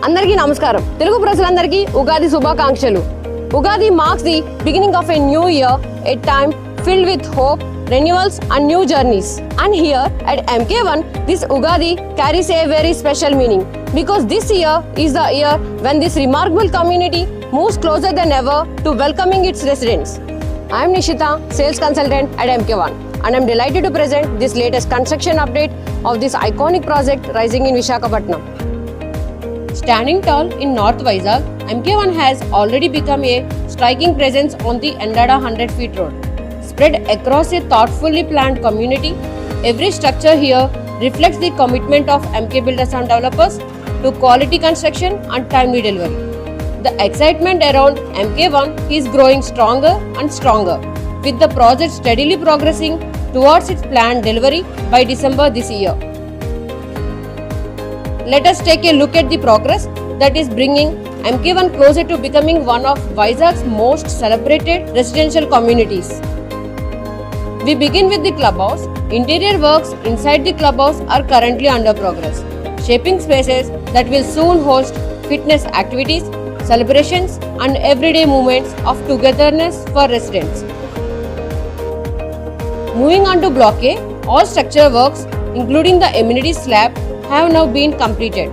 అందరికీ నమస్కారం. తెలుగు ప్రజలందరికీ ఉగాది శుభాకాంక్షలు. Ugadi marks the beginning of a new year, a time filled with hope, renewals and new journeys. And here at MK1, this Ugadi carries a very special meaning because this year is the year when this remarkable community moves closer than ever to welcoming its residents. I am Nishita, sales consultant at MK1, and I am delighted to present this latest construction update of this iconic project rising in Visakhapatnam. Standing tall in North Vizag, MK1 has already become a striking presence on the Endada 100 feet road. Spread across a thoughtfully planned community, every structure here reflects the commitment of MK builders and developers to quality construction and timely delivery. The excitement around MK1 is growing stronger and stronger, with the project steadily progressing towards its planned delivery by December this year. Let us take a look at the progress that is bringing MK1 closer to becoming one of Vizag's most celebrated residential communities. We begin with the clubhouse. Interior works inside the clubhouse are currently under progress, shaping spaces that will soon host fitness activities, celebrations and everyday moments of togetherness for residents. Moving on to Block A, all structure works including the amenity slab have now been completed.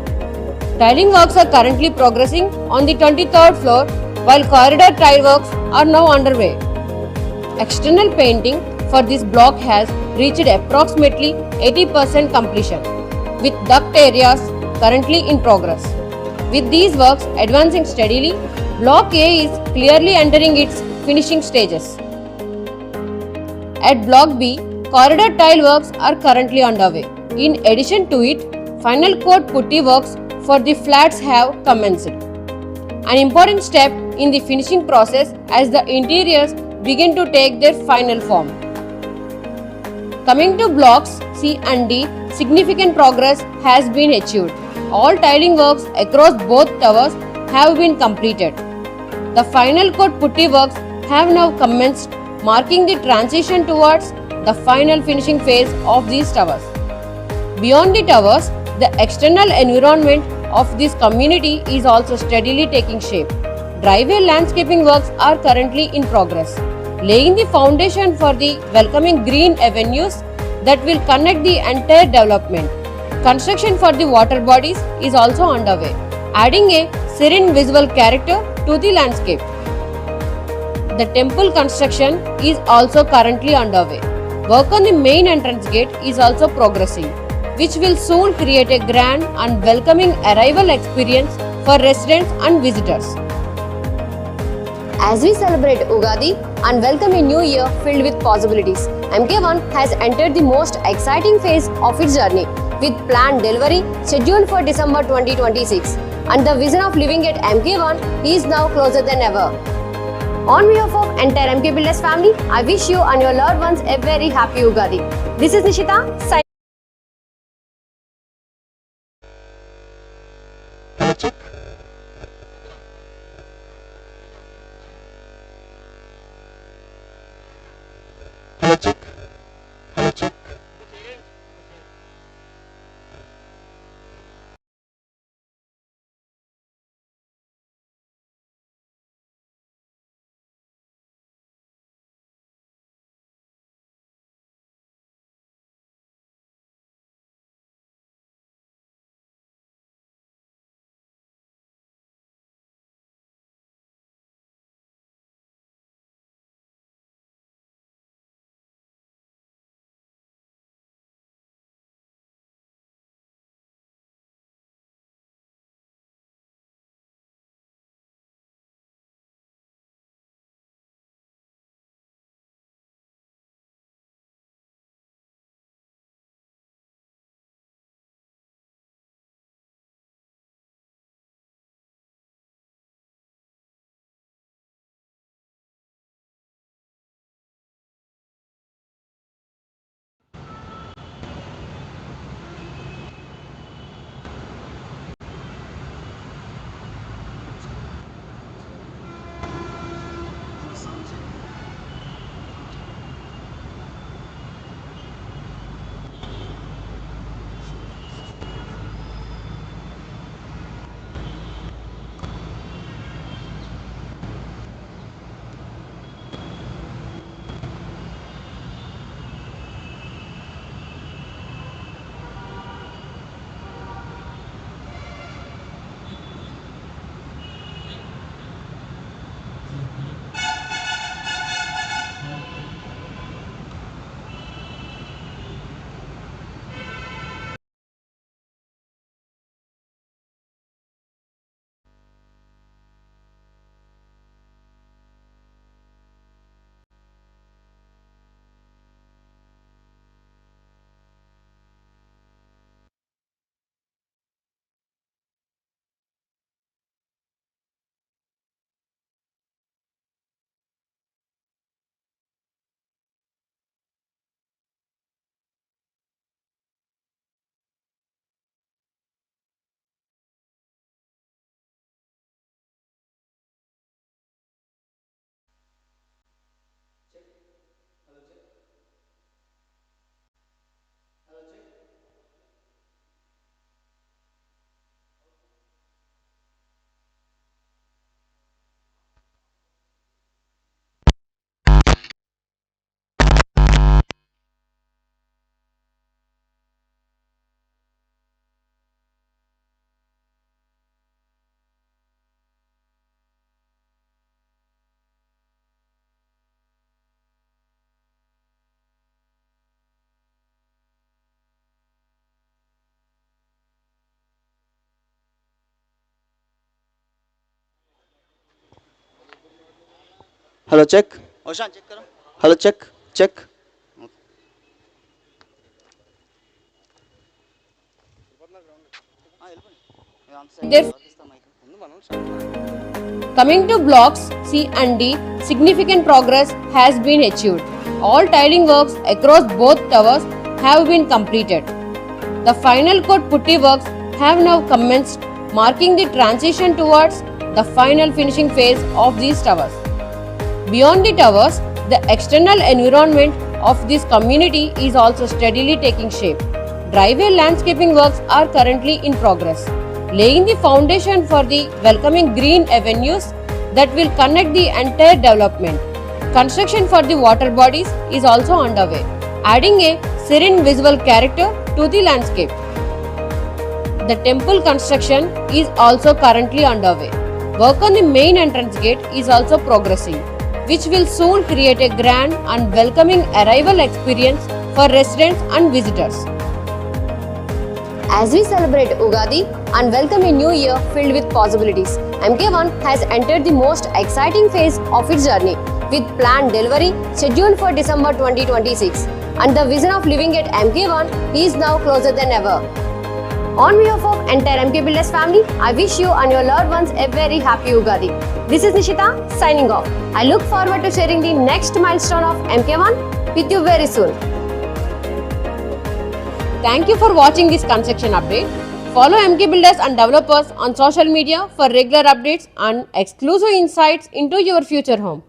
Tiling works are currently progressing on the 23rd floor while corridor tile works are now underway. External painting for this block has reached approximately 80% completion, with duct areas currently in progress. With these works advancing steadily, Block A is clearly entering its finishing stages. At Block B, corridor tile works are currently underway. In addition to it, final coat putty works for the flats have commenced, an important step in the finishing process as the interiors begin to take their final form. Coming to blocks C and D, significant progress has been achieved. All tiling works across both towers have been completed. The final coat putty works have now commenced, marking the transition towards the final finishing phase of these towers. Beyond the towers, the external environment of this community is also steadily taking shape. Driveway landscaping works are currently in progress, laying the foundation for the welcoming green avenues that will connect the entire development. Construction for the water bodies is also underway, adding a serene visual character to the landscape. The temple construction is also currently underway. Work on the main entrance gate is also progressing, which will soon create a grand and welcoming arrival experience for residents and visitors. As we celebrate Ugadi and welcome a new year filled with possibilities, MK1 has entered the most exciting phase of its journey, with planned delivery scheduled for December 2026. And the vision of living at MK1 is now closer than ever. On behalf of entire MK Builders family, I wish you and your loved ones a very happy Ugadi. This is Nishita, signing. Check. Hello, check. Hello, check. Hello check ओशान check करो. Hello check check Their Coming to blocks C and D, significant progress has been achieved. All tiling works across both towers have been completed. The final coat putty works have now commenced, marking the transition towards the final finishing phase of these towers. Beyond the towers, the external environment of this community is also steadily taking shape. Driveway landscaping works are currently in progress, laying the foundation for the welcoming green avenues that will connect the entire development. Construction for the water bodies is also underway, adding a serene visual character to the landscape. The temple construction is also currently underway. Work on the main entrance gate is also progressing, which will soon create a grand and welcoming arrival experience for residents and visitors. As we celebrate Ugadi and welcome a new year filled with possibilities, MK1 has entered the most exciting phase of its journey, with planned delivery scheduled for December 2026, and the vision of living at MK1 is now closer than ever. On behalf of entire MK Builders family, I wish you and your loved ones a very happy Ugadi. This is Nishita signing off. I look forward to sharing the next milestone of MK1 with you very soon. Thank you for watching this construction update. Follow MK Builders and developers on social media for regular updates and exclusive insights into your future home.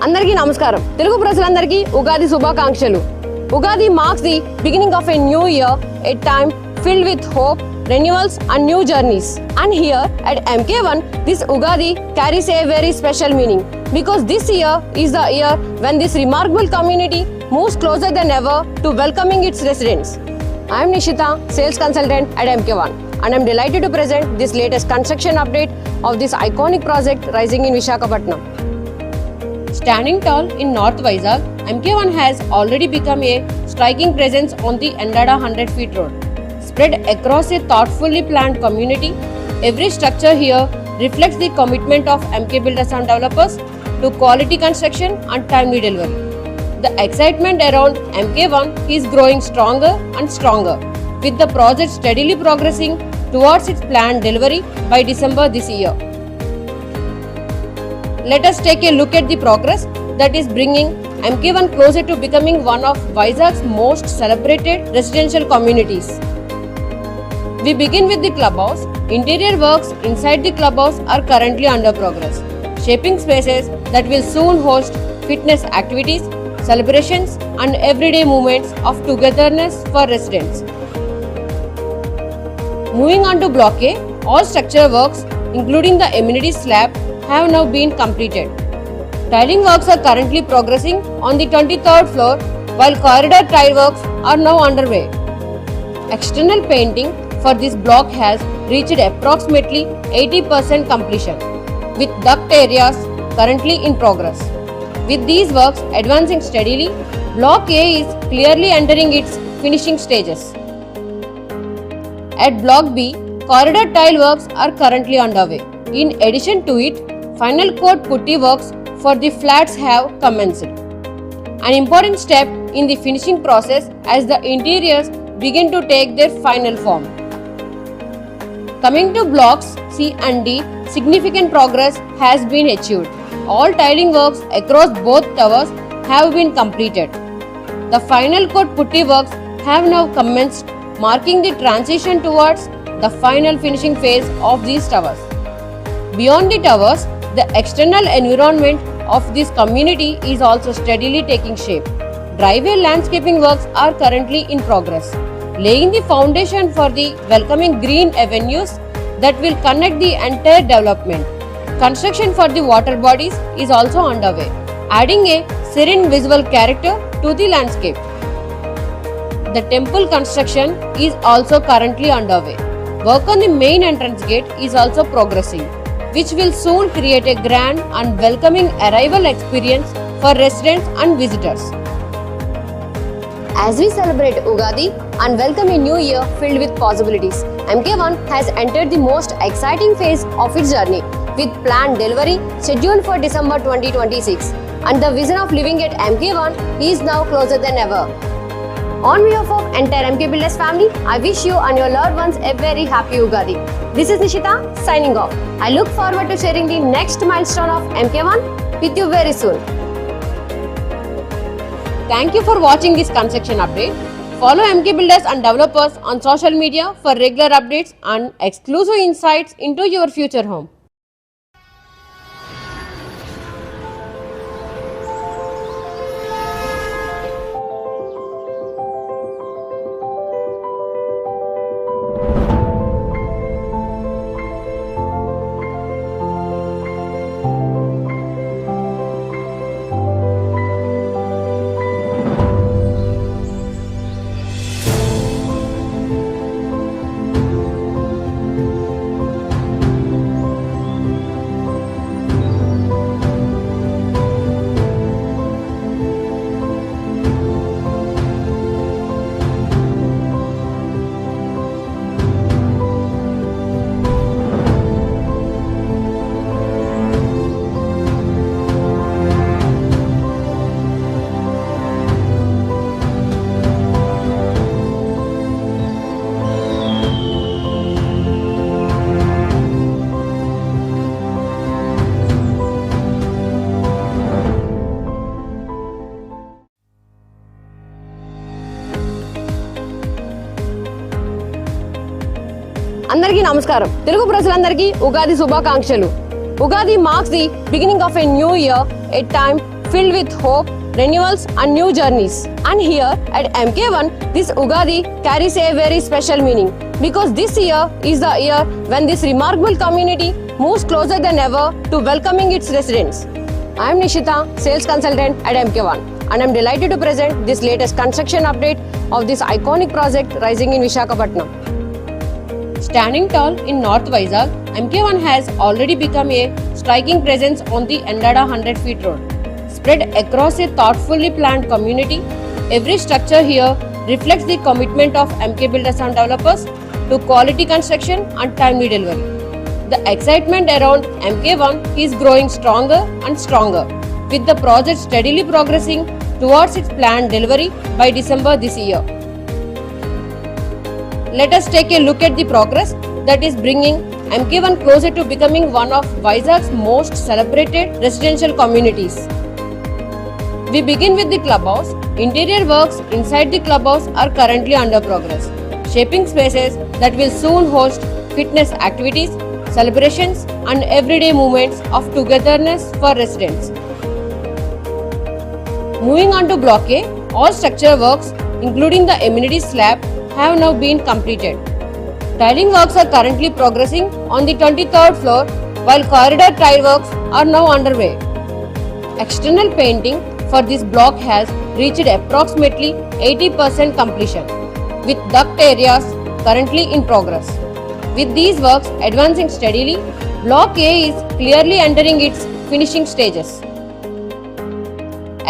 అందరికీ నమస్కారం. తెలుగు ప్రజలందరికీ ఉగాది శుభాకాంక్షలు. Ugadi marks the beginning of a new year, a time filled with hope, renewals and new journeys. And here at MK1, this Ugadi carries a very special meaning, because this year is the year when this remarkable community moves closer than ever to welcoming its residents. I am Nishita, sales consultant at MK1, and I am delighted to present this latest construction update of this iconic project rising in Visakhapatnam. Standing tall in North Vizag, MK1 has already become a striking presence on the Endada 100 feet road. Spread across a thoughtfully planned community, every structure here reflects the commitment of MK Builders and Developers to quality construction and timely delivery. The excitement around MK1 is growing stronger and stronger, with the project steadily progressing towards its planned delivery by December this year. Let us take a look at the progress that is bringing MK1 closer to becoming one of Vizag's most celebrated residential communities. We begin with the clubhouse. Interior works inside the clubhouse are currently under progress, shaping spaces that will soon host fitness activities, celebrations and everyday moments of togetherness for residents. Moving on to Block A, all structural works including the amenity slab have now been completed. Tiling works are currently progressing on the 23rd floor, while corridor tile works are now underway. External painting for this block has reached approximately 80% completion, with duct areas currently in progress. With these works advancing steadily, Block A is clearly entering its finishing stages. At Block B, corridor tile works are currently underway. In addition to it, final coat putty works for the flats have commenced. an important step in the finishing process as the interiors begin to take their final form. Coming to blocks C and D, significant progress has been achieved. All tiling works across both towers have been completed. The final coat putty works have now commenced, marking the transition towards the final finishing phase of these towers. Beyond the towers, the external environment of this community is also steadily taking shape. Driveway landscaping works are currently in progress, laying the foundation for the welcoming green avenues that will connect the entire development. Construction for the water bodies is also underway, adding a serene visual character to the landscape. The temple construction is also currently underway. Work on the main entrance gate is also progressing, which will soon create a grand and welcoming arrival experience for residents and visitors. As we celebrate Ugadi and welcome a new year filled with possibilities, MK1 has entered the most exciting phase of its journey, with planned delivery scheduled for December 2026, and the vision of living at MK1 is now closer than ever. On behalf of entire MK Builders family, I wish you and your loved ones a very happy Ugadi. This is Nishita signing off. I look forward to sharing the next milestone of MK1 with you very soon. Thank you for watching this construction update. Follow MK Builders and developers on social media for regular updates and exclusive insights into your future home. అందరికీ నమస్కారం. తెలుగు ప్రజలందరికీ ఉగాది శుభాకాంక్షలు. Ugadi marks the beginning of a new year, a time filled with hope, renewals and new journeys. And here at MK1, this Ugadi carries a very special meaning, because this year is the year when this remarkable community moves closer than ever to welcoming its residents. I am Nishita, sales consultant at MK1, and I am delighted to present this latest construction update of this iconic project rising in Visakhapatnam. Standing tall in North Vizag, MK1 has already become a striking presence on the Endada 100 feet road. Spread across a thoughtfully planned community, every structure here reflects the commitment of MK Builders and Developers to quality construction and timely delivery. The excitement around MK1 is growing stronger and stronger, with the project steadily progressing towards its planned delivery by December this year. Let us take a look at the progress that is bringing MK1 closer to becoming one of Vizag's most celebrated residential communities. We begin with the clubhouse. Interior works inside the clubhouse are currently under progress, shaping spaces that will soon host fitness activities, celebrations and everyday moments of togetherness for residents. Moving on to Block A, all structure works including the amenities slab have now been completed. Tiling works are currently progressing on the 23rd floor, while corridor tile works are now underway. External painting for this block has reached approximately 80% completion, with duct areas currently in progress. With these works advancing steadily, Block A is clearly entering its finishing stages.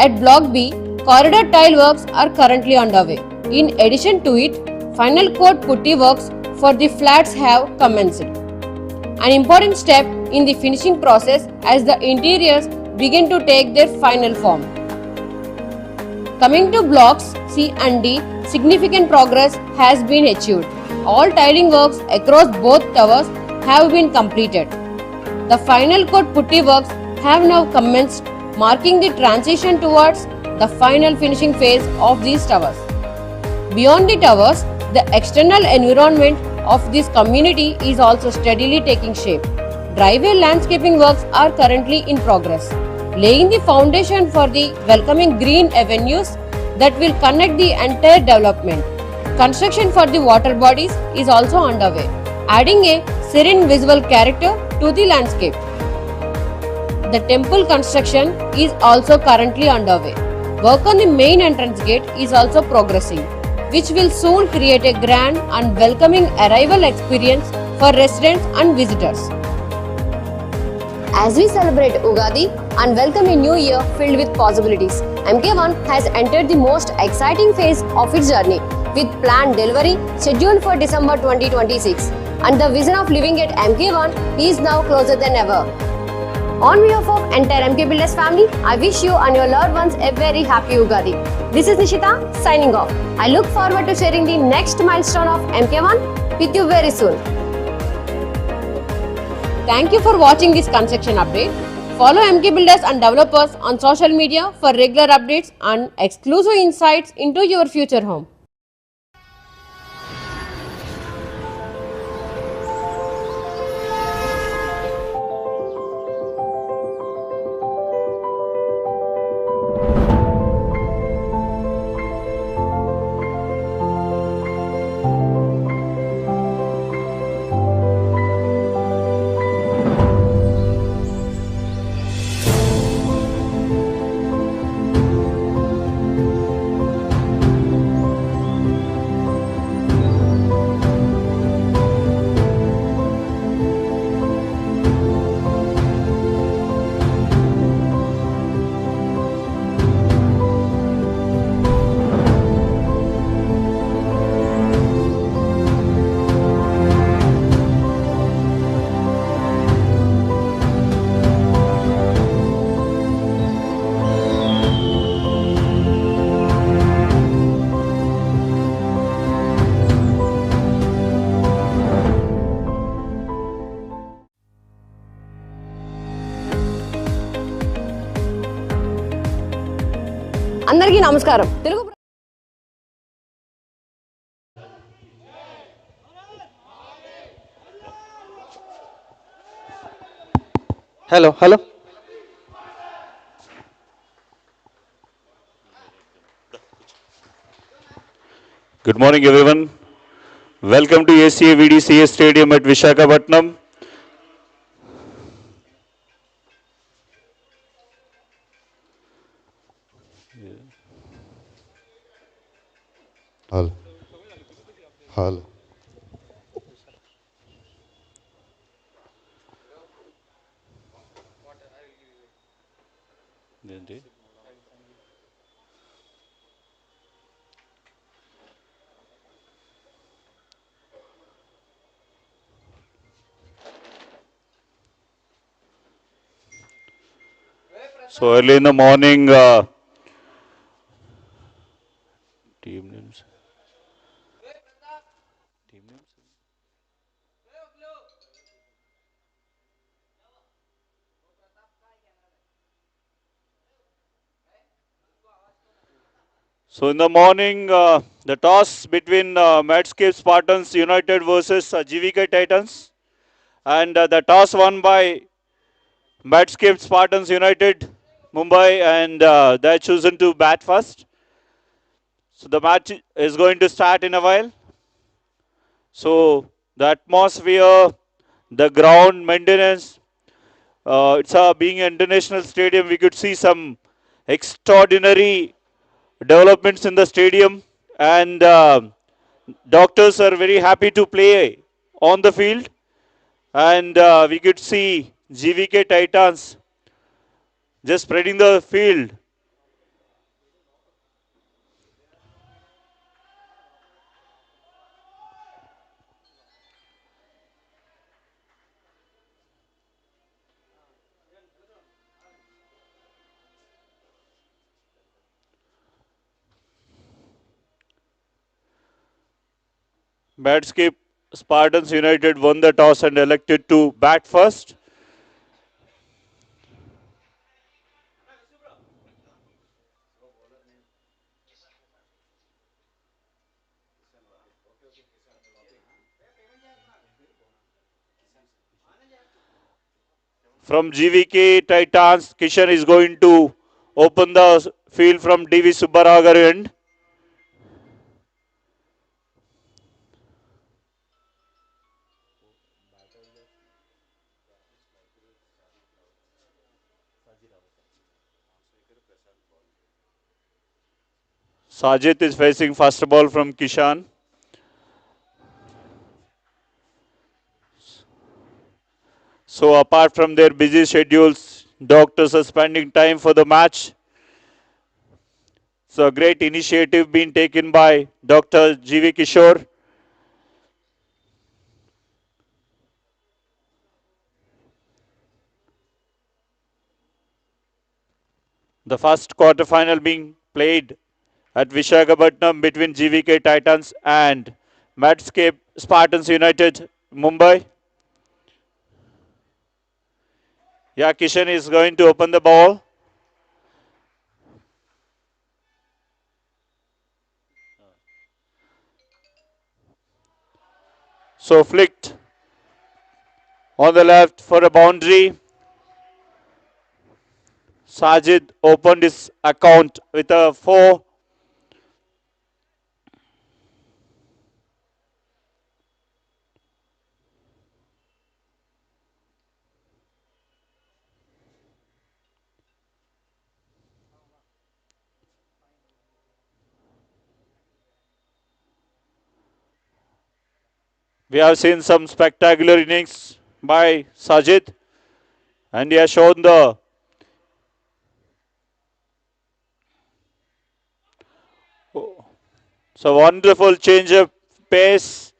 At Block B, corridor tile works are currently underway. In addition to it, final coat putty works for the flats have commenced, an important step in the finishing process as the interiors begin to take their final form. Coming to blocks C and D, significant progress has been achieved. All tiling works across both towers have been completed. The final coat putty works have now commenced, marking the transition towards the final finishing phase of these towers. Beyond the towers, the external environment of this community is also steadily taking shape. Driveway landscaping works are currently in progress, laying the foundation for the welcoming green avenues that will connect the entire development. Construction for the water bodies is also underway, adding a serene visual character to the landscape. The temple construction is also currently underway. Work on the main entrance gate is also progressing, which will soon create a grand and welcoming arrival experience for residents and visitors. As we celebrate Ugadi and welcome a new year filled with possibilities, MK1 has entered the most exciting phase of its journey, with planned delivery scheduled for December 2026, and the vision of living at MK1 is now closer than ever. On behalf of entire MK Builders family, I wish you and your loved ones a very happy Ugadi. This is Nishita signing off. I look forward to sharing the next milestone of MK1 with you very soon. Thank you for watching this construction update. Follow MK Builders and developers on social media for regular updates and exclusive insights into your future home. అందరికీ నమస్కారం. Telugu Hello. Good morning, everyone. Welcome to ACA VDCA Stadium at Visakhapatnam. Hello. So early in the morning, team names. So in the morning, the toss between Medscape Spartans United versus GVK Titans, and the toss won by Medscape Spartans United Mumbai, and they're chosen to bat first. So the match is going to start in a while. So the atmosphere, the ground maintenance, it's being an international stadium. We could see some extraordinary developments in the stadium, and doctors are very happy to play on the field, and we could see GVK Titans just spreading the field. Medscape Spartans United won the toss and elected to bat first. From GVK Titans, Kishan is going to open the field from DV Subbaragar end. Sajid is facing first ball from Kishan. So apart from their busy schedules, doctors are spending time for the match. So a great initiative being taken by Dr. G.V. Kishore. The first quarter final being played at Vishakhapatnam between GVK Titans and Medscape Spartans United, Mumbai. Yeah, Kishan is going to open the ball. So flicked on the left for a boundary. Sajid opened his account with a 4. We have seen some spectacular innings by Sajid, and he has shown the so wonderful change of pace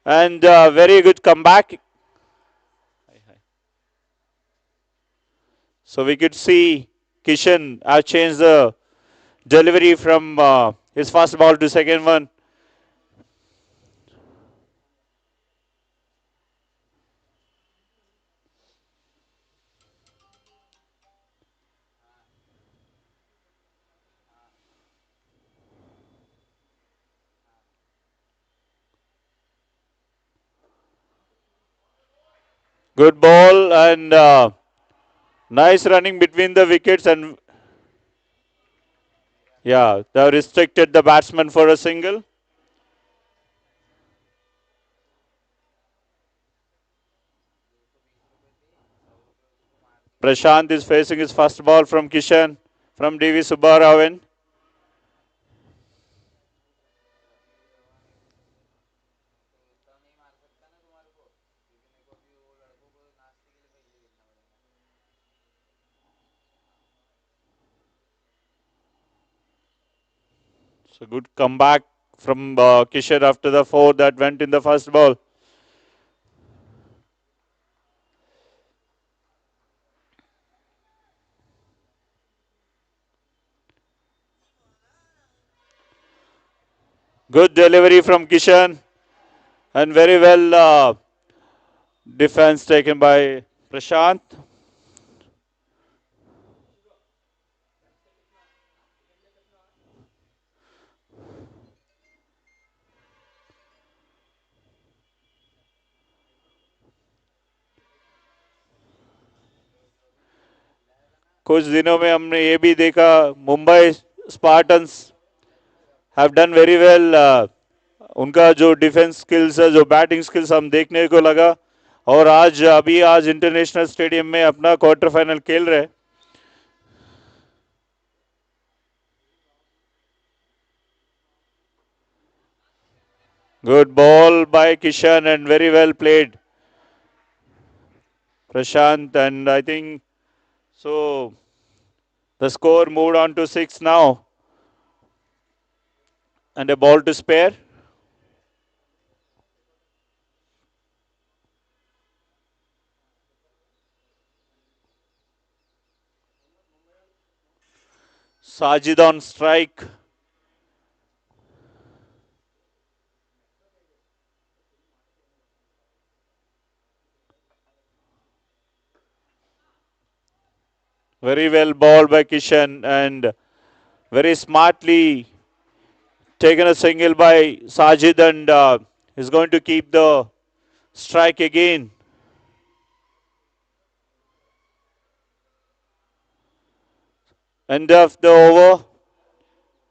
and very good comeback. So we could see Kishan have changed the delivery from his first ball to second one. Good ball and nice running between the wickets, and yeah, they have restricted the batsman for a single. Prashant is facing his first ball from Kishan from DV Subbaravan. So good comeback from Kishan after the 4 that went in the first ball. Good delivery from Kishan and very well defense taken by Prashant. कुछ दिनों में हमने ये भी देखा Mumbai Spartans have done very well. उनका जो defence skills है जो बैटिंग स्किल्स हम देखने को लगा और आज इंटरनेशनल स्टेडियम में अपना क्वार्टर फाइनल खेल रहे. Good ball by Kishan and very well played Prashant, and I think so the score moved on to 6 now and a ball to spare. Sajid on strike. Very well ball by Kishan and very smartly taken a single by Sajid and is going to keep the strike again. End of the over.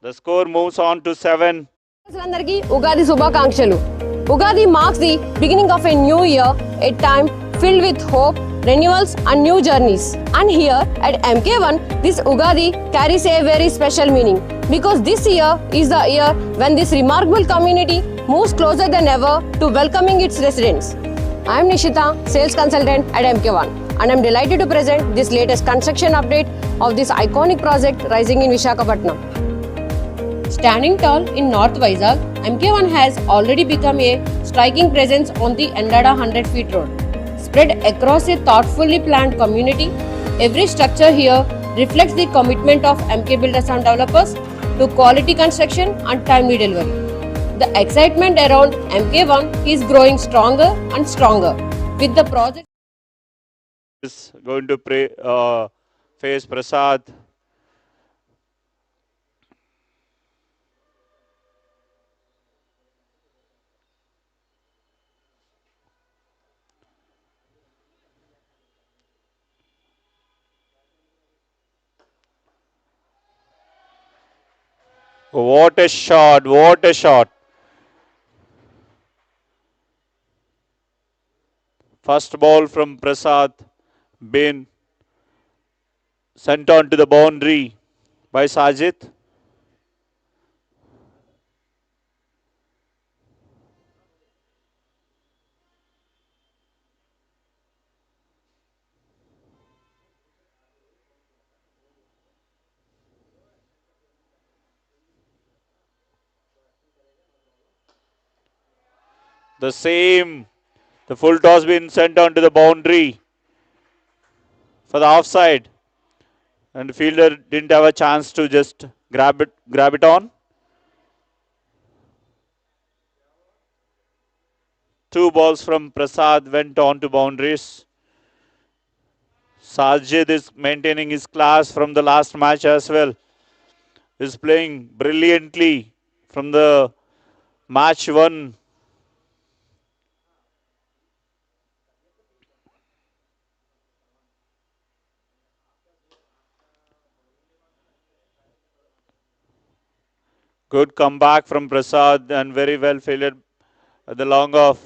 The score moves on to 7. అందరికీ ఉగాది శుభాకాంక్షలు. Ugadi marks the beginning of a new year, a time filled with hope, renewals and new journeys. And here at MK1, this Ugadi carries a very special meaning because this year is the year when this remarkable community moves closer than ever to welcoming its residents. I am Nishita, sales consultant at MK1, and I am delighted to present this latest construction update of this iconic project rising in Visakhapatnam. Standing tall in North Vizag, MK1 has already become a striking presence on the Endada 100 feet road. Spread across a thoughtfully planned community, every structure here reflects the commitment of MK Builders and Developers to quality construction and timely delivery. The excitement around MK1 is growing stronger and stronger with the project Is going to face Prasad. What a shot! What a shot! First ball from Prasad been sent on to the boundary by Sajid. The full toss been sent on to the boundary for the offside, and the fielder didn't have a chance to just grab it on. Two balls from Prasad went on to boundaries. Sajid is maintaining his class from the last match as well. Is playing brilliantly from the match one. Good comeback from Prasad and very well fielded at the long off.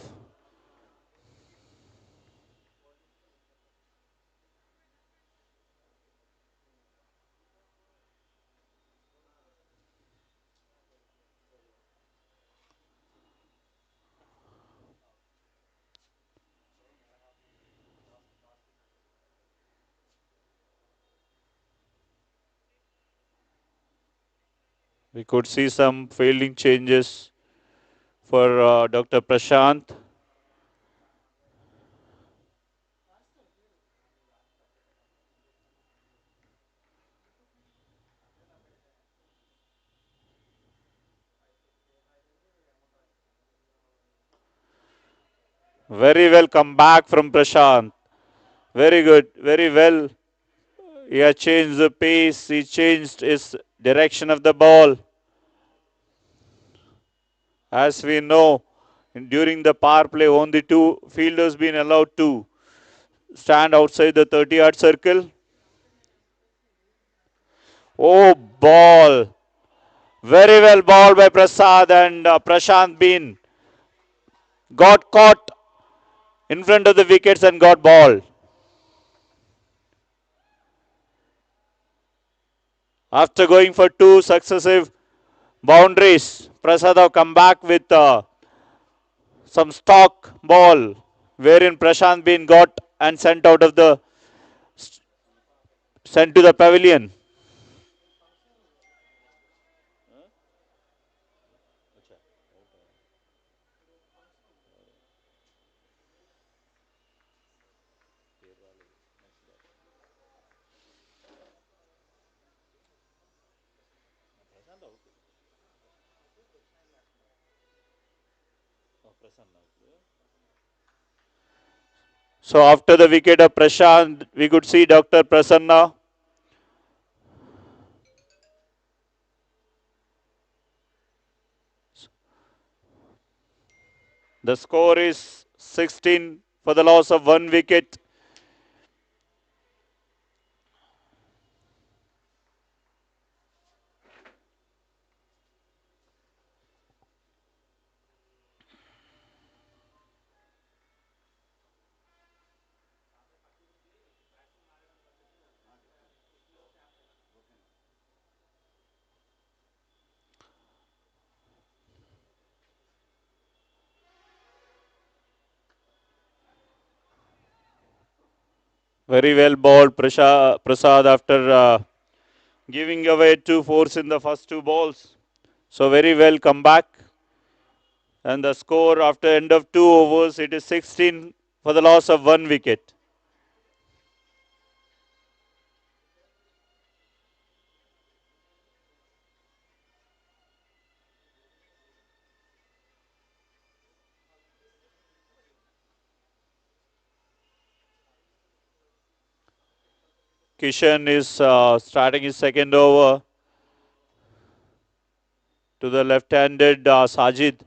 We could see some fielding changes for Dr. Prashant. Very well come back from Prashant. Very good, very well. He has changed the pace, he changed his direction of the ball. As we know, during the power play, only two fielders been allowed to stand outside the 30-yard circle. Oh, ball. Very well ball by Prasad and Prashant Bean got caught in front of the wickets and got ball. After going for two successive boundaries, Prasad have come back with some stock ball wherein Prashant Bean got and sent to the pavilion. So after the wicket of Prashant, we could see Dr. Prasanna The score is 16 for the loss of 1 wicket. Very well bowled Prasad after giving away 2 fours in the first 2 balls. So very well come back. And the score after end of 2 overs, it is 16 for the loss of 1 wicket. Kishan is starting his second over to the left-handed Sajid.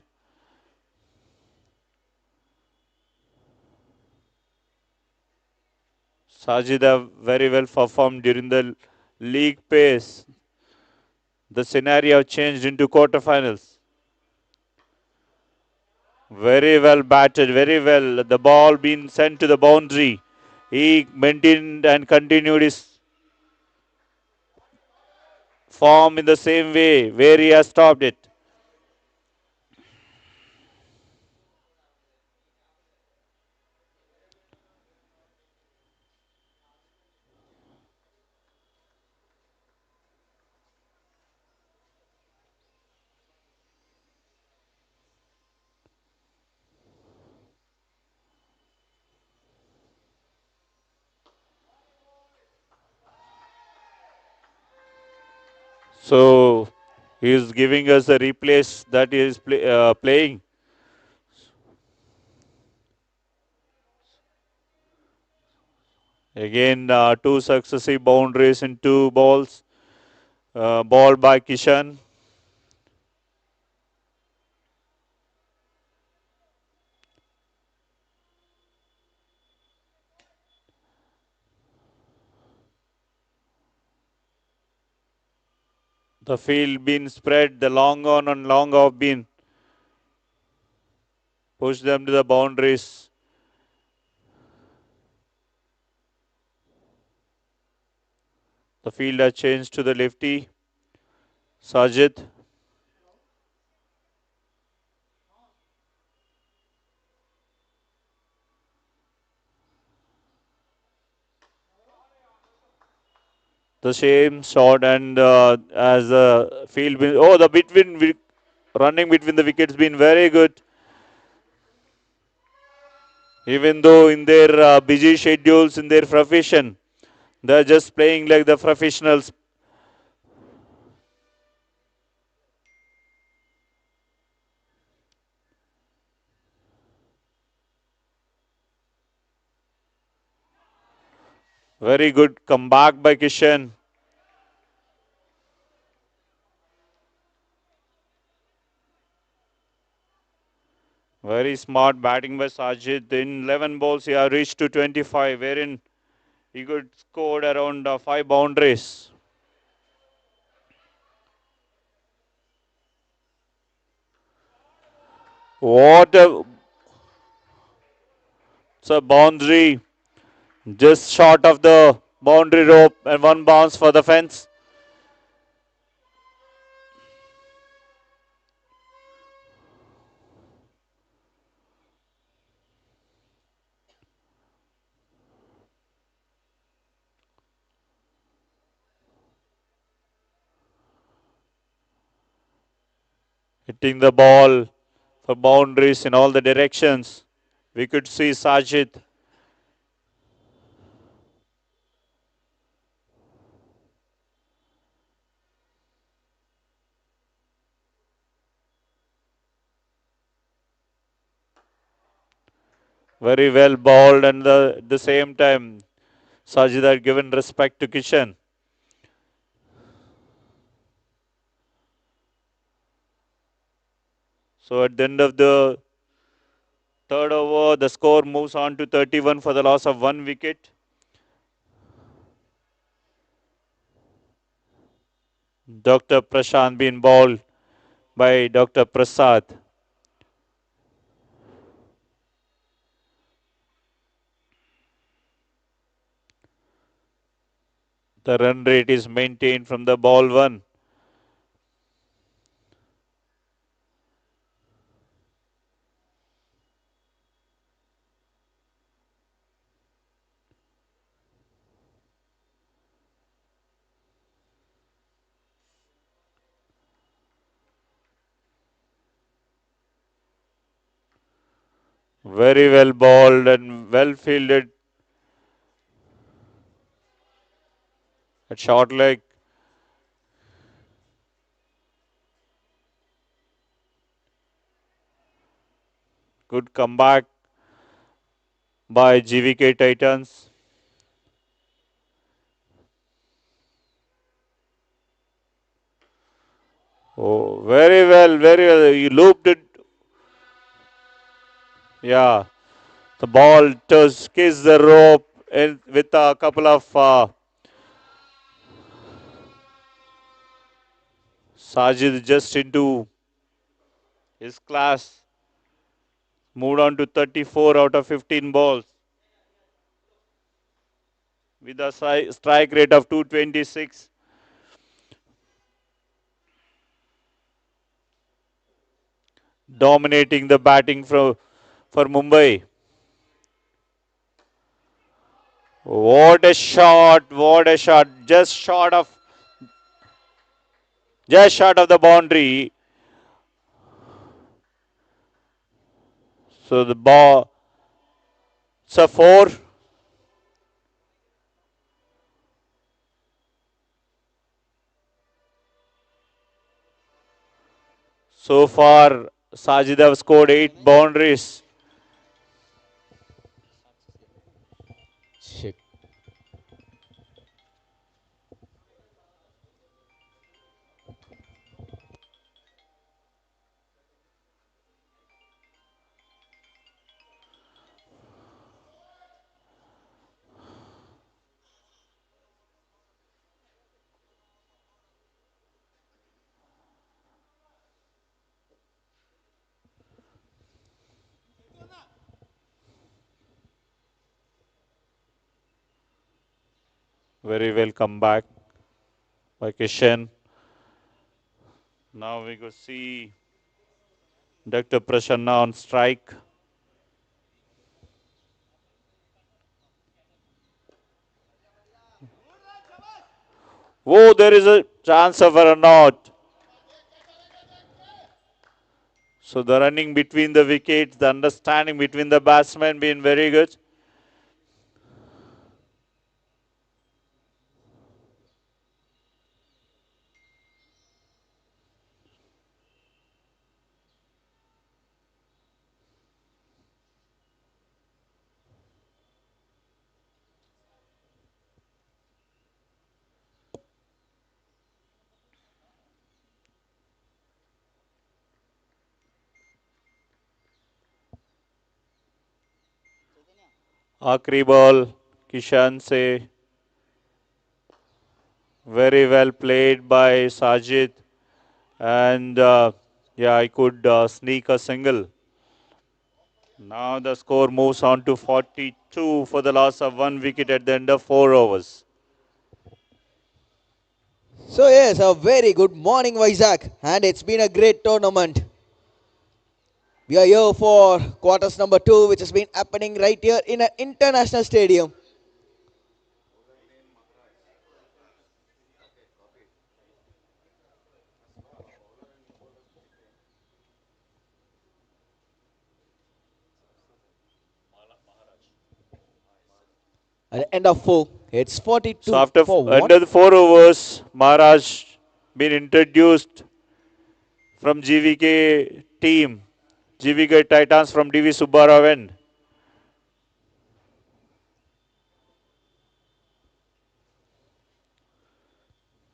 Sajid have very well performed during the league pace. The scenario changed into quarterfinals. Very well batted, very well. The ball being sent to the boundary. He maintained and continued his form in the same way where he has stopped it. So he is giving us the replays that he is playing. Again, 2 successive boundaries in 2 balls. Ball by Kishan. The field been spread, the long on and long off been pushed them to the boundaries. The field has changed to the lefty, Sajid. The same shot and as the field been, oh, the running between the wickets been very good. Even though in their busy schedules, in their profession, they're just playing like the professionals. Very good comeback by Kishan. Very smart batting by Sajid. In 11 balls, he has reached to 25, wherein he could scored around 5 boundaries. What a, it's a boundary just short of the boundary rope and one bounce for the fence. Hitting the ball for boundaries in all the directions. We could see Sajid. Very well bowled and at the same time Sajid had given respect to Kishan. So at the end of the Third over, the score moves on to 31 for the loss of 1 wicket. Dr. Prashant being bowled by Dr. Prasad. The run rate is maintained from the ball one. Very well bowled and well fielded at short leg. Good comeback by GVK Titans. Oh, very well, very well. He looped it. Yeah, the ball just kissed the rope and with a couple of Sajid just into his class. Moved on to 34 out of 15 balls with a strike rate of 226. Dominating the batting for Mumbai. What a shot! What a shot! Just short of the boundary. So the ball. It's a four. So far, Sajid have scored 8 boundaries. Shit. Very well come back by Kishan. Now we go see Dr. Prasanna on strike. Oh, there is a chance of a run out. So the running between the wickets, the understanding between the batsmen being very good. Akri ball, Kishan say, very well played by Sajid. And yeah, I could sneak a single. Now the score moves on to 42 for the loss of 1 wicket at the end of 4 overs. So yes, a very good morning, Vizag, and it's been a great tournament. We are here for quarters number 2, which has been happening right here in an international stadium. At the end of 4, it's So 42 after for 1. under the 4 overs, Maharaj been introduced from GVK team, GVK Titans from DV Subbaravan.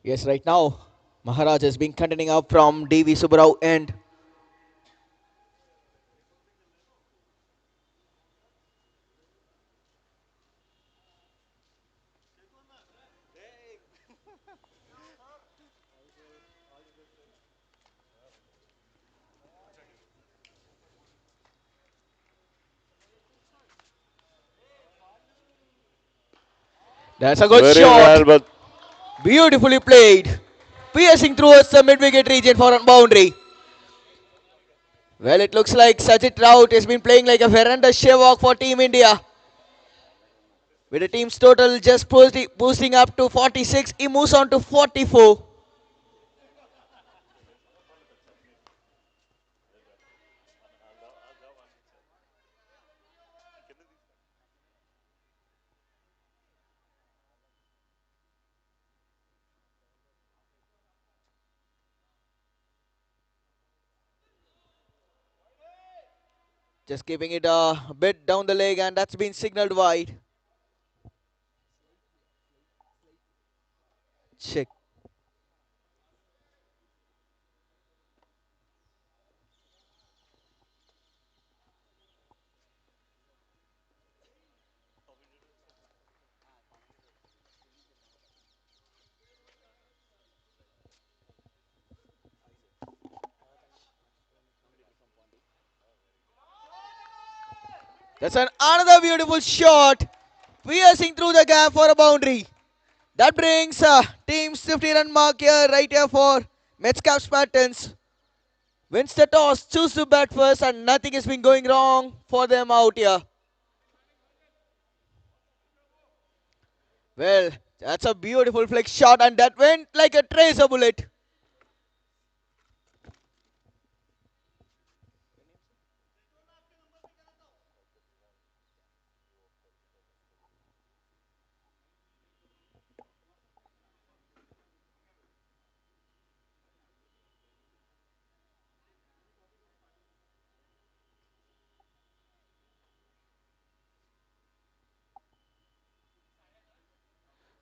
Yes, right now, Maharaj has been continuing up from DV Subarao end. That's a good Very shot. well, but Beautifully played. Piercing towards the mid-wicket region for a boundary. Well, it looks like Sajid Raut has been playing like a horrendous Shevok for Team India. With the team's total just boosting up to 46, he moves on to 44. Just keeping it a bit down the leg, and that's been signaled wide. Check. That's another beautiful shot. Piercing through the gap for a boundary. That brings team's 50-run mark here, right here for Medscape Spartans. Wins the toss, choose to bat first, and nothing has been going wrong for them out here. Well, that's a beautiful flick shot, and that went like a tracer bullet.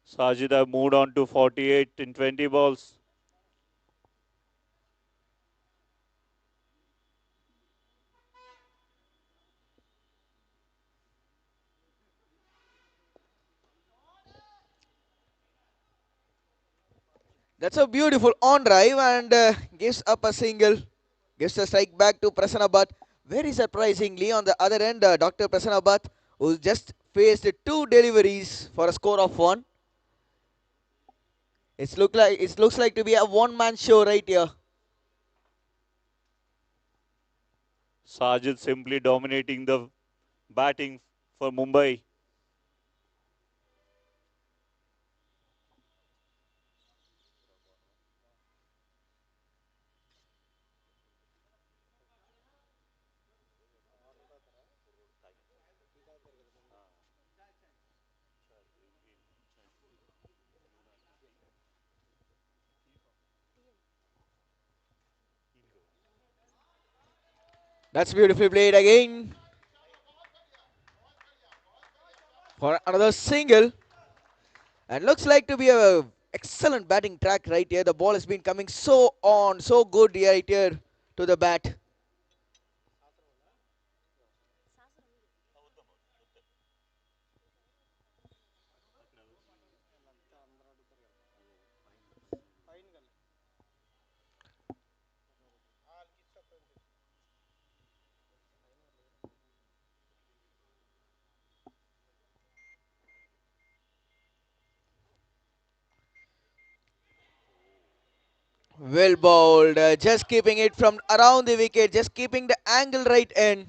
Sajid have moved on to 48 in 20 balls. That's a beautiful on drive and gives up a single. Gives the strike back to Prasanna Bhatt. Very surprisingly, on the other end, Dr. Prasanna Bhatt, who just faced two deliveries for a score of one. It looks like to be a one-man show right here. Sajid simply dominating the batting for Mumbai. That's beautifully played again for another single. And looks like to be a excellent batting track right here. The ball has been coming so on, so good right here to the bat. Well bowled, just keeping it from around the wicket, just keeping the angle right in.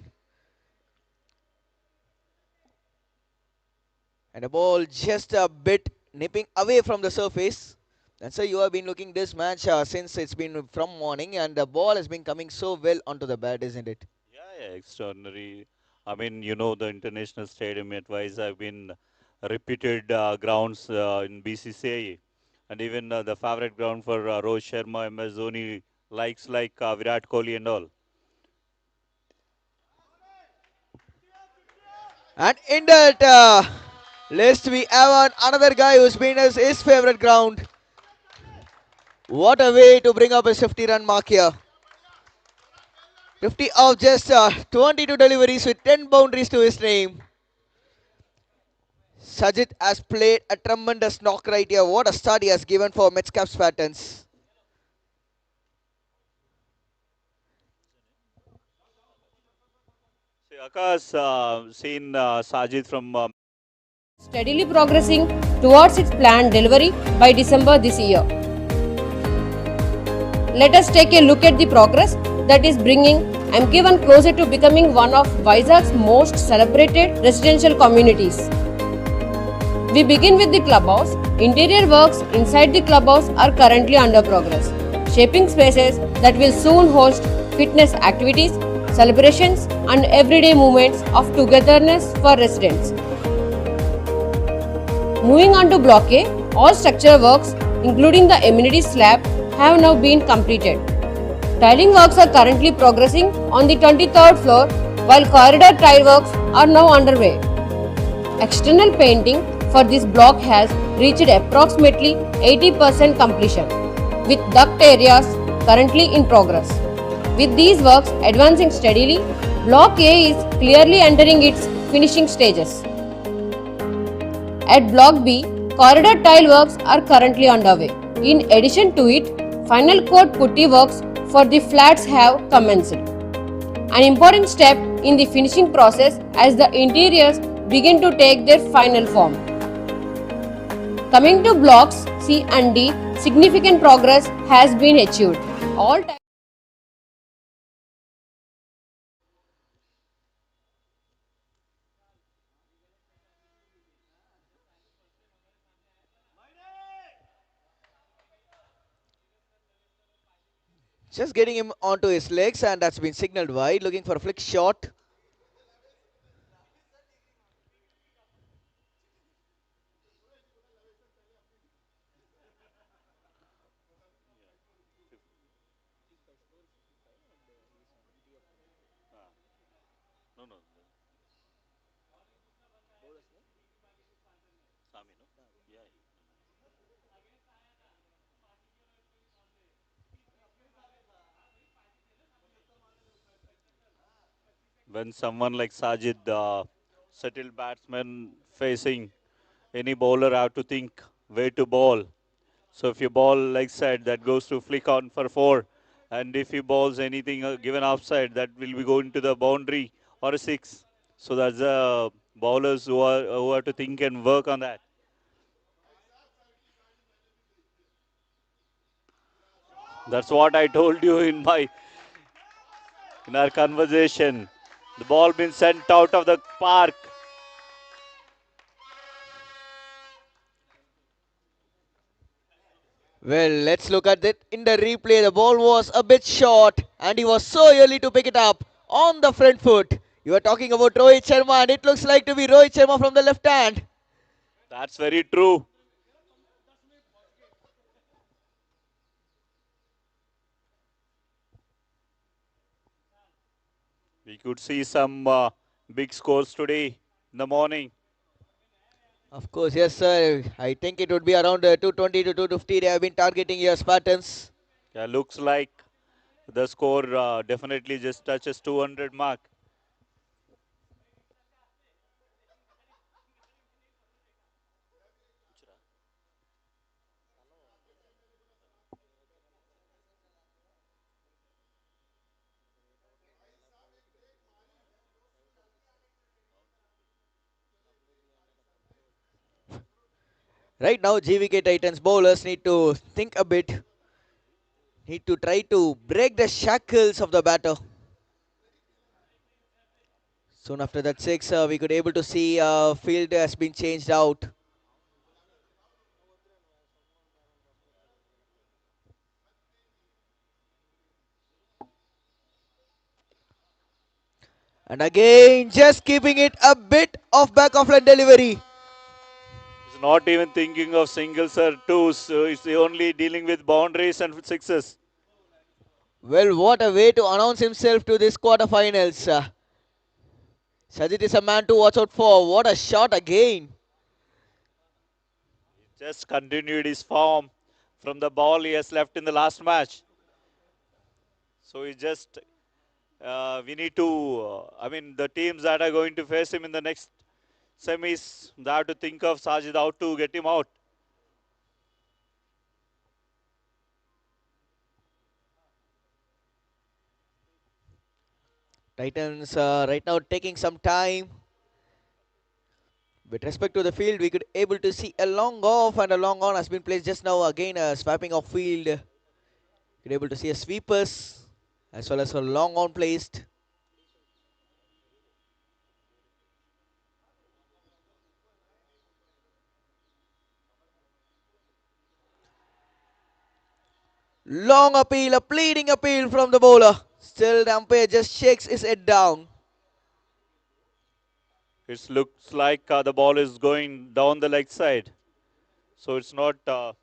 And the ball just a bit nipping away from the surface. And so you have been looking this match since it's been from morning, and the ball has been coming so well onto the bat, isn't it? Yeah, extraordinary. I mean, the international stadium at Vise have been repeated grounds in BCCI, and even the favorite ground for Rohit Sharma, MS Dhoni, likes like Virat Kohli and all. And in that list, we have another guy who's been his favorite ground. What a way to bring up a 50-run mark here. 50 of just 22 deliveries with 10 boundaries to his name. Sajid has played a tremendous knock right here. What a start he has given for Medscape Spartans. See, Akash, seen Sajid from steadily progressing towards its planned delivery by December this year. Let us take a look at the progress that is bringing MK1 closer to becoming one of Vizag's most celebrated residential communities. We begin with the clubhouse. Interior works inside the clubhouse are currently under progress, shaping spaces that will soon host fitness activities, celebrations, and everyday moments of togetherness for residents. Moving on to Block A, all structural works, including the amenity slab, have now been completed. Tiling works are currently progressing on the 23rd floor, while corridor tile works are now underway. External painting for this block has reached approximately 80% completion, with duct areas currently in progress. With these works advancing steadily, Block A is clearly entering its finishing stages. At Block B, corridor tile works are currently underway. In addition to it, final coat putty works for the flats have commenced, an important step in the finishing process as the interiors begin to take their final form. Coming to blocks C and D, significant progress has been achieved. All Just getting him onto his legs, and that's been signaled wide. Looking for a flick shot. No, no. Sami, no? Yeah. When someone like Sajid, settled batsman facing any bowler, have to think where to bowl. So if you ball like side, that goes to flick on for four, and if he bowls anything given outside, that will be going to the boundary or a six. So that's the bowlers who have to think and work on that. That's what I told you in our conversation. The ball been sent out of the park. Well, let's look at it in the replay. The ball was a bit short, and he was so early to pick it up on the front foot. You are talking about Rohit Sharma, and it looks like to be Rohit Sharma from the left hand. That's very true. We could see some big scores today in the morning. Of course, yes, sir. I think it would be around 220 to 250. They have been targeting your Spartans. Yeah, looks like the score definitely just touches 200 mark. Right now, GVK Titans bowlers need to think a bit, need to try to break the shackles of the batter. Soon after that six, we could able to see field has been changed out. And again, just keeping it a bit off back of line delivery. He's not even thinking of singles or twos. So he's only dealing with boundaries and sixes. Well, what a way to announce himself to this quarterfinals. Sajid is a man to watch out for. What a shot again. Just continued his form from the ball he has left in the last match. So he just, we need to, the teams that are going to face him in the next semis, they have to think of Sajid how to get him out. Titans right now taking some time. With respect to the field, we could able to see a long off and a long on has been placed just now. Again, a swapping of field. Could able to see a sweepers as well as a long on placed. Long appeal, a pleading appeal from the bowler. Still, the umpire just shakes his head down. It looks like the ball is going down the leg side. So it's not. So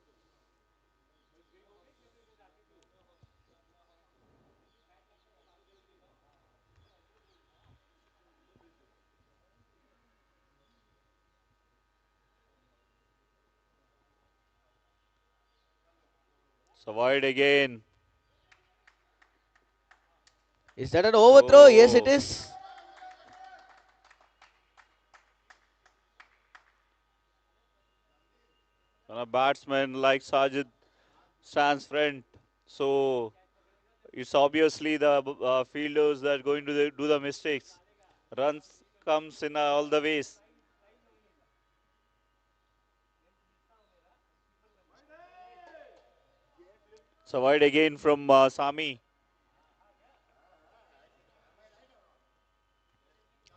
wide again. Is that an overthrow? Yes, it Oh, is. when a batsman like Sajid stands front, so it's obviously the fielders that are going to do the mistakes. Runs comes in all the ways. So wide again from Sami.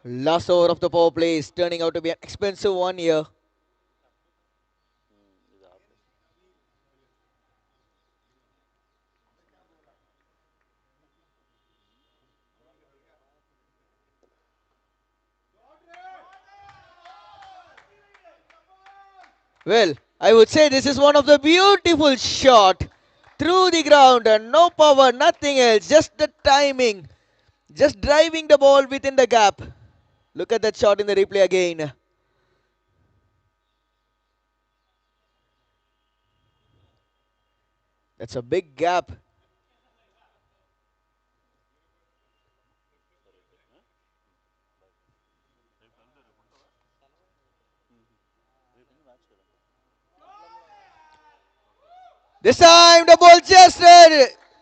Last over of the power play is turning out to be an expensive one here. Well, I would say this is one of the beautiful shot through the ground and no power, nothing else, just the timing, just driving the ball within the gap. Look at that shot in the replay again. That's a big gap. This time the ball just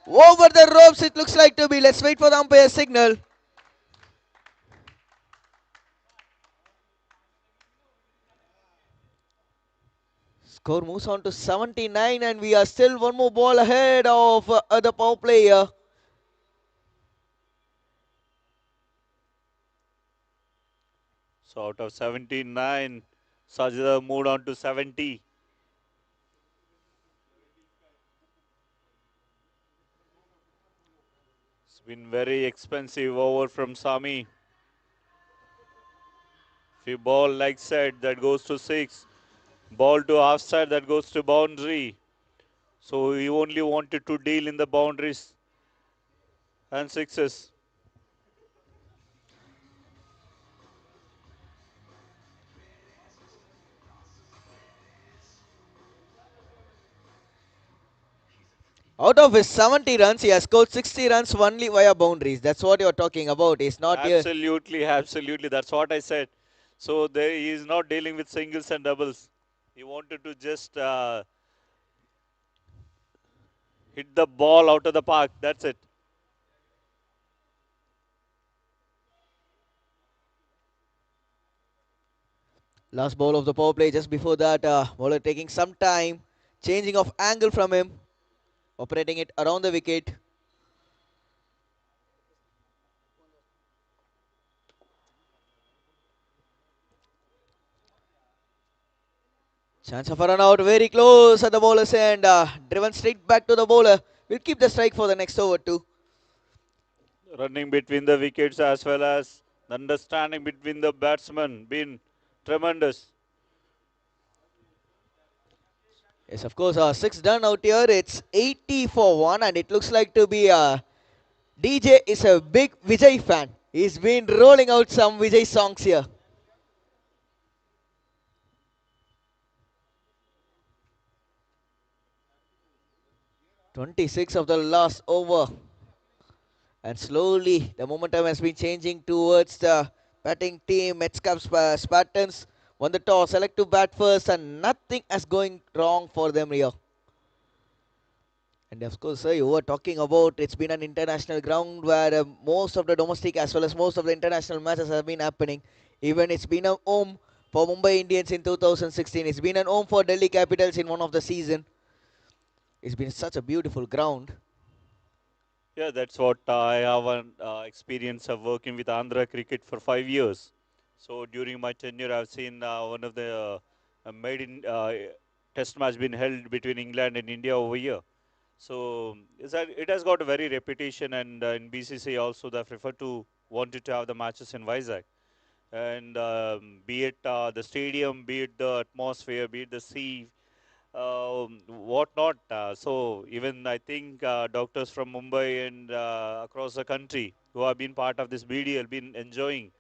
over the ropes, it looks like to be. Let's wait for the umpire signal. Score moves on to 79 and we are still one more ball ahead of the power player. So out of 79, Sajida moved on to 70. It's been very expensive over from Sami. If you ball leg side, that goes to 6. Ball to half side, that goes to boundary. So he only wanted to deal in the boundaries and sixes. Out of his 70 runs, he has scored 60 runs only via boundaries. That's what you're talking about. He's not here. Absolutely, absolutely. That's what I said. So there, he is not dealing with singles and doubles. He wanted to just hit the ball out of the park. That's it. Last ball of the power play. Just before that, bowler taking some time, changing of angle from him, operating it around the wicket. Chance of a run out, very close at the bowler's end, driven straight back to the bowler. We'll keep the strike for the next over too. Running between the wickets as well as the understanding between the batsmen been tremendous. Yes, of course, 6 done out here. It's 80 for 1 and it looks like to be DJ is a big Vijay fan. He's been rolling out some Vijay songs here. 26 of the last over. And slowly the momentum has been changing towards the batting team. Medscape Spartans won the toss, select to bat first, and nothing has going wrong for them here. And of course, sir, you were talking about it's been an international ground where most of the domestic as well as most of the international matches have been happening. Even it's been a home for Mumbai Indians in 2016. It's been an home for Delhi Capitals in one of the season. It's been such a beautiful ground. Yeah, that's what I have an experience of working with Andhra cricket for 5 years. So during my tenure, I've seen one of the maiden test match been held between England and India over here. So it has got a very reputation, and in BCCI also they prefer to wanted to have the matches in Vizag, and be it the stadium, be it the atmosphere, be it the sea, whatnot. So even I think doctors from Mumbai and across the country who have been part of this BDL been enjoying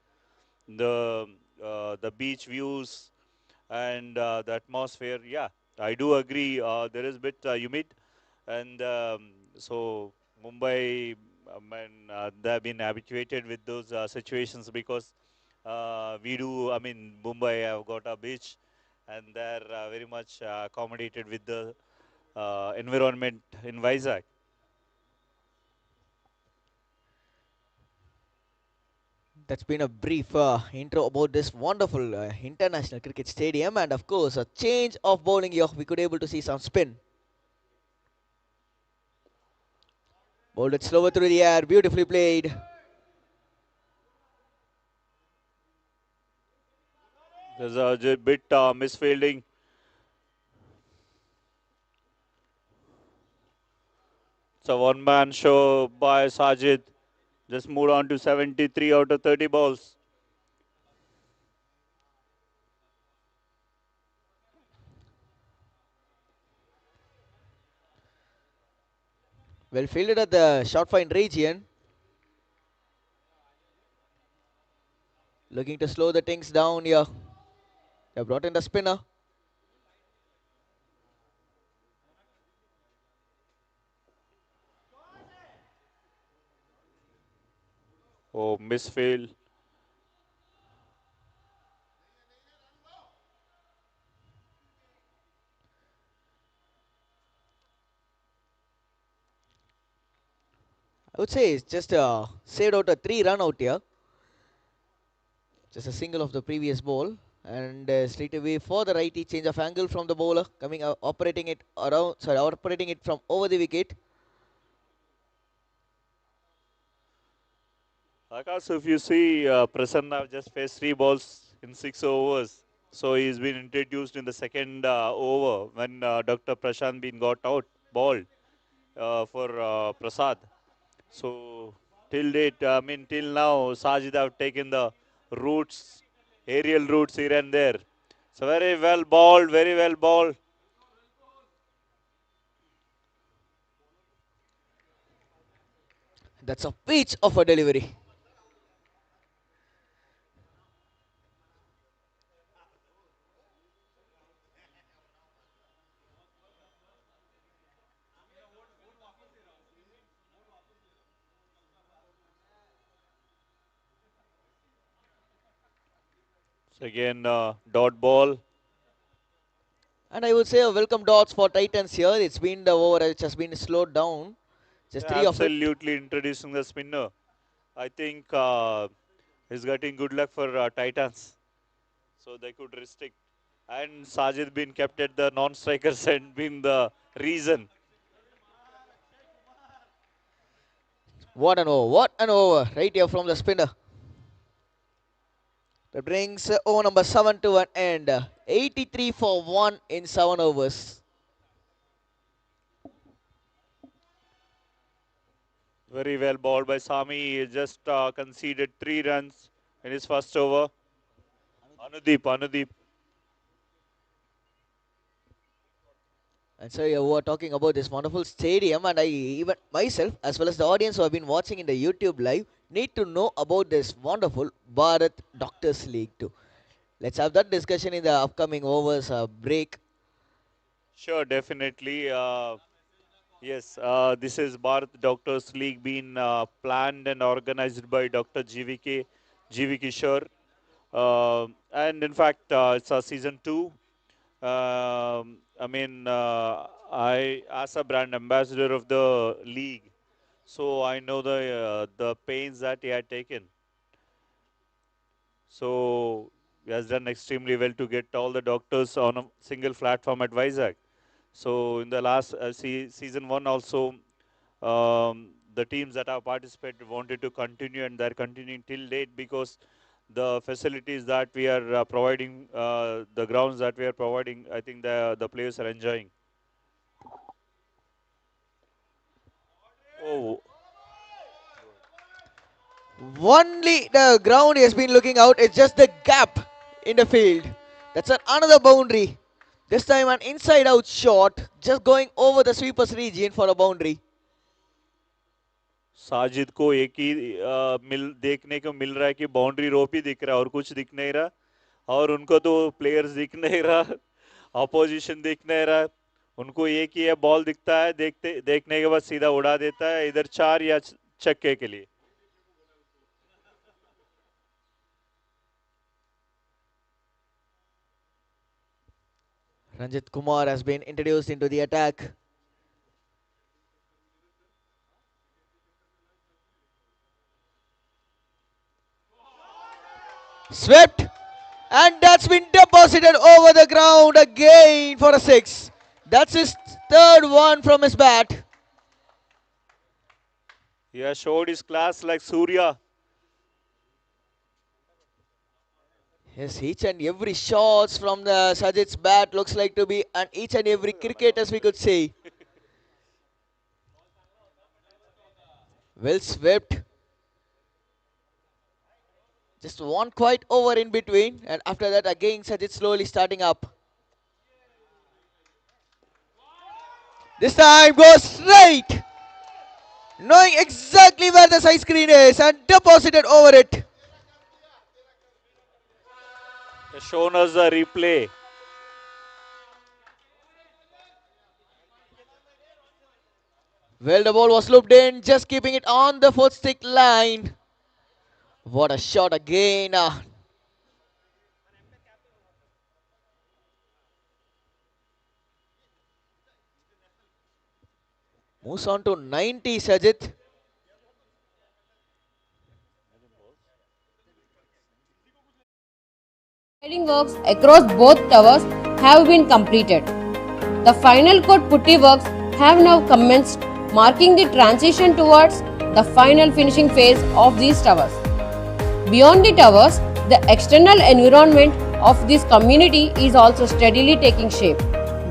the the beach views and the atmosphere. Yeah, I do agree. There is a bit humid, and so Mumbai, and they have been habituated with those situations because we do. I mean, Mumbai have got a beach, and they're very much accommodated with the environment in Vizag. That's been a brief intro about this wonderful international cricket stadium, and of course, a change of bowling here. We could able to see some spin. Bowled it slower through the air, beautifully played. There's a bit misfielding. It's a one-man show by Sajid. Just moved on to 73 out of 30 balls. Well fielded at the short fine region. Looking to slow the things down here. They brought in the spinner. Oh, misfield. I would say it's just saved out a three run out here. Just a single of the previous ball. And straight away for the righty, change of angle from the bowler, coming out, operating it around, sorry, operating it from over the wicket. Akash, if you see, Prasanna have just faced 3 balls in 6 overs. So he's been introduced in the second over when Dr. Prashant been got out, ball for Prasad. So till date, I mean till now, Sajid have taken the routes, aerial routes here and there. So very well balled, very well balled. That's a pitch of a delivery. So again, dot ball. And I would say a welcome dots for Titans here. It's been the over which has been slowed down. Just Yeah, three of it. absolutely introducing the spinner. I think he's getting good luck for Titans. So they could restrict. And Sajid been kept at the non-strikers and been the reason. What an over. What an over. Right here from the spinner. That brings over number 7 to an end. 83 for 1 in 7 overs. Very well balled by Sami. He just conceded 3 runs in his first over. Anudeep. And so you were talking about this wonderful stadium, and I even myself, as well as the audience who have been watching in the YouTube live, need to know about this wonderful Bharat Doctors League too. Let's have that discussion in the upcoming overs break. Sure, definitely. Yes, this is Bharat Doctors League being planned and organized by Dr. GV Kishore. And in fact, it's a season 2. I mean, as a brand ambassador of the league, so I know the pains that he had taken. So has done extremely well to get all the doctors on a single platform at Vizag. So in the last season one also, the teams that have participated wanted to continue, and they're continuing till date because the facilities that we are providing, the grounds that we are providing, I think the players are enjoying. Oh, Only the ground has been looking out. It's just the gap in the field. That's another boundary. This time an inside out shot. Just going over the sweepers region for a boundary. Sajid को एक ही मिल देखने को मिल रहा है कि boundary रोप ही दिख रहा है और कुछ दिख नहीं रहा, और उनको तो प्लेयर्स दिख नहीं रहा, अपोजिशन दिख नहीं रहा, उनको एक ही है बॉल दिखता है, देखने के बाद सीधा उड़ा देता है इधर चार या छक्के के लिए. Ranjit Kumar has been introduced into the attack. Swept, and that's been deposited over the ground again for a six. That's his third one from his bat. He has showed his class like Surya. Yes, each and every shots from the Sajid's bat looks like to be an each and every cricket, as we could say. Well swept. Just one quite over in between, and after that again Sajid slowly starting up. This time goes straight, knowing exactly where the side screen is and deposited over it. He has shown us the replay. Well, the ball was looped in, just keeping it on the fourth stick line. What a shot again. Moves on to 90, Sajid. Lighting works across both towers have been completed. The final coat putty works have now commenced, marking the transition towards the final finishing phase of these towers. Beyond the towers, the external environment of this community is also steadily taking shape.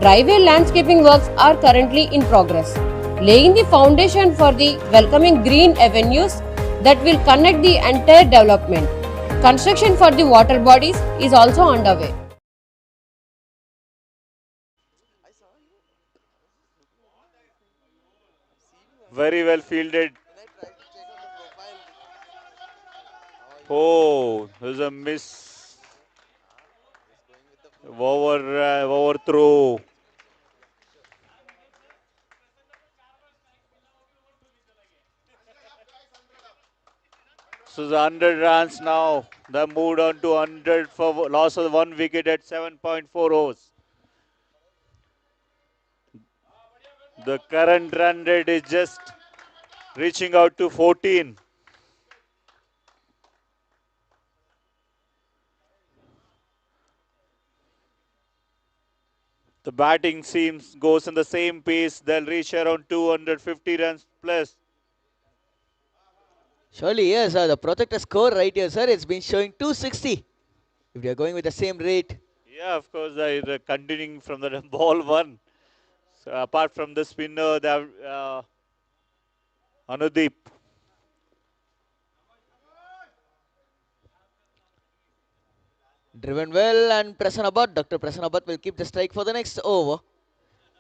Driveway landscaping works are currently in progress, laying the foundation for the welcoming green avenues that will connect the entire development. Construction for the water bodies is also underway. Very well fielded. Oh, there's a miss. Overthrow. So the 100 runs now. They moved on to 100 for loss of one wicket at 7.4 overs. The current run rate is just reaching out to 14. The batting seems goes in the same pace. They'll reach around 250 runs plus. Surely, yes, the protector score right here, sir. It's been showing 260. If they are going with the same rate. Yeah, of course, they're continuing from the ball one. So apart from the spinner, they have Anudeep. Driven well, and Prasanabhat, Dr. Prasanabhat will keep the strike for the next over.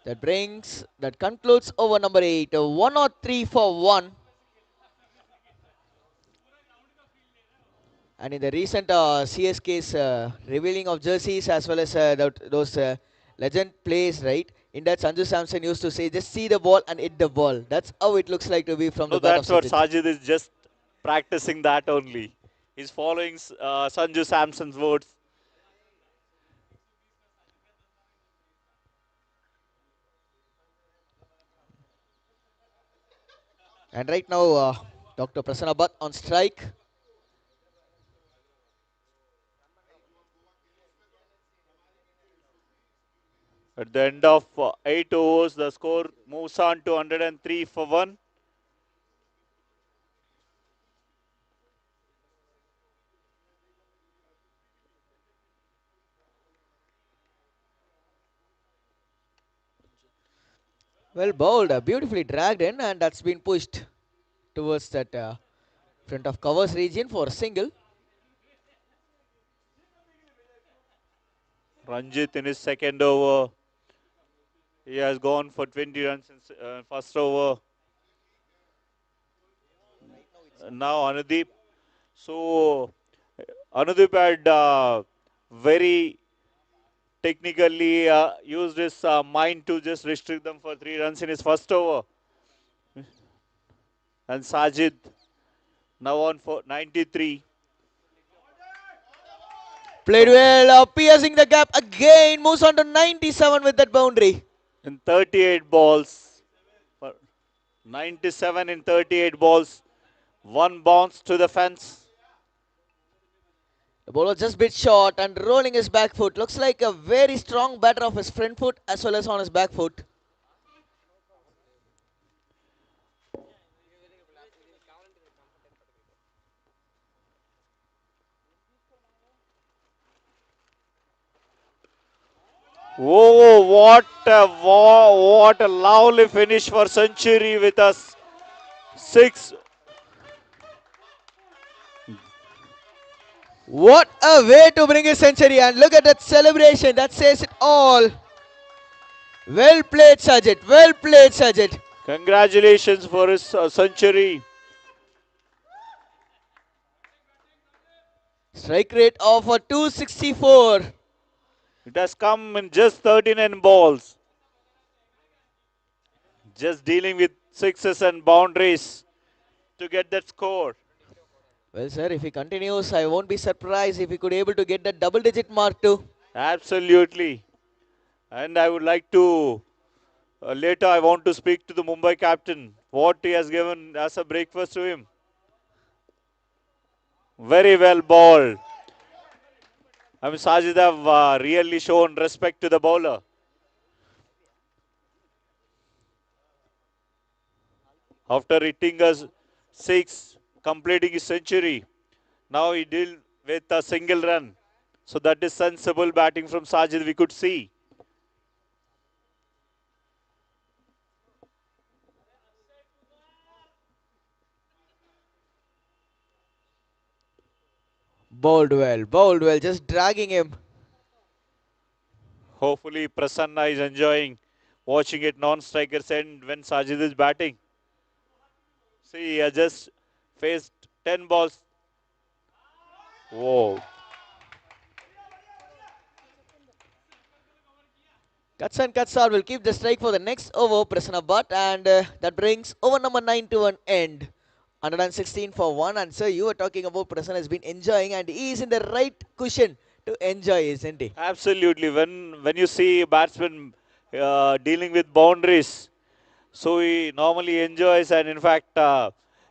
That concludes over number 8. 103 for 1. And in the recent CSK's revealing of jerseys, as well as those legend plays, right? In that, Sanju Samson used to say, just see the ball and hit the ball. That's how it looks like to be from So the bat of that's what Sajid. Sajid is just practicing that only. He's following Sanju Samson's words. And right now, Dr. Prasanabhat on strike. At the end of 8 overs, the score moves on to 103 for 1. Well bowled, beautifully dragged in, and that's been pushed towards that front of covers region for a single. Ranjit in his second over, he has gone for 20 runs in first over. Now Anudeep. So Anudeep had very technically used his mind to just restrict them for 3 runs in his first over. And Sajid now on for 93. Played well, piercing the gap again, moves on to 97 with that boundary. In 38 balls, 97 in 38 balls, one bounce to the fence. The bowler just bit short and rolling his back foot. Looks like a very strong batter of his front foot as well as on his back foot. Oh, what a lovely finish for century with us. Six. What a way to bring a century, and look at that celebration, that says it all. Well played, Sajid. Well played, Sajid. Congratulations for his century. Strike rate of a 264. It has come in just 39 balls. Just dealing with sixes and boundaries to get that score. Well, sir, if he continues, I won't be surprised if he could able to get that double digit mark too. Absolutely. And I would like to, later I want to speak to the Mumbai captain, what he has given as a breakfast to him. Very well bowled. I mean, Sajid have really shown respect to the bowler. After hitting us six, completing his century, now he deal with a single run. So that is sensible batting from Sajid we could see. Bowled well, just dragging him. Hopefully Prasanna is enjoying watching it non-strikers end when Sajid is batting. See, he has just faced 10 balls. Whoa. Cuts and cuts out will keep the strike for the next over, Prasanna Butt, and that brings over number 9 to an end. 116 for 1, and sir, you were talking about Prasanna has been enjoying, and he is in the right cushion to enjoy, isn't he? Absolutely. When you see a batsman dealing with boundaries, so he normally enjoys, and in fact,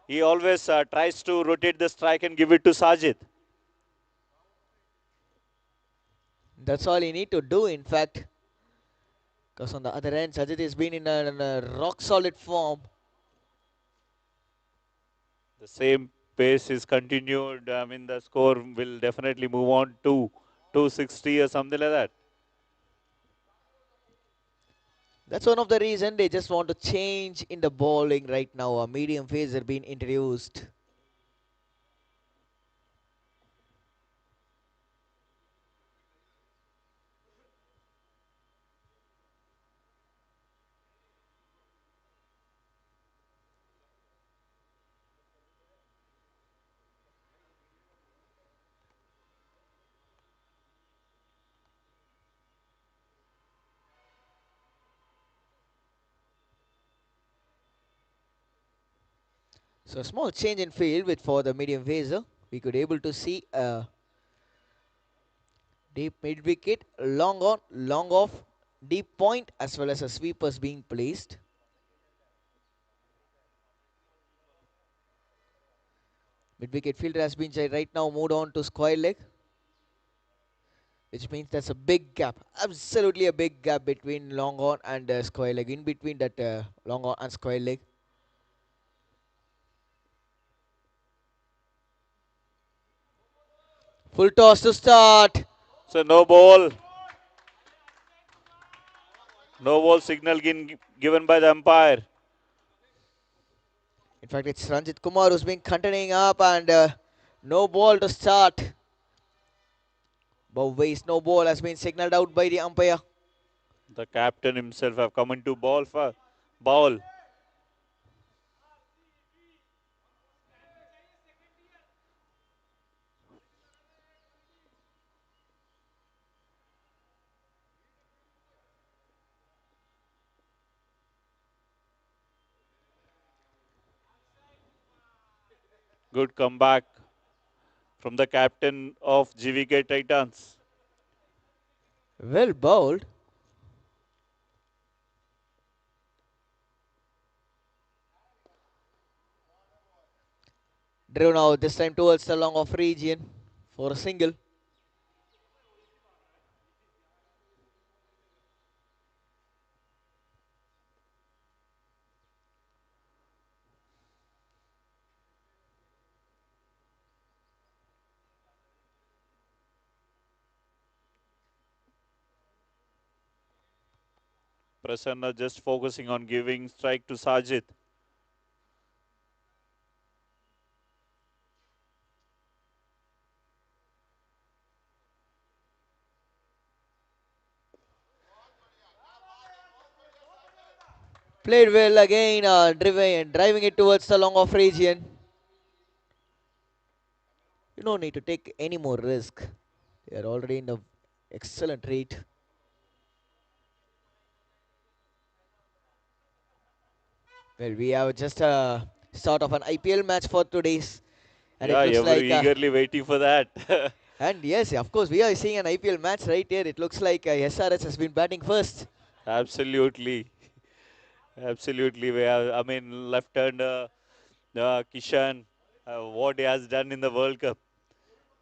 he always tries to rotate the strike and give it to Sajid. That's all you need to do, in fact. Because on the other end, Sajid has been in a rock solid form. The same pace is continued. I mean, the score will definitely move on to 260 or something like that. That's one of the reasons they just want to change in the bowling right now. A medium phaser being introduced. So a small change in field with for the medium phaser. We could able to see a deep mid wicket, long on, long off, deep point as well as a sweepers being placed. Mid wicket fielder has been right now moved on to square leg. which means there's a big gap, absolutely a big gap between long on and square leg, in between that long on and square leg. Full toss to start. So no ball. No ball signal given by the umpire. In fact, it's Ranjit Kumar who's been containing up, and no ball to start. Boway's no ball has been signaled out by the umpire. The captain himself have come into ball for ball. Good comeback from the captain of GVK Titans. Well bowled. Driven out this time towards the long off region for a single. Prasanna just focusing on giving strike to Sajid. Played well again, driving it towards the long off region. You don't need to take any more risk. They are already in the excellent rate. Well, we have just a start of an IPL match for today's, and it Yeah, looks ever like eagerly waiting for that. and yes, of course, we are seeing an IPL match right here. It looks like SRH has been batting first. Absolutely. Absolutely. We have, I mean, left-hander Kishan, what he has done in the World Cup.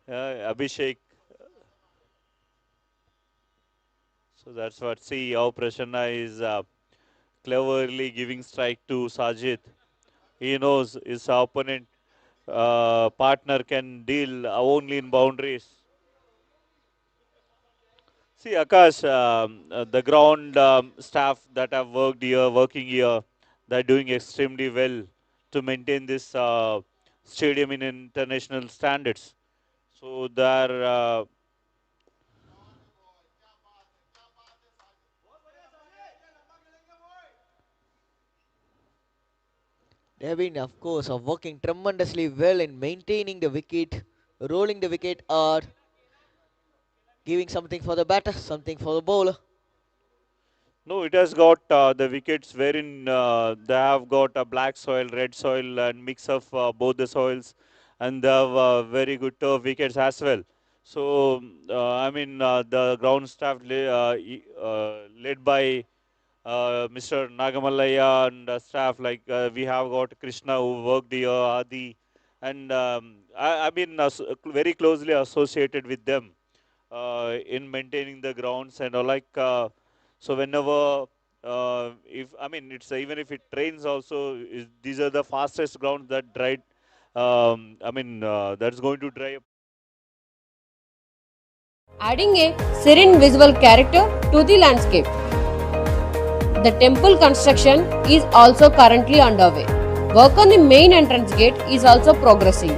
Abhishek. So that's what. See how Prasanna is cleverly giving strike to Sajid. He knows his opponent partner can deal only in boundaries. See, Akash, the ground staff that have working here, they're doing extremely well to maintain this stadium in international standards. So they're They have been, of course, working tremendously well in maintaining the wicket, rolling the wicket out, giving something for the batter, something for the bowler. no, it has got the wickets wherein they have got a black soil, red soil, and mix of both the soils, and they have very good turf wickets as well. So, I mean, the ground staff led by Mr. Nagamalaya and staff, like we have got Krishna who worked here, Adi, and I've been very closely associated with them in maintaining the grounds and all, like so whenever if I mean it's even if it rains also these are the fastest grounds that dry that's going to dry up. Adding a serene visual character to the landscape. The temple construction is also currently underway. Work on the main entrance gate is also progressing,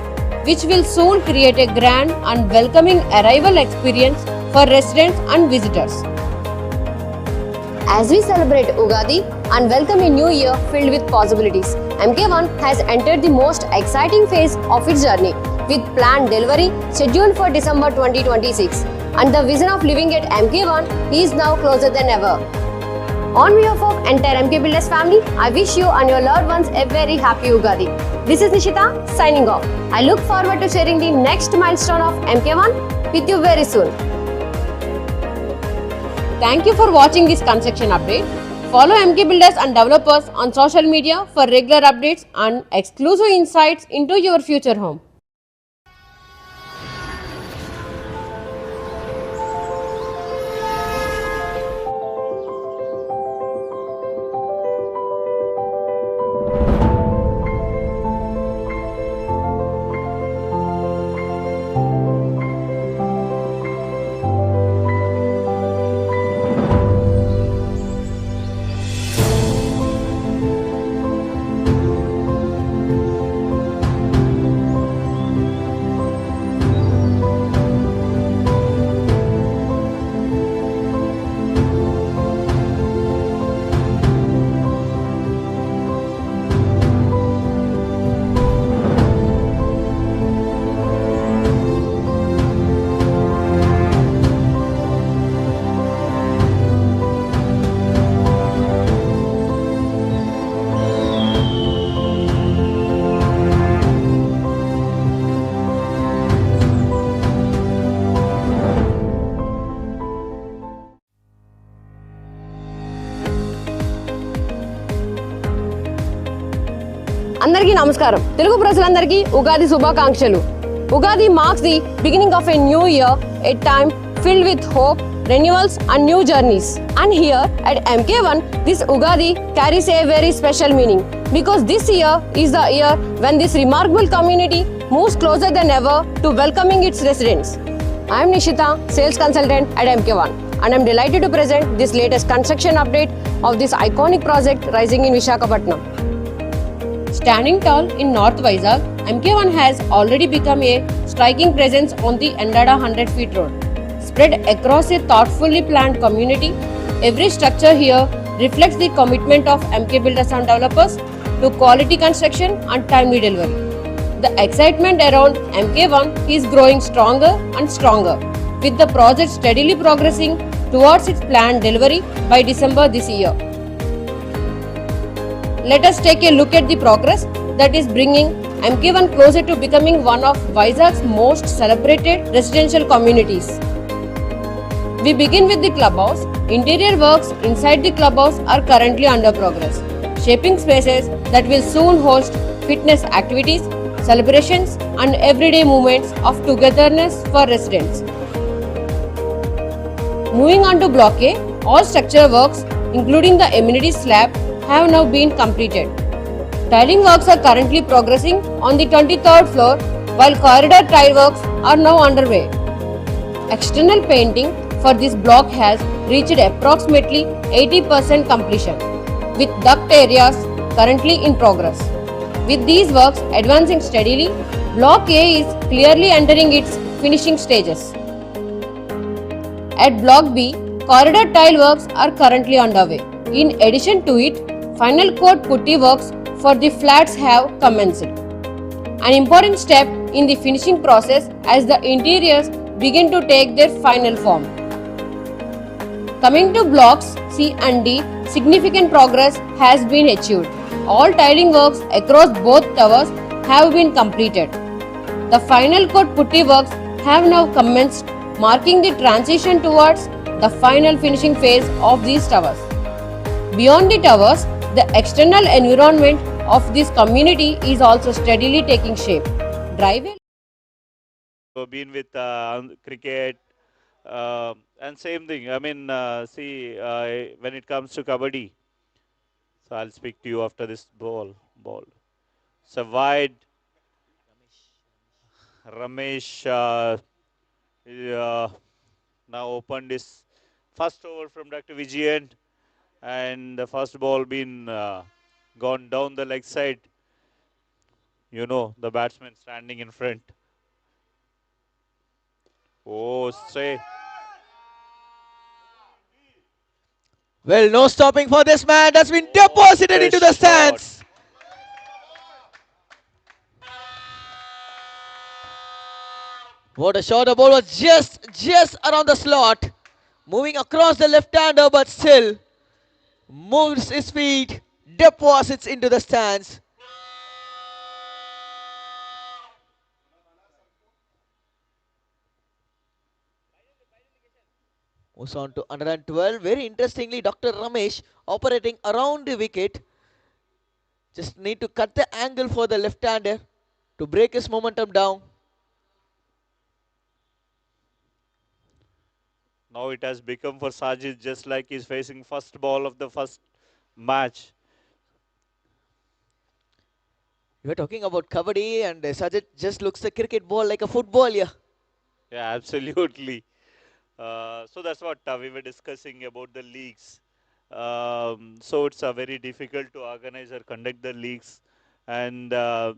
which will soon create a grand and welcoming arrival experience for residents and visitors. As we celebrate Ugadi and welcome a new year filled with possibilities, MK1 has entered the most exciting phase of its journey, with planned delivery scheduled for December 2026, and the vision of living at MK1 is now closer than ever. On behalf of entire MK Builders family, I wish you and your loved ones a very happy Ugadi. This is Nishita signing off. I look forward to sharing the next milestone of MK1 with you very soon. Thank you for watching this construction update. Follow MK Builders and developers on social media for regular updates and exclusive insights into your future home. అందరికీ నమస్కారం. తెలుగు ప్రజలందరికీ ఉగాది శుభాకాంక్షలు. Ugadi marks the beginning of a new year, a time filled with hope, renewals and new journeys. And here at MK1, this Ugadi carries a very special meaning because this year is the year when this remarkable community moves closer than ever to welcoming its residents. I am Nishita, sales consultant at MK1, and I am delighted to present this latest construction update of this iconic project rising in Visakhapatnam. Standing tall in North Vizag, MK1 has already become a striking presence on the Endada 100-feet road. Spread across a thoughtfully planned community, every structure here reflects the commitment of MK Builders and Developers to quality construction and timely delivery. The excitement around MK1 is growing stronger and stronger, with the project steadily progressing towards its planned delivery by December this year. Let us take a look at the progress that is bringing MK1 closer to becoming one of Vizag's most celebrated residential communities. We begin with the clubhouse. Interior works inside the clubhouse are currently under progress, shaping spaces that will soon host fitness activities, celebrations and everyday moments of togetherness for residents. Moving on to Block A, all structure works including the amenity slab have now been completed. Tiling works are currently progressing on the 23rd floor while corridor tile works are now underway. External painting for this block has reached approximately 80% completion, with duct areas currently in progress. With these works advancing steadily, Block A is clearly entering its finishing stages. At Block B, corridor tile works are currently underway. In addition to it, final coat putty works for the flats have commenced, an important step in the finishing process as the interiors begin to take their final form. Coming to blocks C and D, significant progress has been achieved. All tiling works across both towers have been completed. The final coat putty works have now commenced, marking the transition towards the final finishing phase of these towers. Beyond the towers, the external environment of this community is also steadily taking shape. Driveway. Been with cricket and same thing. I mean, see, when it comes to kabaddi, so I'll speak to you after this ball. So wide, Ramesh uh, now opened his first over from Dr. Vijayan, and the first ball been gone down the leg side. You know, the batsman standing in front. Oh, say. Well, no stopping for this man. That's been deposited into the stands. What a shot. The ball was just around the slot. Moving across the left-hander, but still moves his feet, deposits into the stands. Moves on to 112. Very interestingly, Dr. Ramesh operating around the wicket. Just need to cut the angle for the left-hander to break his momentum down. Now it has become for Sajid just like he's facing first ball of the first match. We were talking about kabaddi, and Sajid just looks the cricket ball like a football here. Yeah, absolutely. So that's what we were discussing about the leagues. So it's very difficult to organize or conduct the leagues. And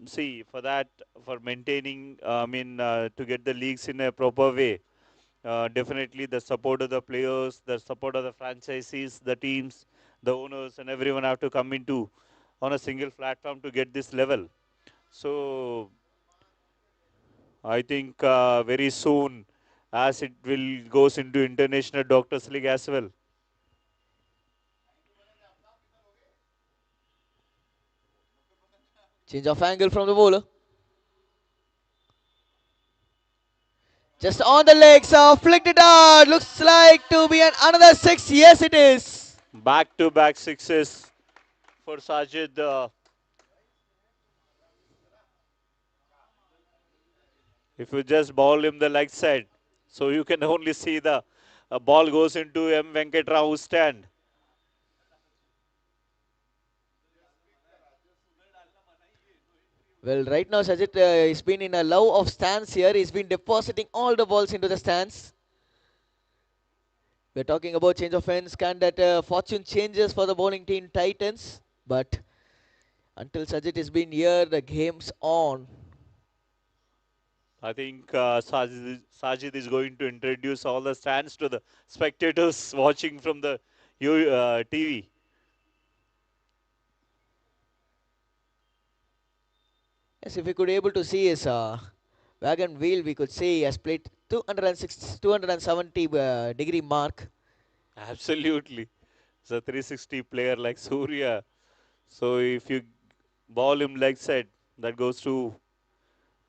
see, for that, for maintaining, to get the leagues in a proper way, definitely the support of the players, the support of the franchisees, the teams, the owners, and everyone have to come into on a single platform to get this level. So I think very soon, as it will goes into international doctors league as well. Change of angle from the bowler. Just on the legs, flicked it out. Looks like to be another six. Yes, it is. Back to back sixes for Sajid. If you just ball him the leg side, so you can only see the ball goes into M. Venkat Rao's stand. Well, right now Sajid has been in a love of stance here. He's been depositing all the balls into the stands. We're talking about change of ends. Can that fortune changes for the bowling team Titans? But until Sajid has been here, the game's on. I think Sajid is going to introduce all the stands to the spectators watching from the TV. Yes, if we could able to see his wagon wheel, we could say he has played 270 degree mark. Absolutely. It's a 360 player like Surya. So if you ball him leg side, that goes to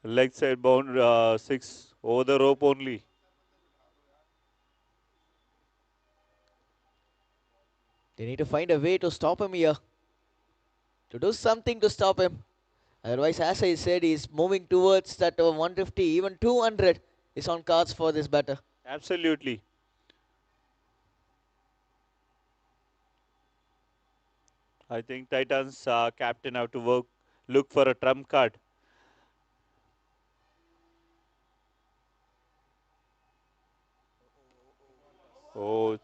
leg side bound six over the rope only. They need to find a way to stop him here, to do something to stop him. Otherwise, as I said, he's moving towards that 150, even 200 is on cards for this batter. Absolutely. I think Titans captain have to look for a trump card. Oh,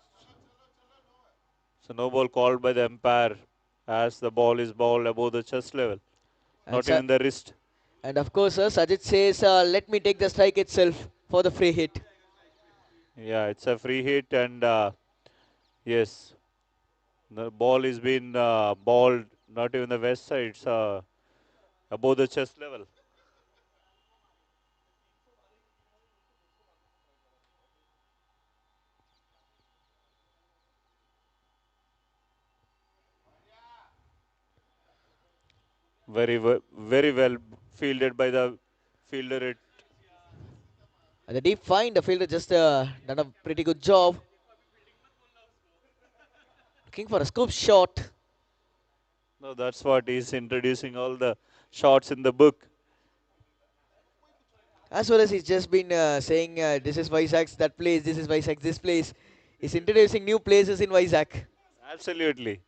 so no ball called by the umpire as the ball is balled above the chest level, And, not even the wrist. and of course, Sajid says, let me take the strike itself for the free hit. Yeah, it's a free hit, and yes, the ball is being balled not even the west side, it's above the chest level. Very well fielded by the fielder. It And the deep find, the fielder just done a pretty good job. Looking for a scoop shot. no, that's what he's introducing all the shots in the book. As well as he's just been saying, this is Vizag's that place, this is Vizag's this place. He's introducing new places in Vizag. Absolutely.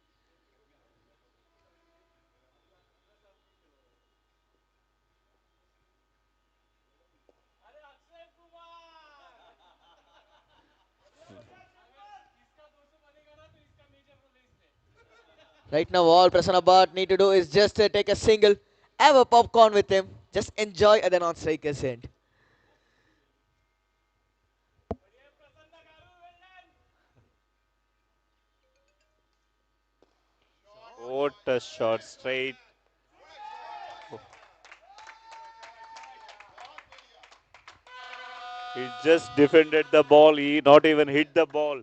Right now, all Prasanna Bhatt need to do is just take a single, have a popcorn with him, just enjoy at the non-striker's end. What a shot straight. He just defended the ball. He not even hit the ball.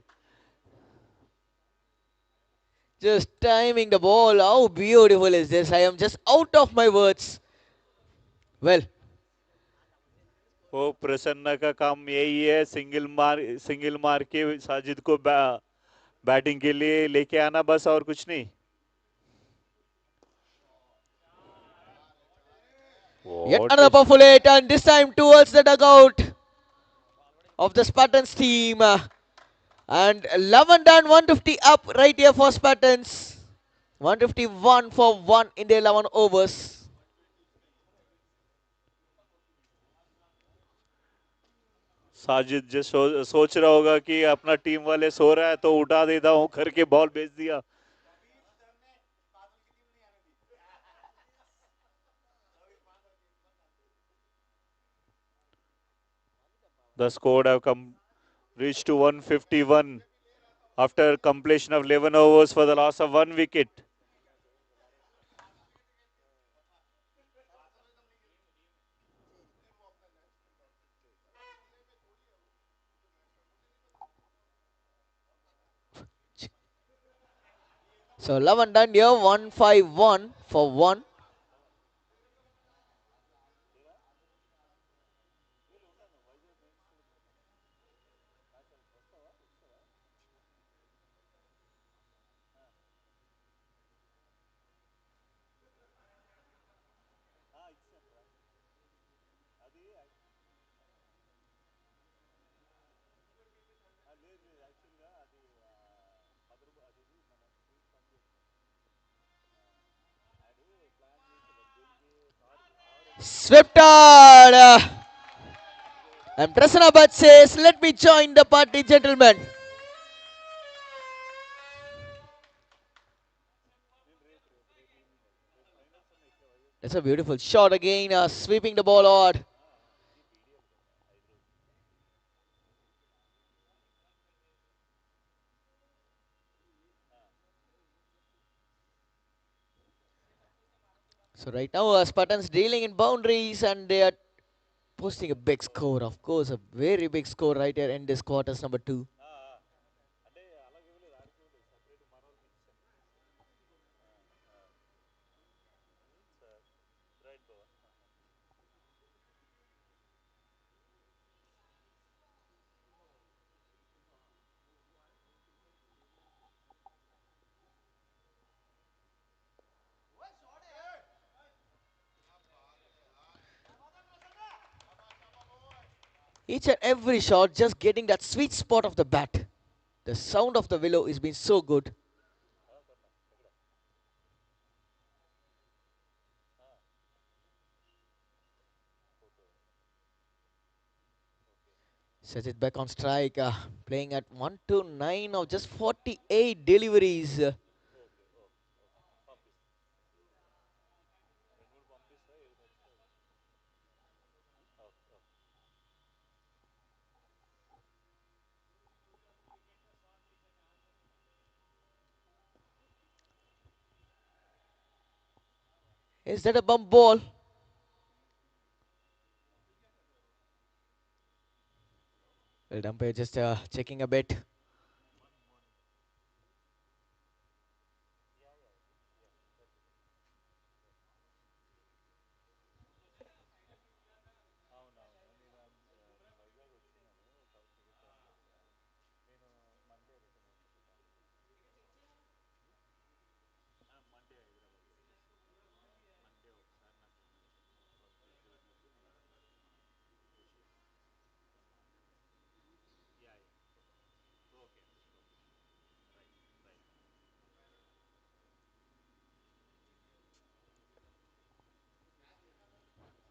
Just timing the ball. How beautiful is this? I am just out of my words. Well, वो प्रसन्न का काम यही है single मार के साजिद को batting के लिए लेके आना बस और कुछ नहीं. yet What another a powerful hit, and this time towards the dugout of the Spartans team. And 11 down, 150 up right here for Spartans. 151 for 1 in the 11 overs. Sajid जो सोच रहा होगा कि अपना टीम वाले सो रहा है तो उठा देता हूँ करके बॉल भेज दिया. The score have come reached to 151 after completion of 11 overs for the loss of one wicket. So 11 done here, 151 for 1. Swept out. And Prasanna Bhatt says, let me join the party, gentlemen. That's a beautiful shot again, sweeping the ball out. So right now, Spartans dealing in boundaries and they are posting a big score. Of course, a very big score right here in this quarters number 2. Each and every shot just getting that sweet spot of the bat. The sound of the willow is been so good. Sets it back on strike, playing at 1-9 of just 48 deliveries. Is that a bump ball? Well, umpire just checking a bit.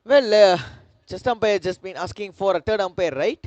Well, just umpire just been asking for a third umpire, right?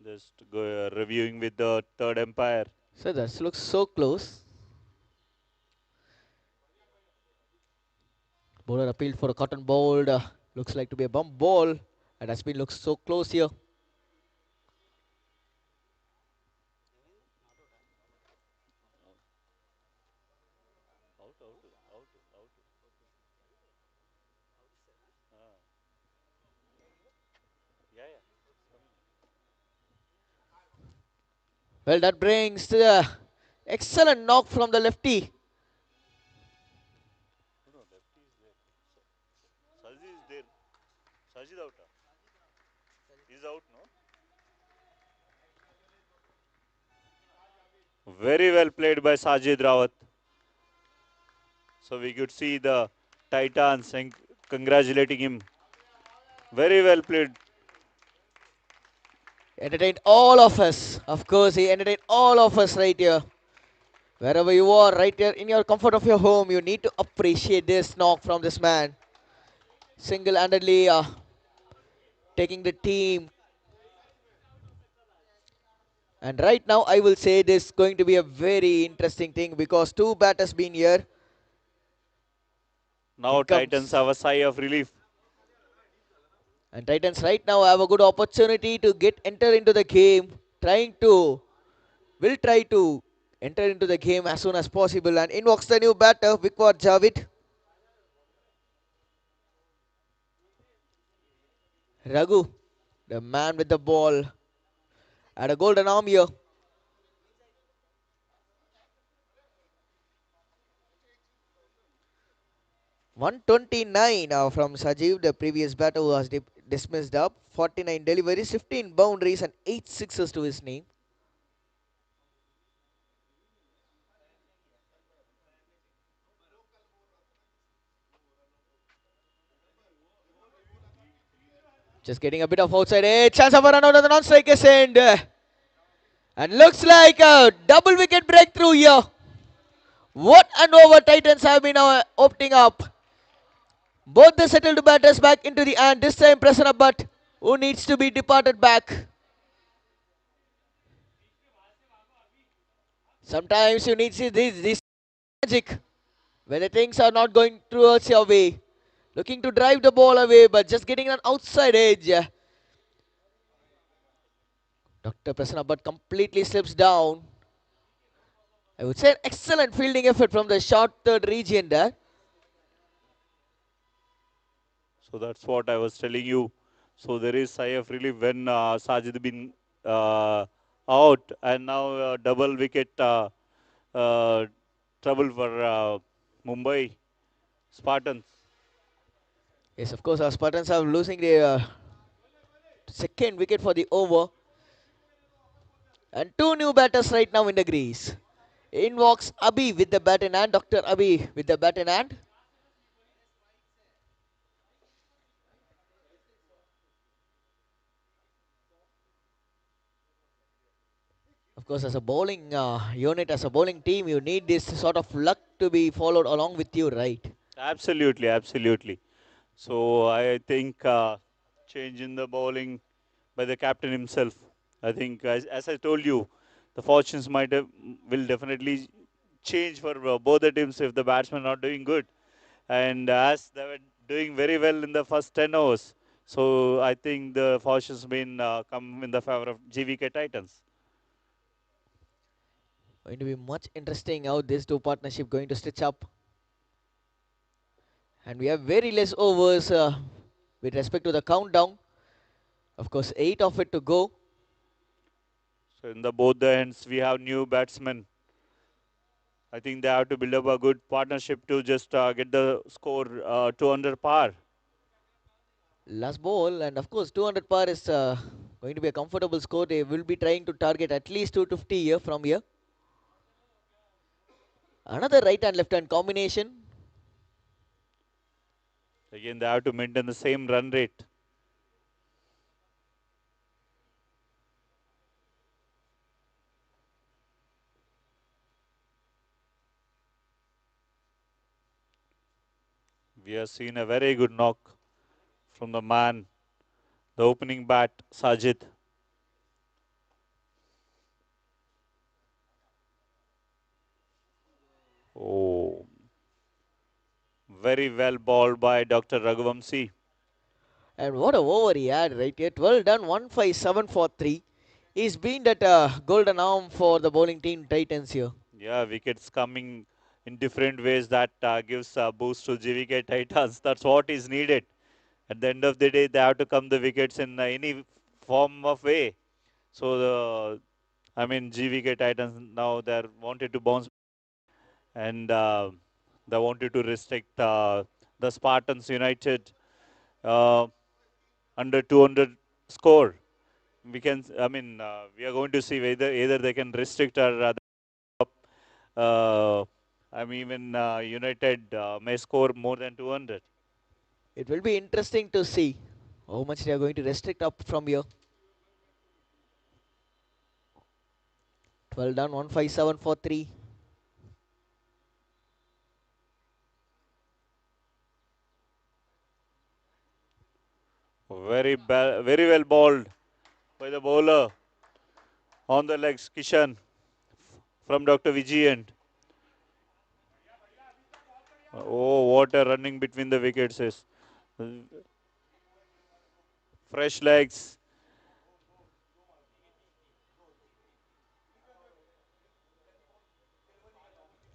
Just go reviewing with the third umpire. So that looks so close. Bowler appealed for a cotton ball. Looks like to be a bump ball. And has been looks so close here. Out, out, out, out. Yeah, yeah. Well, that brings to the excellent knock from the lefty. No, lefty is there. Saji is there. Saji is out. He's out, no? Very well played by Sajid Rawat. So we could see the Titans and congratulating him. Very well played. Entertained all of us. Of course, he entertained all of us right here. Wherever you are, right here in your comfort of your home, you need to appreciate this knock from this man. Single-handedly taking the team. And right now, I will say this is going to be a very interesting thing because two batters been here. Now In Titans comes. have a sigh of relief. And Titans right now have a good opportunity to enter into the game. Will try to enter into the game as soon as possible. And in walks the new batter, Vikwar Javid. Raghu. The man with the ball had a golden arm here. "129" from Sajiv, the previous batter who was dismissed up. 49 deliveries, 15 boundaries, and 8 sixes to his name. Just getting a bit of outside edge. Chance of a run out of the non-strikers end. And looks like a double wicket breakthrough here. What an over Titans have been opting up. Both the settled batters back into the end. This time Prasanna Bhatt, who needs to be departed back. Sometimes you need to see this magic when the things are not going towards your way. Looking to drive the ball away, but just getting an outside edge. Dr. Prasanna Bhatt completely slips down. I would say an excellent fielding effort from the short third region there. So that's what I was telling you. So there is sigh of relief when Sajid been out, and now double wicket uh, trouble for Mumbai Spartans. Yes, of course, our Spartans are losing their second wicket for the over. And two new batters right now in the crease. In walks Abhi with the bat in hand. Dr. Abhi with the bat in hand. Of course, as a bowling unit, as a bowling team, you need this sort of luck to be followed along with you, right? Absolutely, absolutely. So I think change in the bowling by the captain himself. I think, as I told you, the fortunes will definitely change for both the teams if the batsmen are not doing good. And as they were doing very well in the first 10 overs, so I think the fortunes been come in the favor of GVK Titans. Going to be much interesting how these two partnership going to stitch up. And we have very less overs with respect to the countdown. Of course, 8 of it to go. So in the both the ends, we have new batsmen. I think they have to build up a good partnership to just get the score to under par. Last ball, and of course, 200 par is going to be a comfortable score. They will be trying to target at least 250 here from here. Another right and left hand combination. Again, they have to maintain the same run rate. We have seen a very good knock from the man, the opening bat, Sajid. Oh, very well balled by Dr. Raghuvamsi. And what a over he had right here. 12 done, 157 for 3. He's been that golden arm for the bowling team Titans here. Yeah, wickets coming in different ways that gives a boost to GVK Titans. That's what is needed. At the end of the day, they have to come the wickets in any form of way. So, GVK Titans now they're wanted to bounce and they wanted to restrict the Spartans United uh, under 200 score. We are going to see whether either they can restrict or uh, United may score more than 200. It will be interesting to see how much they are going to restrict up from here. 12 done, 157 for 3. Very well balled by the bowler on the legs, Kishan from Dr. Vijayan. Oh, what a running between the wickets is. Fresh legs.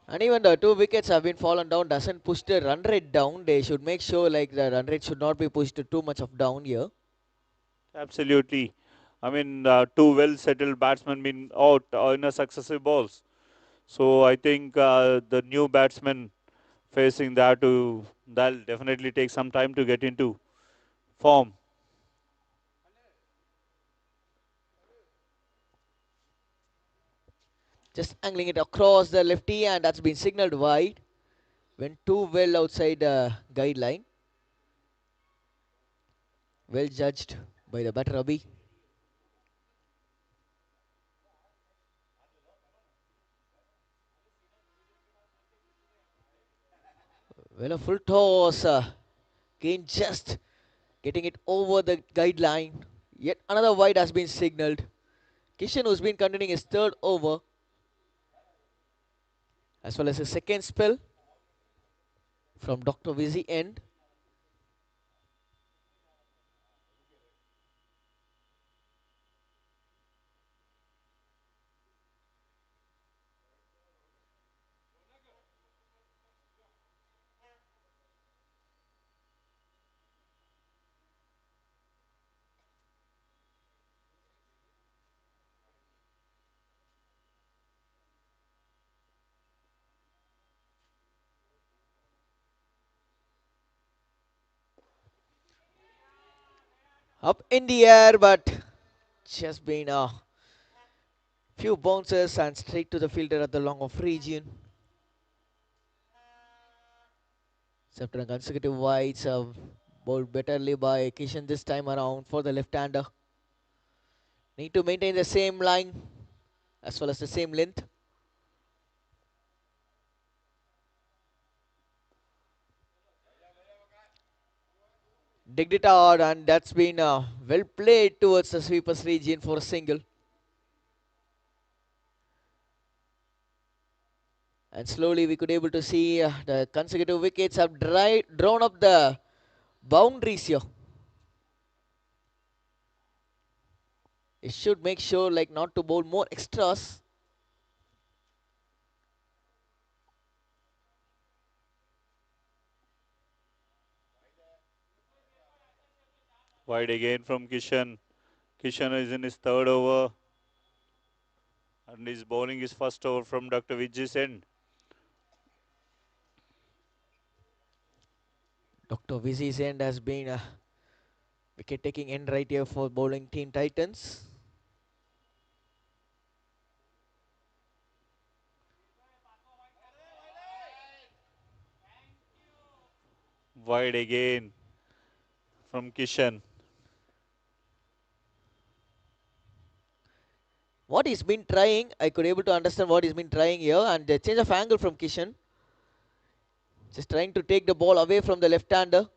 And even the two wickets have been fallen down doesn't push the run rate down. They should make sure like the run rate should not be pushed to too much of down here. Absolutely. I mean, two well-settled batsmen been out in a successive balls. So I think the new batsman facing that'll definitely take some time to get into form. Just angling it across the lefty, and that's been signaled wide. Went too well outside the guideline. Well judged by the batter Rabi. Well, a full toss. Again, just getting it over the guideline. Yet another wide has been signaled. Kishan, who's been continuing his third over, as well as his second spell from Dr. Vizzy end. Up in the air, but just been a few bounces and straight to the fielder at the long off region. So after a consecutive wides, bowled betterly by Kishan this time around for the left-hander. Need to maintain the same line as well as the same length. Digged it out, and that's been well played towards the sweepers region for a single. And slowly we could able to see the consecutive wickets have drawn up the boundaries here. It should make sure like not to bowl more extras. Wide again from Kishan. Kishan is in his third over and is bowling his first over from Dr. Vijay's end. Dr. Vizzy's end has been a wicket taking end right here for bowling team Titans. Wide again from Kishan. What he's been trying, I could able to understand what he's been trying here, and the change of angle from Kishan. Just trying to take the ball away from the left-hander.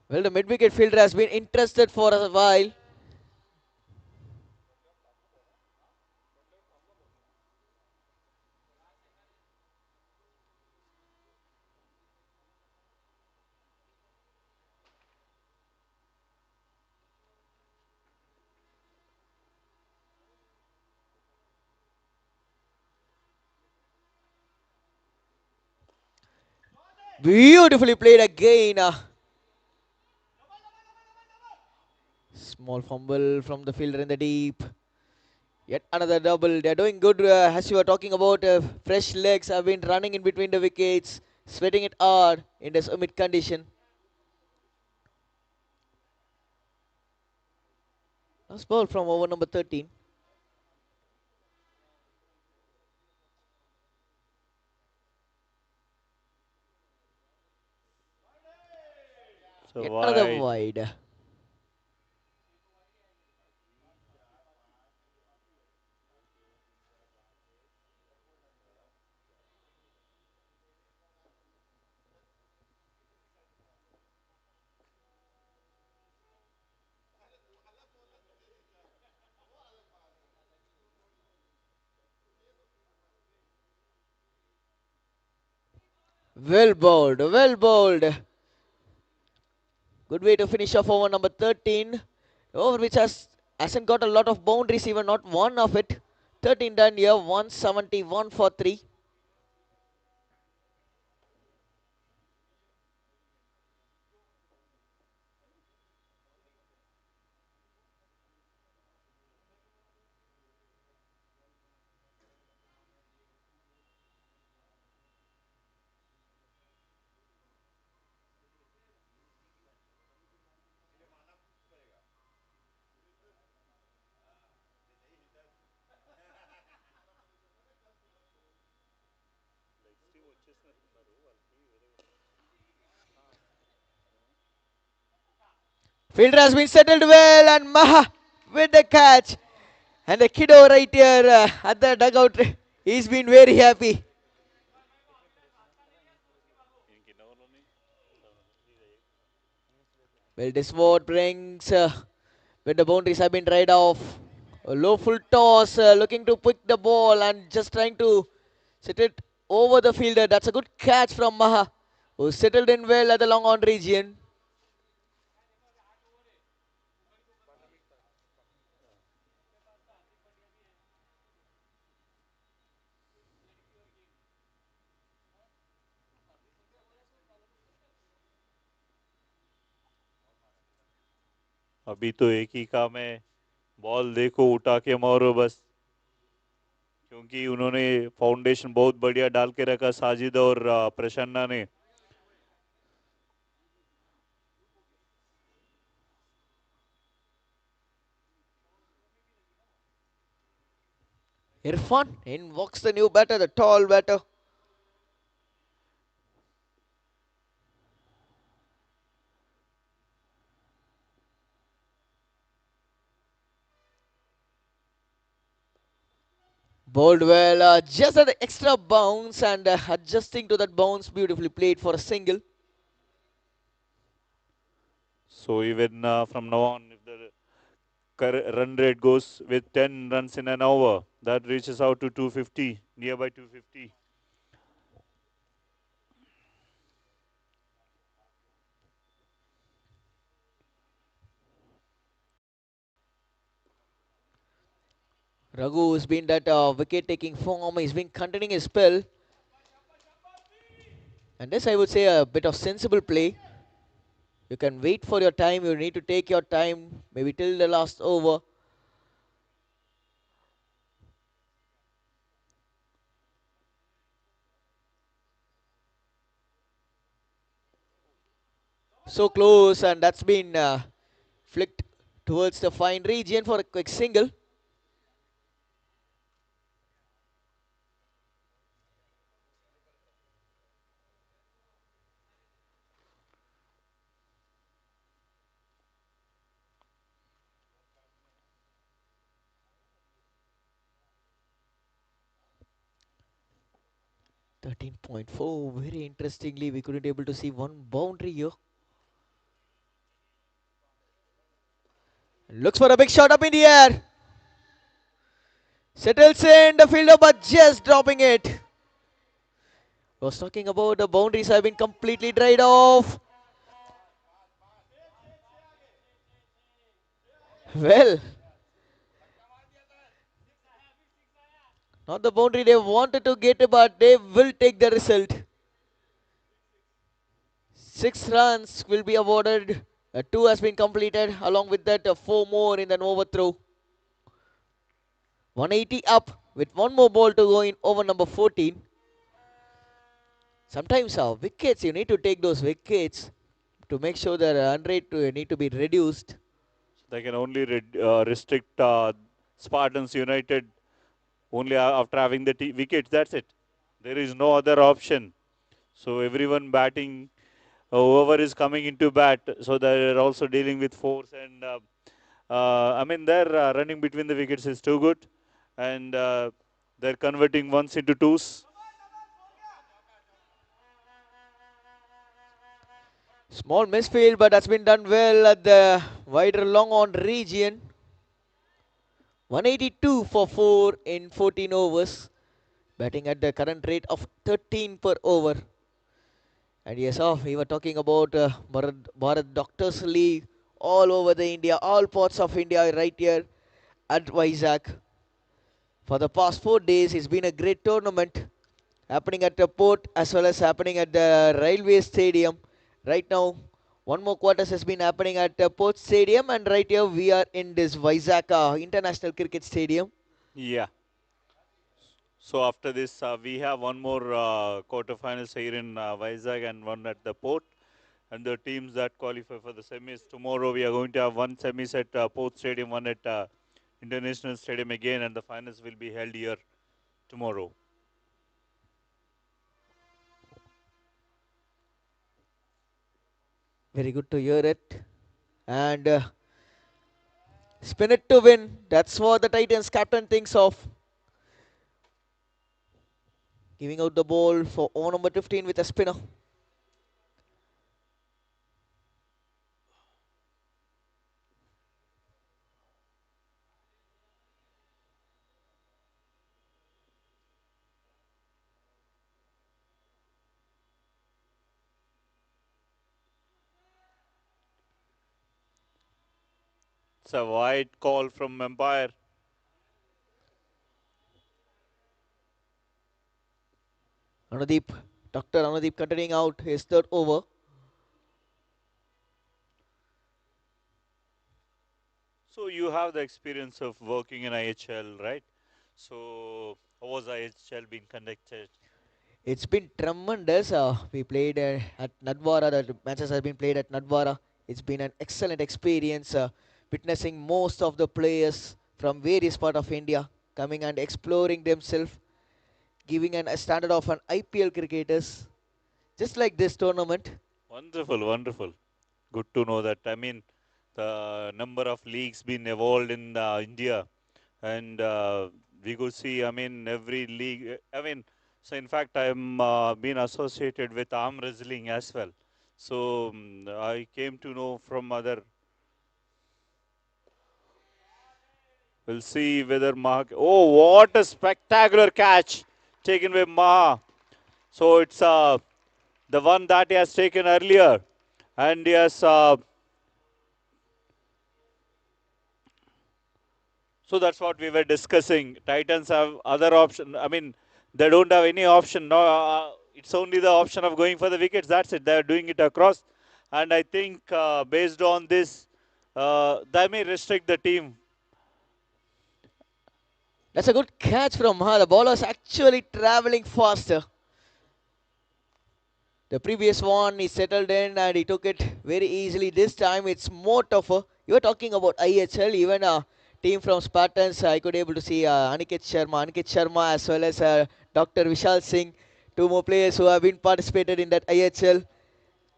Well, the mid-wicket fielder has been interested for a while. Beautifully played again. Small fumble from the fielder in the deep. Yet another double. They're doing good as you were talking about. Fresh legs have been running in between the wickets, sweating it hard in this humid condition. Last ball from over number 13. So Yet another wide. wide. Well bowled, well bowled. Good way to finish off over number 13. Over which has hasn't got a lot of boundaries, even not one of it. 13 done here, 171 for 3. Fielder has been settled well, and Maha with the catch. And the kiddo right here at the dugout, he's been very happy. Well, this what brings when the boundaries have been dried off. A low full toss, looking to pick the ball and just trying to set it over the fielder. That's a good catch from Maha, who settled in well at the long on region. अभी तो एक ही काम है, ball देखो उठा के मारो बस, क्योंकि उन्होंने फाउंडेशन बहुत बढ़िया डाल के रखा साजिद और प्रसन्ना ने. Irfan in walks the new batter, the tall batter. Bowled well, just an extra bounce and adjusting to that bounce, beautifully played for a single. So even from now on, if the run rate goes with 10 runs in an over, that reaches out to 250, nearby 250. Raghu has been that wicket-taking form. He's been containing his spell. And this, I would say, a bit of sensible play. You can wait for your time. You need to take your time, maybe till the last over. So close, and that's been flicked towards the fine region for a quick single. .4. Very interestingly, we couldn't able to see one boundary here. Looks for a big shot up in the air. Settles in the fielder, but just dropping it. Was talking about the boundaries have been completely dried off. Well, not the boundary they wanted to get, but they will take the result. 6 runs will be awarded. 2 has been completed. Along with that, 4 more in an overthrow. 180 up with one more ball to go in over number 14. Sometimes wickets, you need to take those wickets to make sure the run rate need to be reduced. They can only restrict Spartans United only after having the wickets. That's it. There is no other option. So everyone batting, whoever is coming into bat, so they're also dealing with force. And I mean, their running between the wickets is too good. And they're converting ones into twos. Small misfield, but that's been done well at the wider long on region. 182 for 4 in 14 overs. Batting at the current rate of 13 per over. And yes, we were talking about Bharat Doctors League all over the India, all parts of India right here at Vizag. For the past 4 days, it's been a great tournament happening at the port as well as happening at the railway stadium. Right now, one more quarters has been happening at the port stadium, and right here we are in this Vizag International Cricket Stadium. Yeah. So after this, we have one more quarterfinals here in Vizag and one at the port. And the teams that qualify for the semis tomorrow, we are going to have one semis at Port Stadium, one at International Stadium again, and the finals will be held here tomorrow. Very good to hear it. And spin it to win. That's what the Titans captain thinks of. Giving out the ball for over number 15 with a spinner. It's a wide call from umpire. Anudeep, Dr. Anudeep continuing out his third over. So you have the experience of working in IHL, right? So how was IHL being conducted? It's been tremendous. We played at Nadwara. The matches have been played at Nadwara. It's been an excellent experience witnessing most of the players from various part of India coming and exploring themselves, giving a standard of an IPL cricketers, just like this tournament. Wonderful, wonderful. Good to know that. I mean, the number of leagues been evolved in India, and we could see. I mean, every league. I mean, so in fact, I'm been associated with arm wrestling as well. So I came to know from other. We'll see whether Maha. Oh, what a spectacular catch taken by Maha. So it's the one that he has taken earlier, and yes. So that's what we were discussing. Titans have other option. I mean, they don't have any option. No, it's only the option of going for the wickets. That's it. They're doing it across, and I think based on this, they may restrict the team. That's a good catch from Maha. The ball was actually traveling faster. The previous one he settled in and he took it very easily. This time it's more tougher. You were talking about IHL, even a team from Spartans. I could able to see Ankit Sharma as well as Dr. Vishal Singh, two more players who have been participated in that IHL.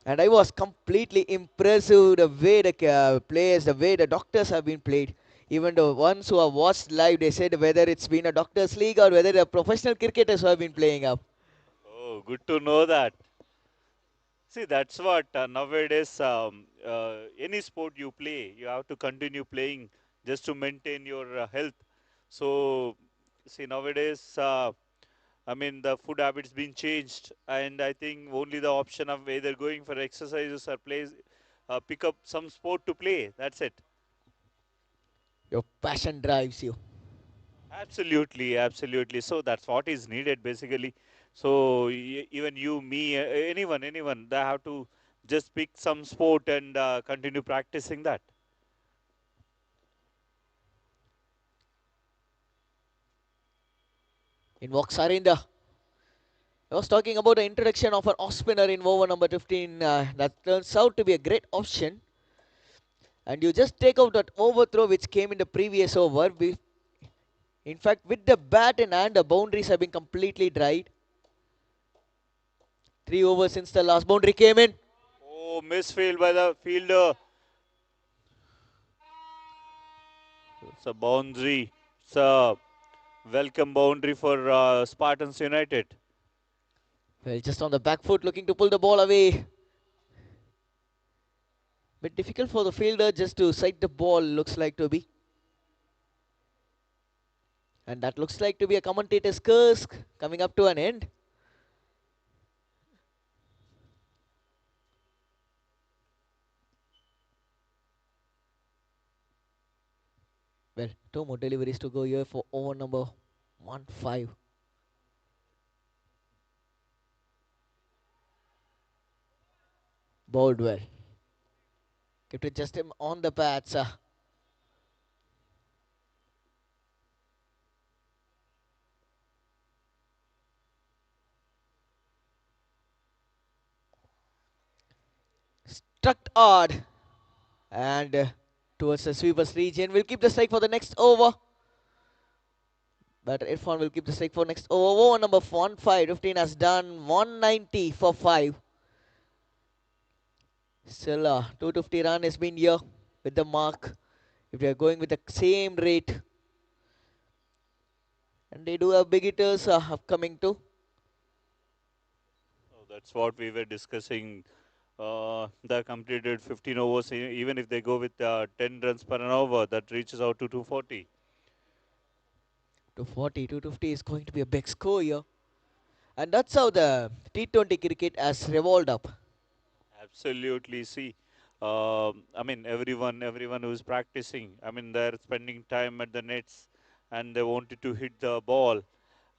And I was completely impressed with the way the players, the way the doctors have been played. Even the ones who have watched live, they said whether it's been a doctors league or whether the professional cricketers who have been playing up. Oh, good to know that. See, that's what nowadays any sport you play, you have to continue playing just to maintain your health. So, see, nowadays, I mean, the food habits been changed, and I think only the option of either going for exercises or pick up some sport to play. That's it. Your passion drives you. Absolutely, absolutely. So that's what is needed basically. So even you, me, anyone, they have to just pick some sport and continue practicing that. In walks Arinda. I was talking about the introduction of an off spinner in over number 15. That turns out to be a great option. And you just take out that overthrow which came in the previous over. In fact, with the bat in hand, the boundaries have been completely dried. 3 overs since the last boundary came in. Oh, misfield by the fielder. It's a boundary. It's a welcome boundary for Spartans United. Well, just on the back foot, looking to pull the ball away. Bit difficult for the fielder just to sight the ball, looks like to be. And that looks like to be a commentator's curse coming up to an end. Well, two more deliveries to go here for over number 1-5. Bowled well. Kept it just him on the pads. Struck hard. And towards the sweepers region. We'll keep the strike for the next over. But Irfan will keep the strike for next over. Over number 1-5. 15 has done 190 for 5. Still, 250 run has been here with the mark. If they are going with the same rate. And they do have big hitters upcoming too. So that's what we were discussing. They completed 15 overs. Even if they go with 10 runs per an over, that reaches out to 240. 240, 250 is going to be a big score here. And that's how the T20 cricket has revolved up. Absolutely. See, I mean, everyone who's practicing, I mean, they're spending time at the nets, and they wanted to hit the ball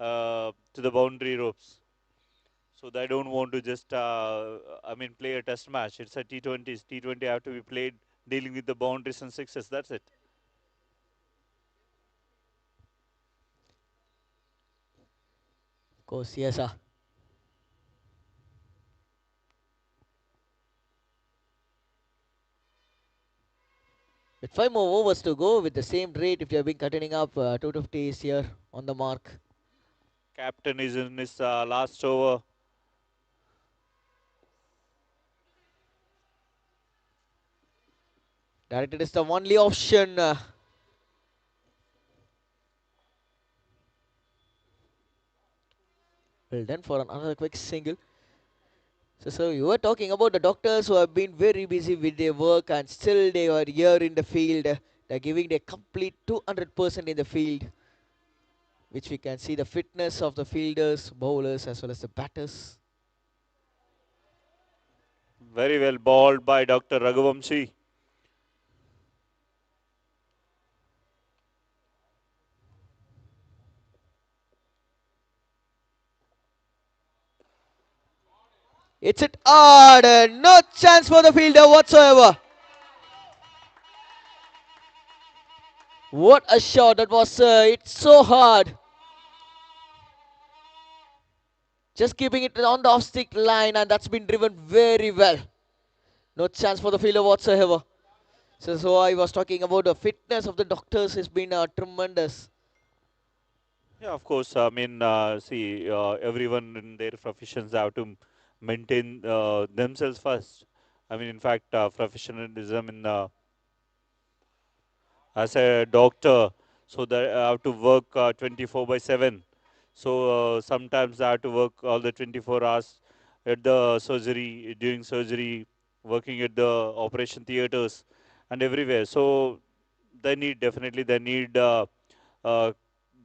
to the boundary ropes. So they don't want to just, I mean, play a test match. It's a T20s. T20 have to be played dealing with the boundaries and sixes. That's it. Of course, yes, sir. With 5 more overs to go with the same rate, if you have been cutting up, 250 is here on the mark. Captain is in his last over. Directed is the only option. Well done for another quick single. So you were talking about the doctors who have been very busy with their work and still they are here in the field. They're giving their complete 200% in the field, which we can see the fitness of the fielders, bowlers, as well as the batters. Very well balled by Dr. Raghuvamshi. It's it hard, no chance for the fielder whatsoever. What a shot that was! It's so hard. Just keeping it on the off stick line, and that's been driven very well. No chance for the fielder whatsoever. So I was talking about the fitness of the doctors has been tremendous. Yeah, of course. I mean, see, everyone in their professions have to maintain themselves first. I mean, in fact, professionalism in as a doctor, so they have to work 24 by 7. So sometimes I have to work all the 24 hours at the surgery, during surgery, working at the operation theaters and everywhere. So they need uh,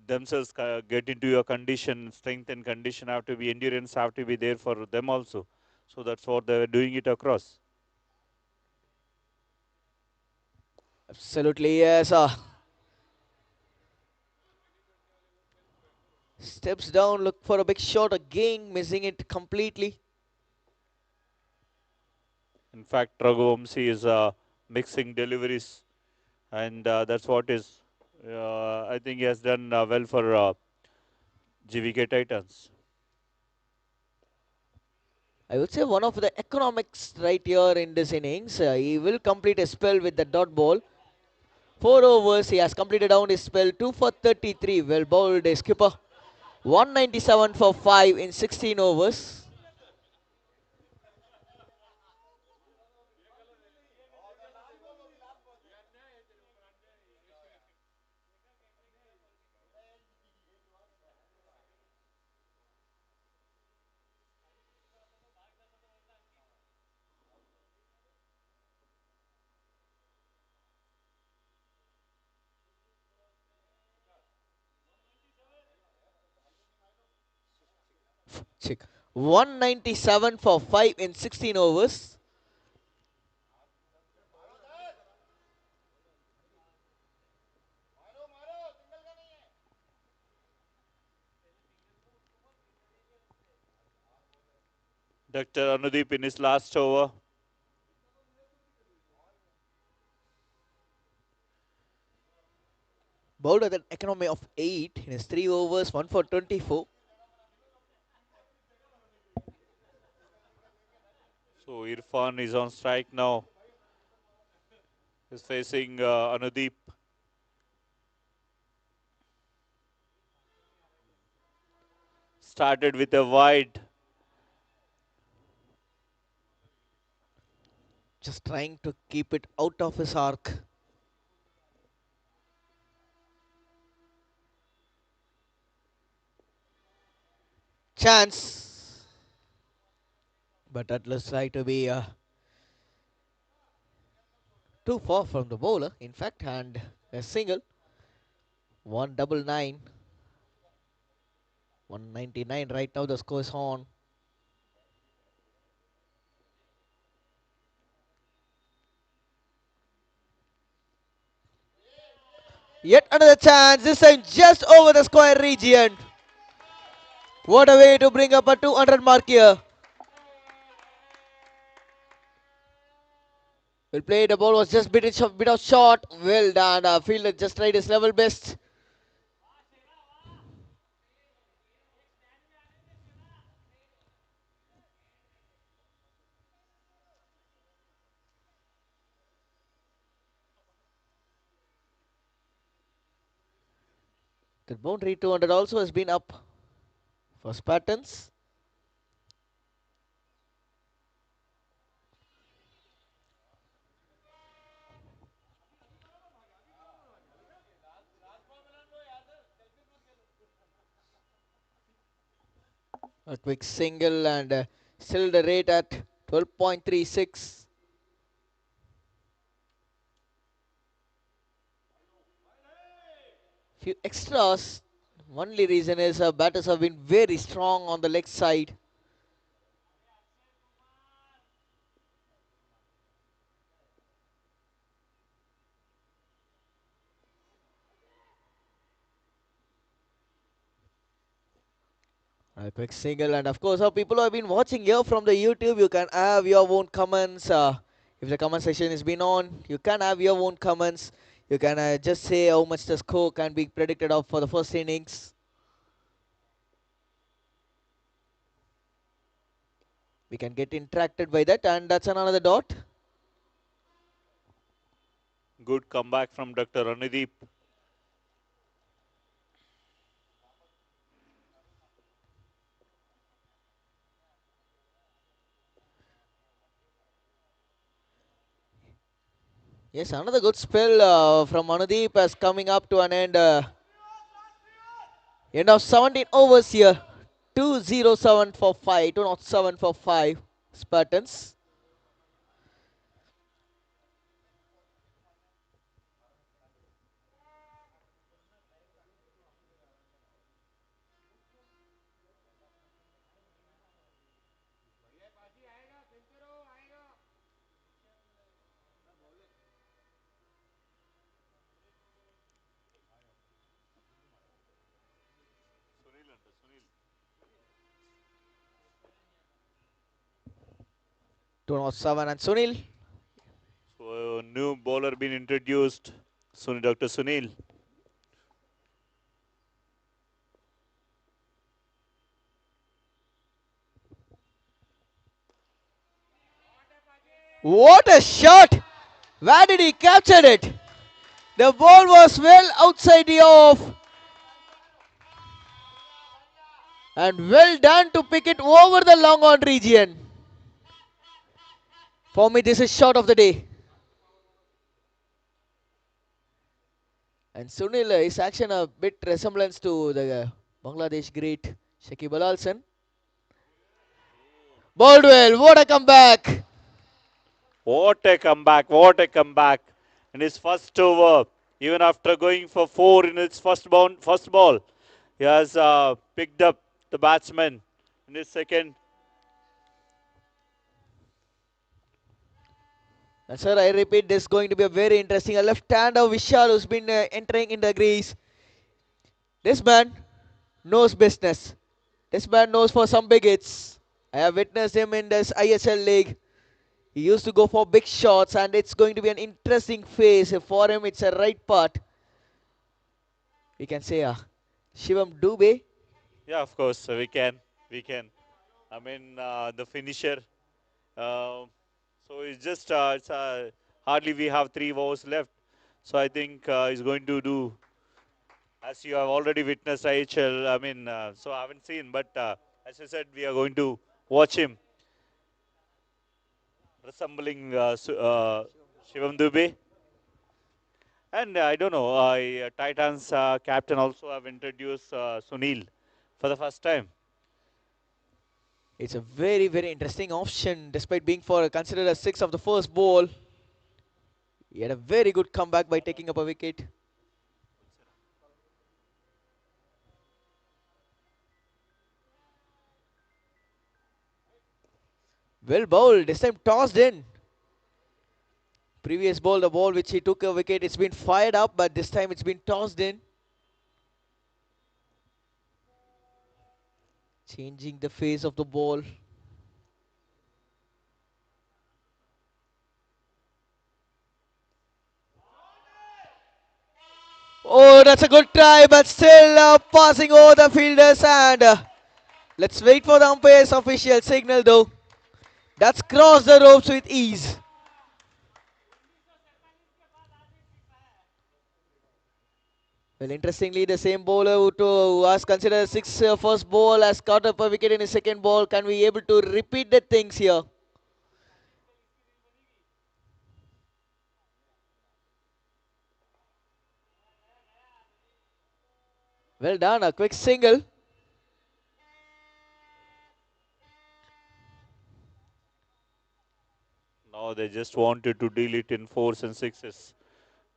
themselves get into your condition, strength and condition have to be, endurance have to be there for them also. So that's what they're doing it across. Absolutely, yes. Steps down, look for a big shot again, missing it completely. In fact, Raghuvamshi is mixing deliveries, and that's what is. I think he has done well for GVK Titans. I would say one of the economics right here in this innings. He will complete a spell with the dot ball. 4 overs, he has completed down his spell. 2 for 33. Well bowled, skipper. 197 for 5 in 16 overs. Check. 197 for 5 in 16 overs. Dr. Anudeep in his last over. Bowled at an economy of 8 in his 3 overs, 1 for 24. So Irfan is on strike now. He's facing Anudeep. Started with a wide. Just trying to keep it out of his arc. Chance. But that looks like to be too far from the bowler, in fact, and a single. 199. 199 right now, the score is on. Yet another chance, this time just over the square region. What a way to bring up a 200 mark here. Well played, the ball was just bit of short. Well done, fielder just tried his level best. The boundary 200 also has been up for Spartans. A quick single and still the rate at 12.36. Few extras. Only reason is batters have been very strong on the leg side. A quick single, and of course, people who have been watching here from the YouTube, you can have your own comments. If the comment section has been on, you can have your own comments. You can just say how much the score can be predicted of for the first innings. We can get interacted by that, and that's another dot. Good comeback from Dr. Anudeep. Yes, another good spell from Anudeep as coming up to an end. End of 17 overs here. 207 for 5. 207 for 5. Spartans. Two not seven and Sunil. So a new bowler been introduced. Dr. Sunil. What a shot! Where did he capture it? The ball was well outside the off. And well done to pick it over the long on region. For me, this is shot of the day. And Sunil, his action a bit resemblance to the Bangladesh great Shakib Al Hasan. Baldwell, what a comeback! What a comeback. What a comeback. In his first over, even after going for 4 in his first ball, he has picked up the batsman in his second. And sir, I repeat, this is going to be a very interesting. A left-hander Vishal who's been entering in the crease. This man knows business. This man knows for some big hits. I have witnessed him in this ISL league. He used to go for big shots, and it's going to be an interesting phase for him. It's a right part. We can say Shivam Dubey. Yeah, of course, we can. We can. I mean, the finisher. Uh, so it's just hardly we have 3 overs left. So I think he's going to do, as you have already witnessed IHL. I mean, so I haven't seen, but as I said, we are going to watch him resembling Shivam Dubey. And I don't know, Titans captain also have introduced Sunil for the first time. It's a very, very interesting option, despite being for considered a six of the first ball. He had a very good comeback by taking up a wicket. Well bowled, this time tossed in. Previous ball, the ball which he took a wicket, it's been fired up, but this time it's been tossed in. Changing the face of the ball. Oh, that's a good try, but still passing over the fielders. And let's wait for the umpire's official signal though. That's crossed the ropes with ease. Well, interestingly, the same bowler who was considered six first ball has caught up a wicket in his second ball. Can we able to repeat the things here? Well done, a quick single. Now they just wanted to deal it in fours and sixes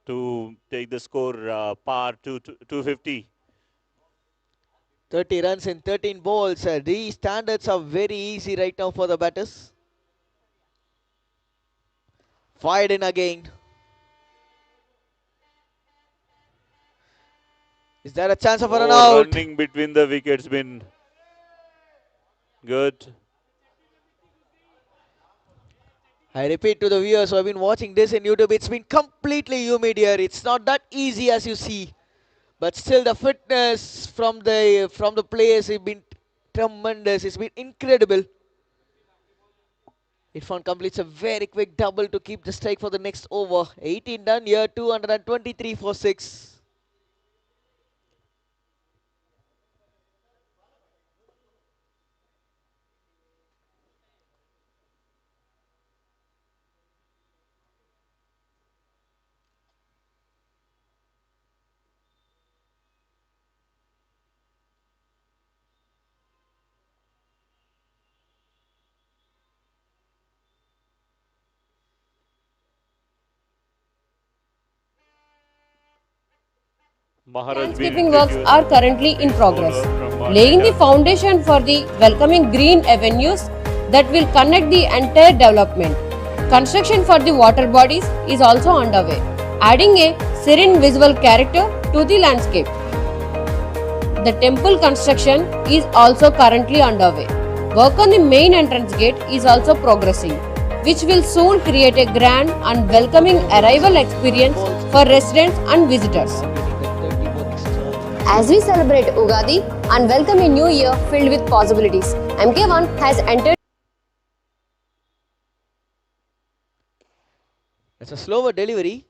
to take the score par to 250. 30 runs in 13 balls. These standards are very easy right now for the batters. Fired in again. Is there a chance of a run Oh, out? running between the wickets been good. I repeat to the viewers who have been watching this in YouTube, it's been completely humid here. It's not that easy as you see. But still the fitness from the players has been tremendous. It's been incredible. Irfan completes a very quick double to keep the strike for the next over. 18 done here, 223 for 6. Maharaj been Landscaping works introduced. are currently in New progress, bowler from laying the Titans. foundation for the welcoming green avenues that will connect the entire development. Construction for the water bodies is also underway, adding a serene visual character to the landscape. The temple construction is also currently underway. Work on the main entrance gate is also progressing, which will soon create a grand and welcoming arrival experience for residents and visitors. As we celebrate Ugadi and welcome a new year filled with possibilities, MK1 has entered. That's a slower delivery.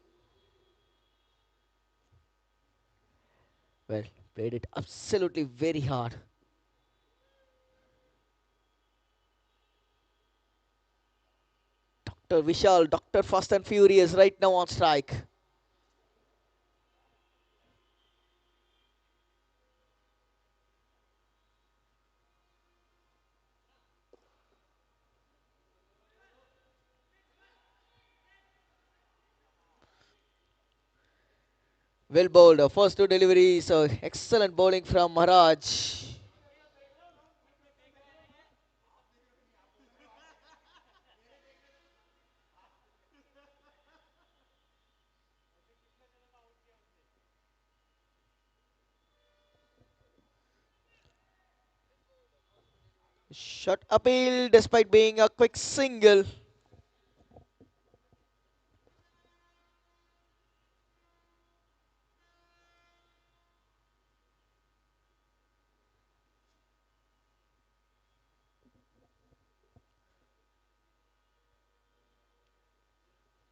Well, played it absolutely very hard. Dr. Vishal, Dr. Fast and Furious right now on strike. Well bowled. First two deliveries. Excellent bowling from Maharaj. Shot appeal despite being a quick single.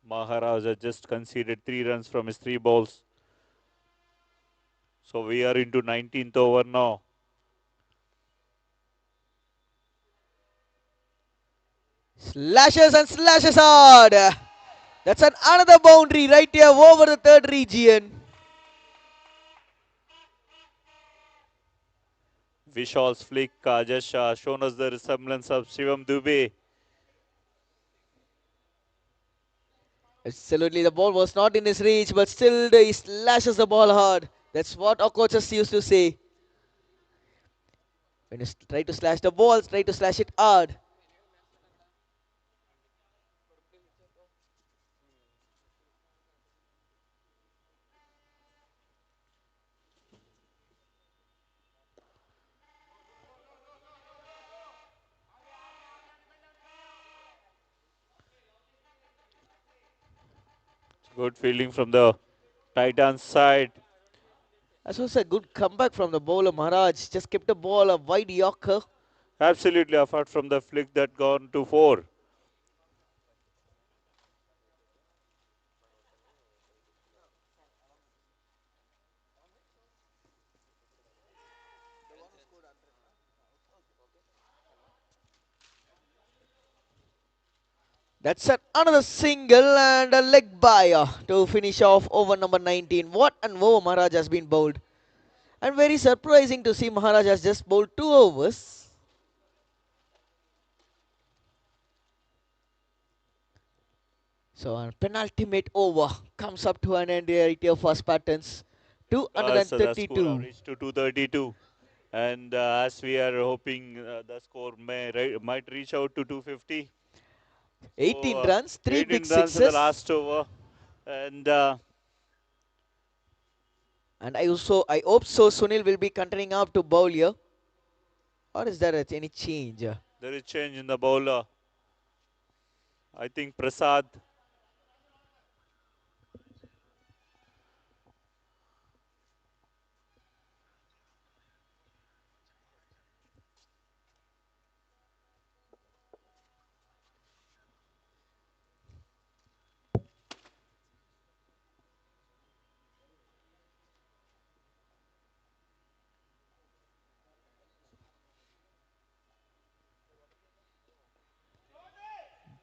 Maharaj has just conceded 3 runs from his 3 balls. So we are into 19th over now. Slashes and slashes hard. That's another boundary right here over the third region. Vishal's flick just shown us the resemblance of Shivam Dubey. Absolutely, the ball was not in his reach, but still he slashes the ball hard. That's what our coaches used to say. When you try to slash the ball, try to slash it hard. Good fielding from the Titans side. That was a good comeback from the bowler Maharaj. Just kept the ball a wide yorker. Absolutely, apart from the flick that gone to 4. That's another single and a leg bye to finish off over number 19. What an over Maharaj has been bowled. And very surprising to see Maharaj has just bowled 2 overs. So a penultimate over comes up to an end right here for Spartans. So the score have 232. reached to 232. And as we are hoping the score might reach out to 250. So 18 runs, 3 big 18 runs in the sixes. last over. And And I hope so Sunil will be continuing up to bowl here. Or is there any change? there is change in the bowler. I think Prasad.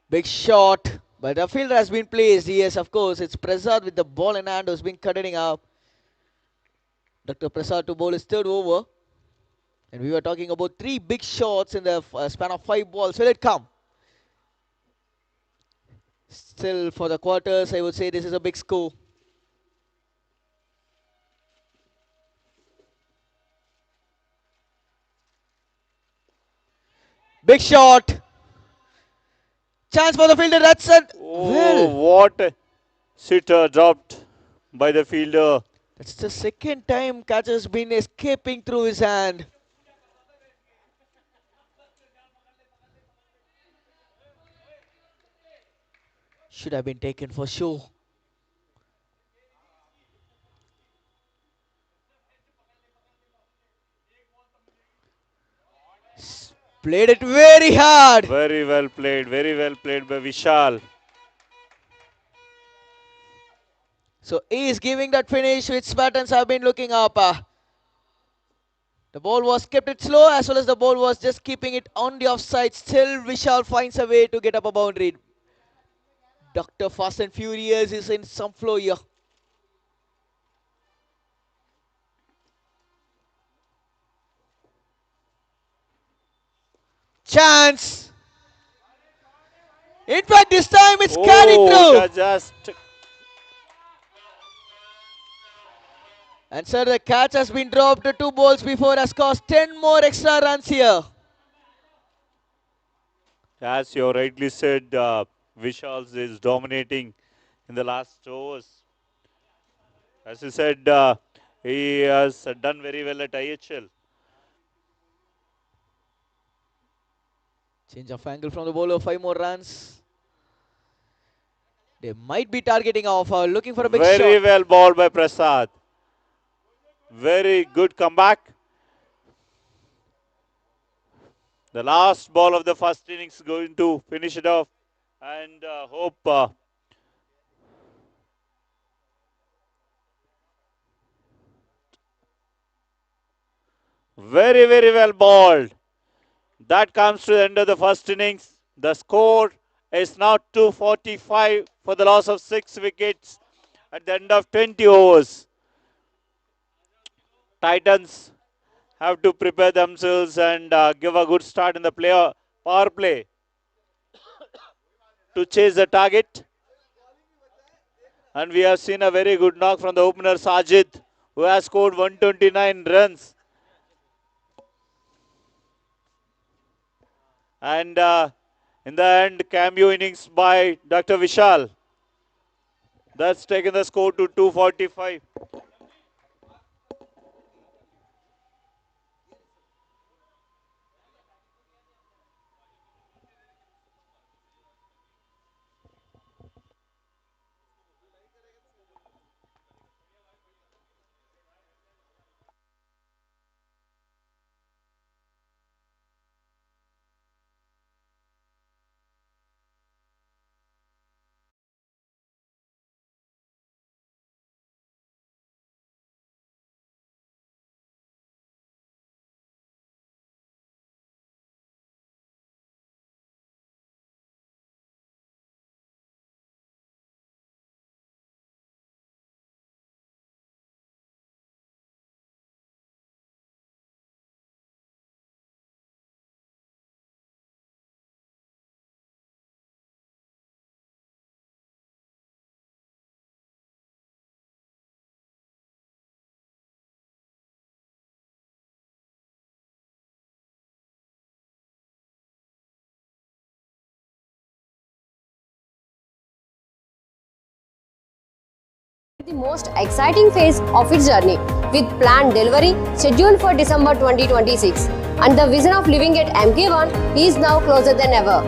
Big shot. But the fielder has been placed. Yes, of course. It's Prasad with the ball in hand who's been cutting up. Dr. Prasad to bowl his third over. And we were talking about 3 big shots in the span of 5 balls. Will it come? Still for the quarters, I would say this is a big score. Big shot. Chance for the fielder. That's it. Oh, Well, what a sitter dropped by the fielder. that's the second time catch has been escaping through his hand. Should have been taken for sure. Played it very hard. Very well played by Vishal. So he is giving that finish which Spartans have been looking up. The ball was kept it slow as well as the ball was just keeping it on the offside. Still Vishal finds a way to get up a boundary. Dr. Fast and Furious is in some flow here. Chance. In fact, this time it's carried Oh, through. that just And sir, the catch has been dropped 2 balls before has cost 10 more extra runs here. as you rightly said, Vishal is dominating in the last overs. As you said, he has done very well at IHL. Change of angle from the bowler, 5 more runs. They might be targeting off, looking for a big shot. Very well bowled by Prasad. Very good comeback. The last ball of the first innings going to finish it off and hope very well bowled. That comes to the end of the first innings. The score is now 245 for the loss of 6 wickets at the end of 20 overs. Titans have to prepare themselves and give a good start in the power play to chase the target. And we have seen a very good knock from the opener Sajid, who has scored 129 runs. And in the end, cameo innings by Dr. Vishal. That's taken the score to 245. The most exciting phase of its journey, with planned delivery scheduled for December 2026, and the vision of living at MK1 is now closer than ever.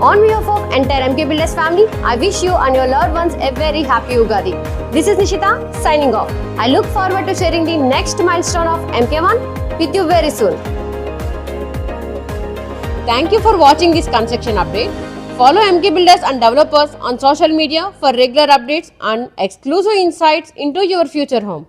On behalf of entire MK Builders family, I wish you and your loved ones a very happy Ugadi. This is Nishita signing off. I look forward to sharing the next milestone of MK1 with you very soon. Thank you for watching this construction update. Follow MK Builders and developers on social media for regular updates and exclusive insights into your future home.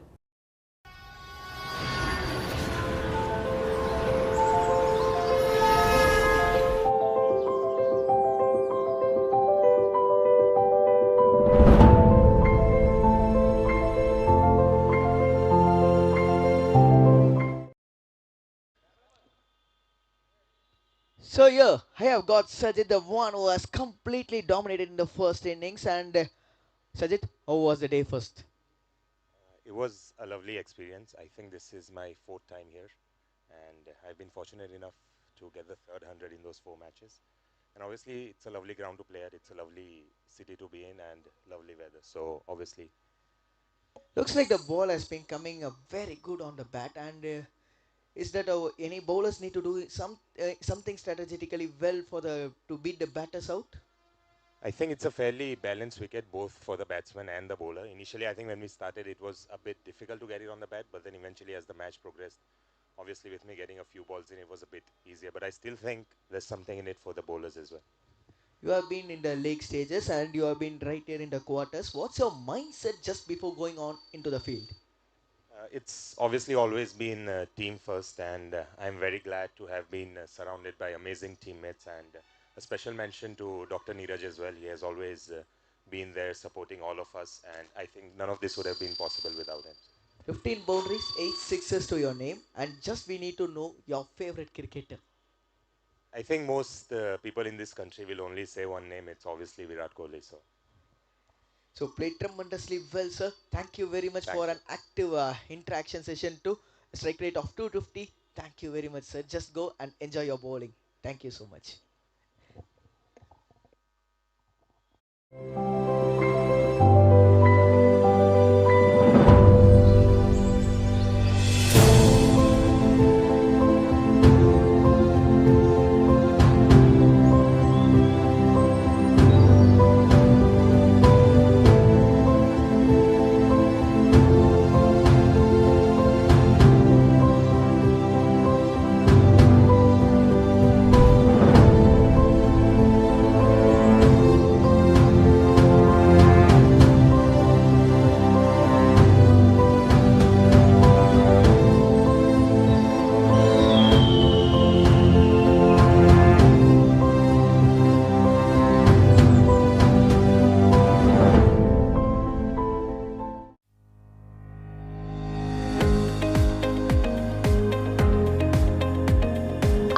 So yeah, I have got Sajid, the one who has completely dominated in the first innings. And Sajid, how was the day first? It was a lovely experience. I think this is my fourth time here, and I've been fortunate enough to get the third 100 in those 4 matches. And obviously, it's a lovely ground to play at. It's a lovely city to be in, and lovely weather. So obviously, Looks like the ball has been coming very good on the bat. And is that any bowlers need to do something strategically well for the to beat the batters out? I think it's a fairly balanced wicket both for the batsman and the bowler. Initially, I think when we started, it was a bit difficult to get it on the bat, but then eventually, as the match progressed, obviously with me getting a few balls in, it was a bit easier. But I still think there's something in it for the bowlers as well. You have been in the league stages and you have been right here in the quarters. What's your mindset just before going on into the field? It's obviously always been team first, and I'm very glad to have been surrounded by amazing teammates. And a special mention to Dr. Neeraj as well. He has always been there supporting all of us, and I think none of this would have been possible without him. 15 boundaries, 8 sixes to your name, and just we need to know your favorite cricketer. I think most people in this country will only say one name. It's obviously Virat Kohli. So played tremendously well, sir. Thank you very much Thank for you. an active interaction session too. A strike rate of 250. Thank you very much, sir. Just go and enjoy your bowling. Thank you so much.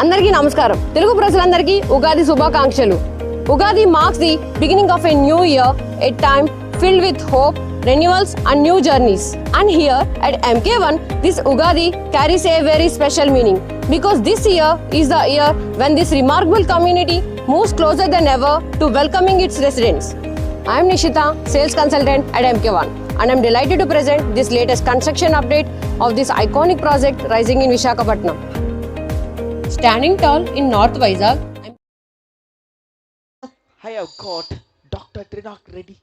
అందరికీ నమస్కారం. తెలుగు ప్రజలందరికీ ఉగాది శుభాకాంక్షలు. Ugadi marks the beginning of a new year, a time filled with hope, renewals and new journeys. And here at MK1, this Ugadi carries a very special meaning because this year is the year when this remarkable community moves closer than ever to welcoming its residents. I am Nishita, sales consultant at MK1, and I am delighted to present this latest construction update of this iconic project rising in Visakhapatnam. Standing tall in North Vizag, I have got Dr. Trinak Reddy.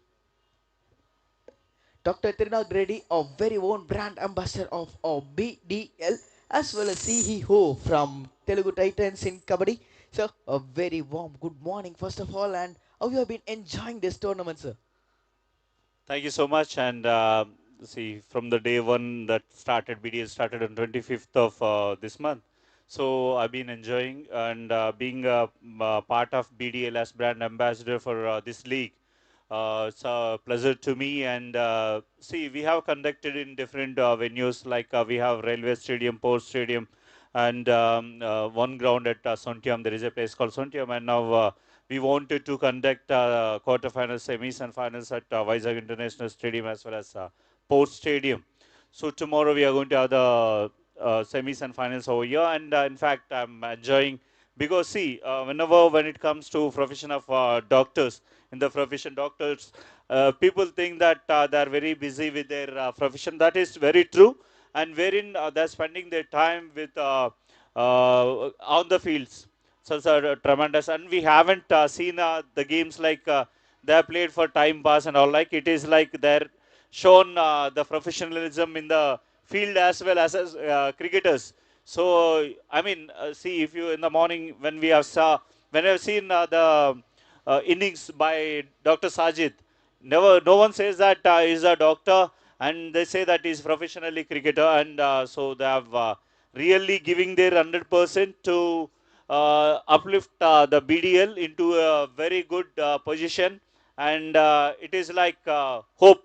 Dr. Trinak Reddy, a very own brand ambassador of BDL, as well as CEO from Telugu Titans in Kabaddi. Sir, a very warm good morning first of all, and how you have been enjoying this tournament, sir? Thank you so much. And see, from the day one that started, BDL started on 25th of this month. So I've been enjoying and being part of BDL as brand ambassador for this league. It's a pleasure to me. And see, we have conducted in different venues like we have Railway Stadium, Port Stadium, and one ground at Sontiam. There is a place called Sontiam. And now we wanted to conduct quarterfinals, semis, and finals at Vizag International Stadium as well as Port Stadium. So tomorrow we are going to have the semis and finals over here, and in fact I'm enjoying because see, when it comes to profession of doctors, in the profession doctors, people think that they are very busy with their profession. That is very true, and wherein they're spending their time with on the fields. So it's tremendous, and we haven't seen the games like they are played for time pass and all. Like it is like they're shown the professionalism in the field as well as cricketers. So I mean, see, if you in the morning when we have saw when I've seen the innings by Dr. Sajid, no one says that he's a doctor, and they say that he's professionally cricketer, and so they have really giving their 100% to uplift the BDL into a very good position, and it is like hope.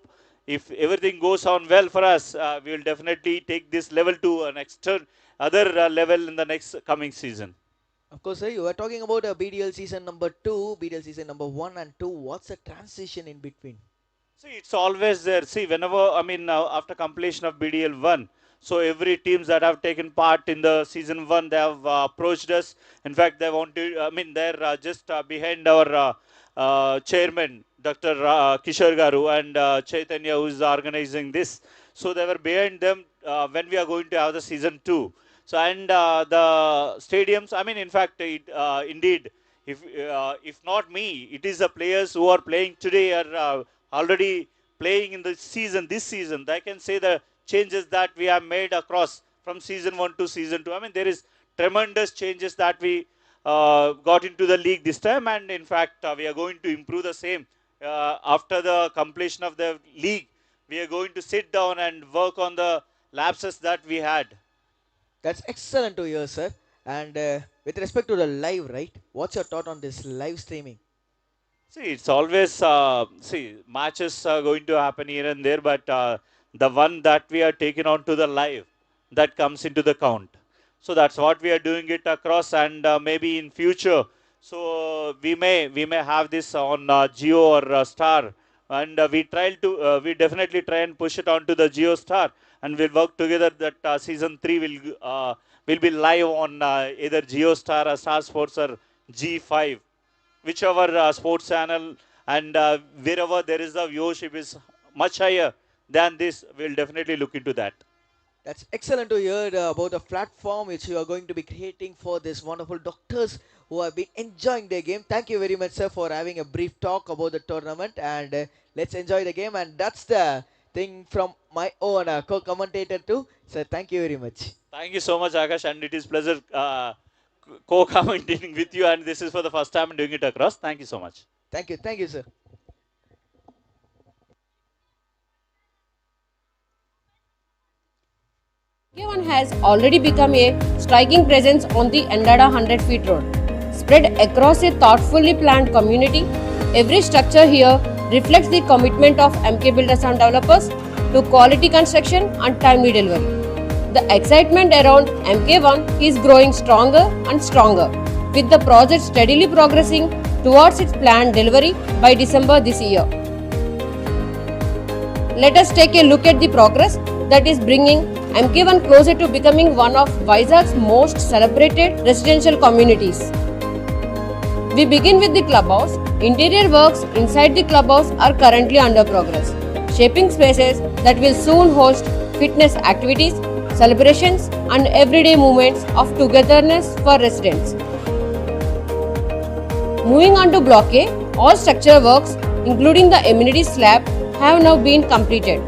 If everything goes on well for us, we will definitely take this level to an other level in the next coming season. Of course, sir, you are talking about BDL season number 2, BDL season number 1 and 2. What's the transition in between? See, it's always there. See, whenever, I mean, after completion of BDL 1, so every teams that have taken part in the season 1, they have approached us. In fact, they wanted, I mean, they're just behind our chairman, Dr. Kishore Garu, and Chaitanya, who is organizing this. So they were behind them when we are going to have the season 2. So, and the stadiums, I mean, in fact, indeed, if not me, it is the players who are playing today are already playing in the season, this season. I can say the changes that we have made across from season 1 to season 2. I mean, there is tremendous changes that we got into the league this time, and in fact, we are going to improve the same after the completion of the league. We are going to sit down and work on the lapses that we had. That's excellent to hear, sir. And with respect to the live, right? What's your thought on this live streaming? See, it's always see, matches are going to happen here and there, but the one that we are taking on to the live, that comes into the count. So that's what we are doing it across, and maybe in future. So we may have this on Geo or Star, and we definitely try and push it onto the Geo Star, and we'll work together that season 3 will be live on either Geo Star or Star Sports or G5, whichever sports channel, and wherever there is the viewership is much higher than this, we'll definitely look into that. That's excellent to hear about a platform which you are going to be creating for this wonderful doctors who have been enjoying their game. Thank you very much, sir, for having a brief talk about the tournament, and let's enjoy the game. And that's the thing from my own co-commentator too. Sir, thank you very much. Thank you so much, Akash, and it is pleasure co-commentating with you, and this is for the first time doing it across. Thank you so much. Thank you, sir. MK1 has already become a striking presence on the Endada 100 feet road. Spread across a thoughtfully planned community, every structure here reflects the commitment of MK Builders and Developers to quality construction and timely delivery. The excitement around MK1 is growing stronger and stronger, with the project steadily progressing towards its planned delivery by December this year. Let us take a look at the progress that is bringing MK1 closer to becoming one of Vizag's most celebrated residential communities. We begin with the clubhouse. Interior works inside the clubhouse are currently under progress, shaping spaces that will soon host fitness activities, celebrations, and everyday moments of togetherness for residents. Moving on to Block A, all structural works, including the amenity slab, have now been completed.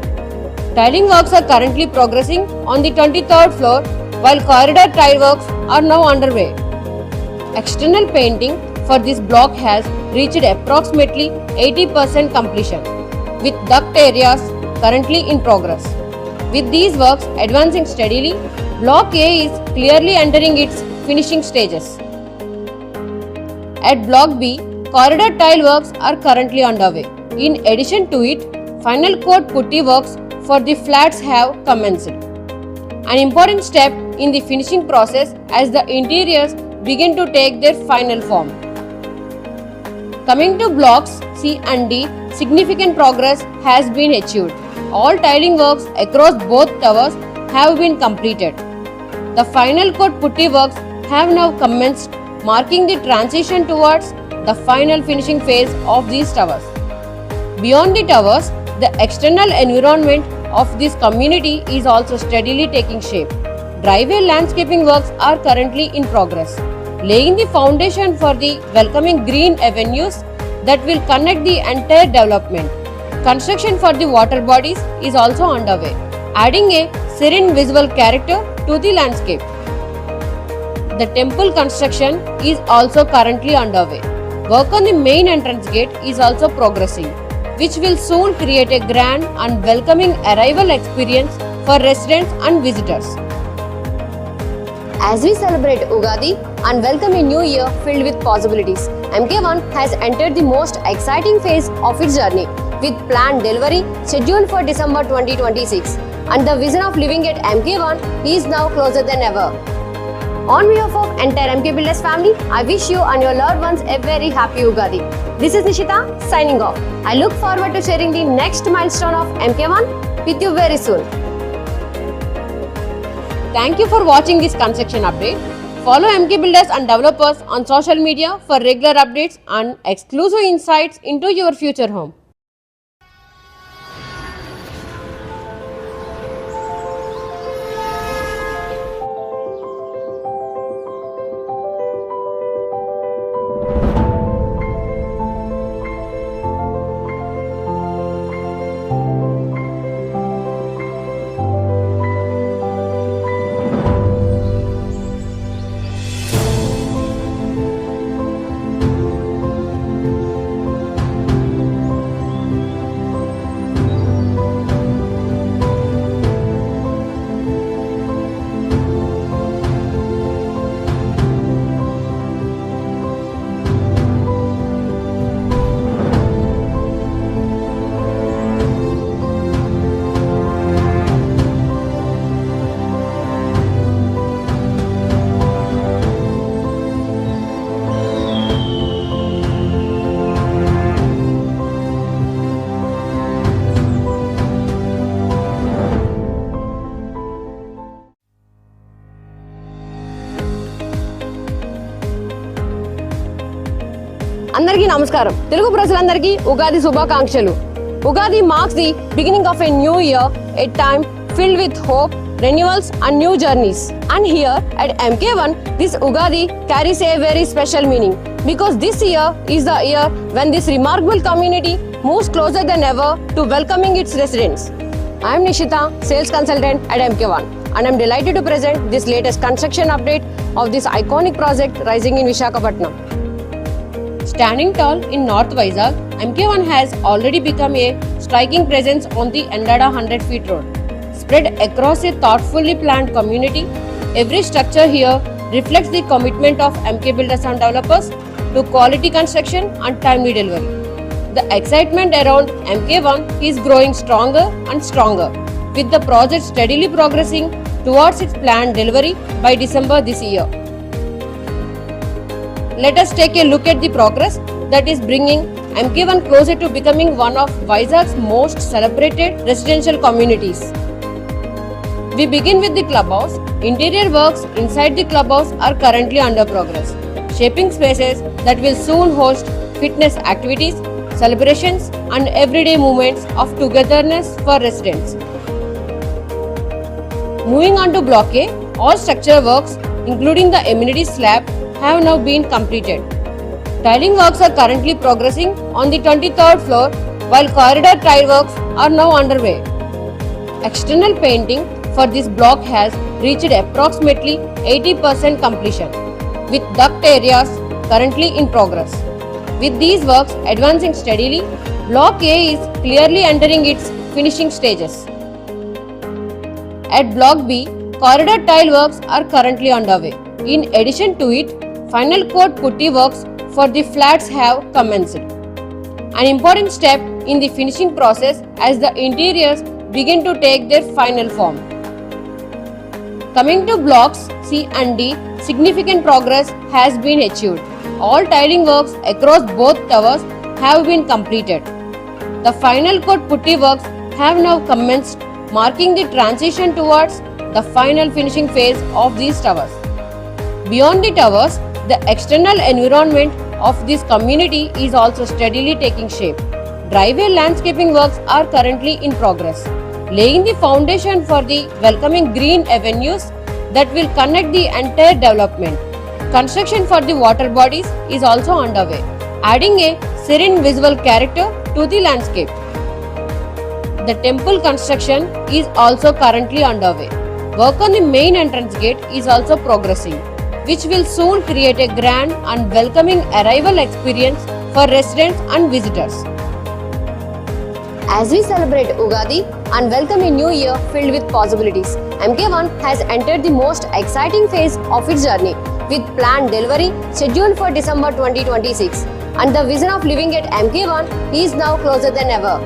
Tiling works are currently progressing on the 23rd floor, while corridor tile works are now underway. External painting for this block has reached approximately 80% completion, with duct areas currently in progress. With these works advancing steadily, Block A is clearly entering its finishing stages. At Block B, corridor tile works are currently underway. In addition to it, final coat putty works for the flats have commenced, an important step in the finishing process as the interiors begin to take their final form. Coming to blocks C and D, significant progress has been achieved. All tiling works across both towers have been completed. The final coat putty works have now commenced, marking the transition towards the final finishing phase of these towers. Beyond the towers, the external environment of this community is also steadily taking shape. Driveway landscaping works are currently in progress, laying the foundation for the welcoming green avenues that will connect the entire development. Construction for the water bodies is also underway, adding a serene visual character to the landscape. The temple construction is also currently underway. Work on the main entrance gate is also progressing, which will soon create a grand and welcoming arrival experience for residents and visitors. As we celebrate Ugadi and welcome a new year filled with possibilities, MK1 has entered the most exciting phase of its journey, with planned delivery scheduled for December 2026, and the vision of living at MK1 is now closer than ever. On behalf of entire MK Builders family, I wish you and your loved ones a very happy Ugadi. This is Nishita signing off. I look forward to sharing the next milestone of MK1 with you very soon. Thank you for watching this construction update. Follow MK Builders and developers on social media for regular updates and exclusive insights into your future home. అందరికీ నమస్కారం. తెలుగు ప్రజలందరికీ ఉగాది శుభాకాంక్షలు. Ugadi marks the beginning of a new year, a time filled with hope, renewals and new journeys. And here at MK1, this Ugadi carries a very special meaning because this year is the year when this remarkable community moves closer than ever to welcoming its residents. I am Nishita, sales consultant at MK1, and I am delighted to present this latest construction update of this iconic project rising in Visakhapatnam. Standing tall in North Vizag, MK1 has already become a striking presence on the Endada 100 feet road. Spread across a thoughtfully planned community, every structure here reflects the commitment of MK Builders and Developers to quality construction and timely delivery. The excitement around MK1 is growing stronger and stronger, with the project steadily progressing towards its planned delivery by December this year. Let us take a look at the progress that is bringing MK1 closer to becoming one of Vizag's most celebrated residential communities. We begin with the clubhouse. Interior works inside the clubhouse are currently under progress, shaping spaces that will soon host fitness activities, celebrations, and everyday moments of togetherness for residents. Moving on to Block A, all structure works, including the amenities slab, have now been completed. Tiling works are currently progressing on the 23rd floor, while corridor tile works are now underway. External painting for this block has reached approximately 80% completion, with duct areas currently in progress. With these works advancing steadily, Block A is clearly entering its finishing stages. At Block B, corridor tile works are currently underway. In addition to it, final coat putty works for the flats have commenced. An important step in the finishing process as the interiors begin to take their final form. Coming to blocks C and D, significant progress has been achieved. All tiling works across both towers have been completed. The final coat putty works have now commenced, marking the transition towards the final finishing phase of these towers. Beyond the towers, the external environment of this community is also steadily taking shape. Driveway landscaping works are currently in progress, laying the foundation for the welcoming green avenues that will connect the entire development. Construction for the water bodies is also underway, adding a serene visual character to the landscape. The temple construction is also currently underway. Work on the main entrance gate is also progressing, which will soon create a grand and welcoming arrival experience for residents and visitors. As we celebrate Ugadi and welcome a new year filled with possibilities, MK1 has entered the most exciting phase of its journey, with planned delivery scheduled for December 2026, and the vision of living at MK1 is now closer than ever.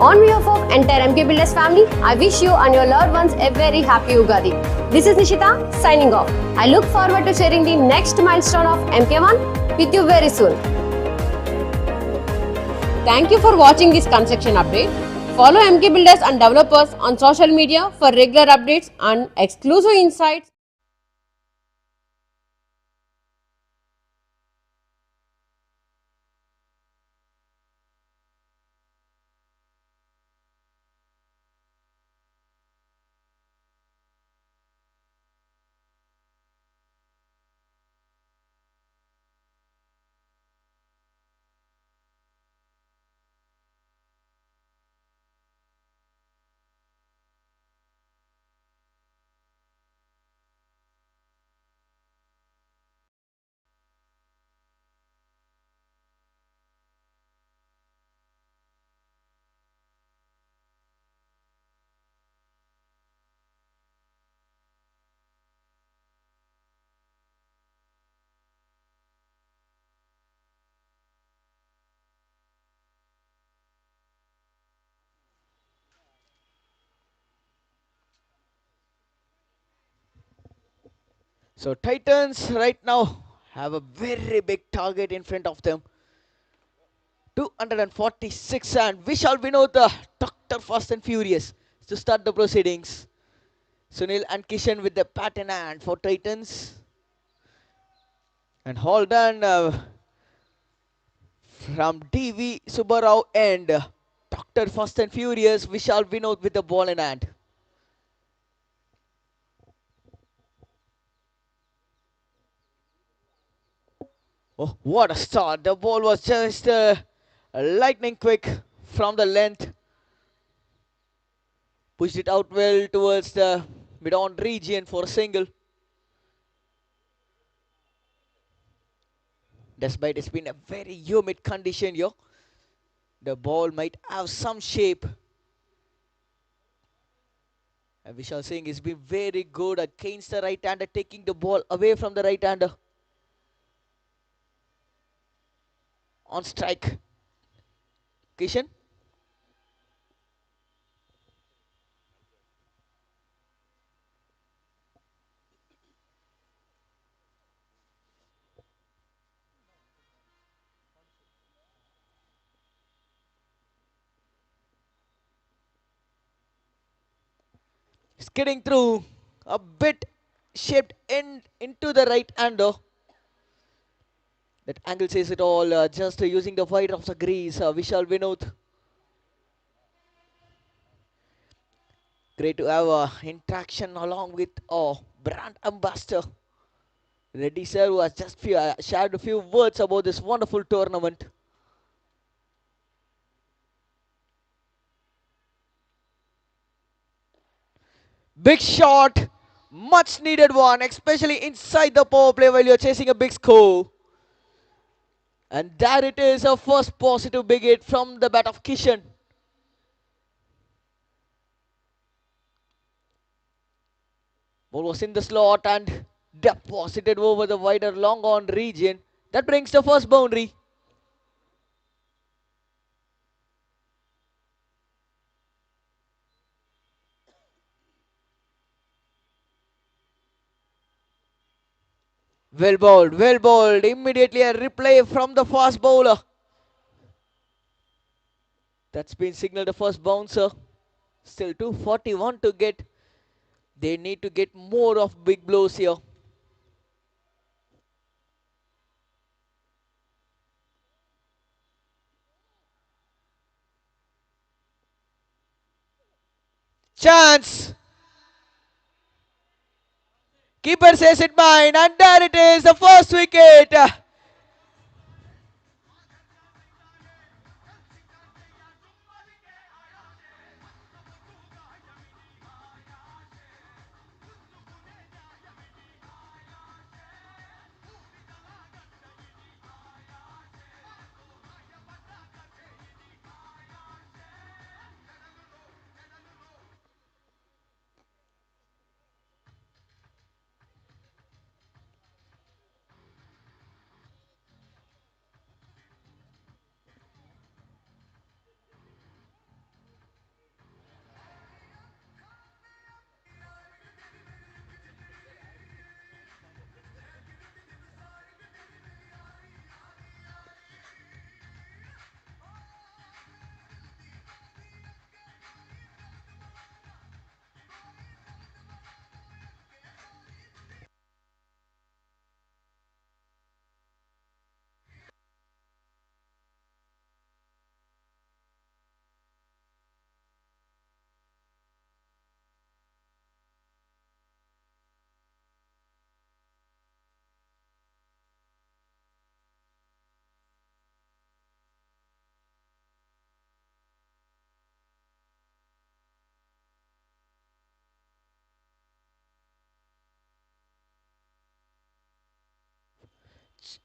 On behalf of entire MK Builders family, I wish you and your loved ones a very happy Ugadi. This is Nishita signing off. I look forward to sharing the next milestone of MK1 with you very soon. Thank you for watching this construction update. Follow MK Builders and developers on social media for regular updates and exclusive insights. So Titans right now have a very big target in front of them. 246, and we shall know the Dr. Fast and Furious to start the proceedings. Sunil and Kishan with the bat in hand for Titans. And hold on from DV Subbarao and Dr. Fast and Furious, Vishal Vinod with the ball in hand. Oh, what a start. The ball was just lightning quick from the length. Pushed it out well towards the mid-on region for a single. Despite it's been a very humid condition here, the ball might have some shape. And Vishal Singh has been very good against the right-hander, taking the ball away from the right-hander. On strike. Kishan. skidding through a bit shaped end into the right hander. That angle says it all. Just using the wide of the grease. Vishal Vinod. Great to have interaction along with brand ambassador Reddy sir, who has just shared a few words about this wonderful tournament. Big shot, much needed one, especially inside the power play while you're chasing a big score. And there it is, a first positive big hit from the bat of Kishan. Ball was in the slot and deposited over the wider long on region. That brings the first boundary. Well bowled, well bowled. Immediately a replay from the fast bowler. That's been signaled the first bouncer. Still 241 to get. They need to get more of big blows here. Chance. Keeper says it mine, and there it is, the first wicket.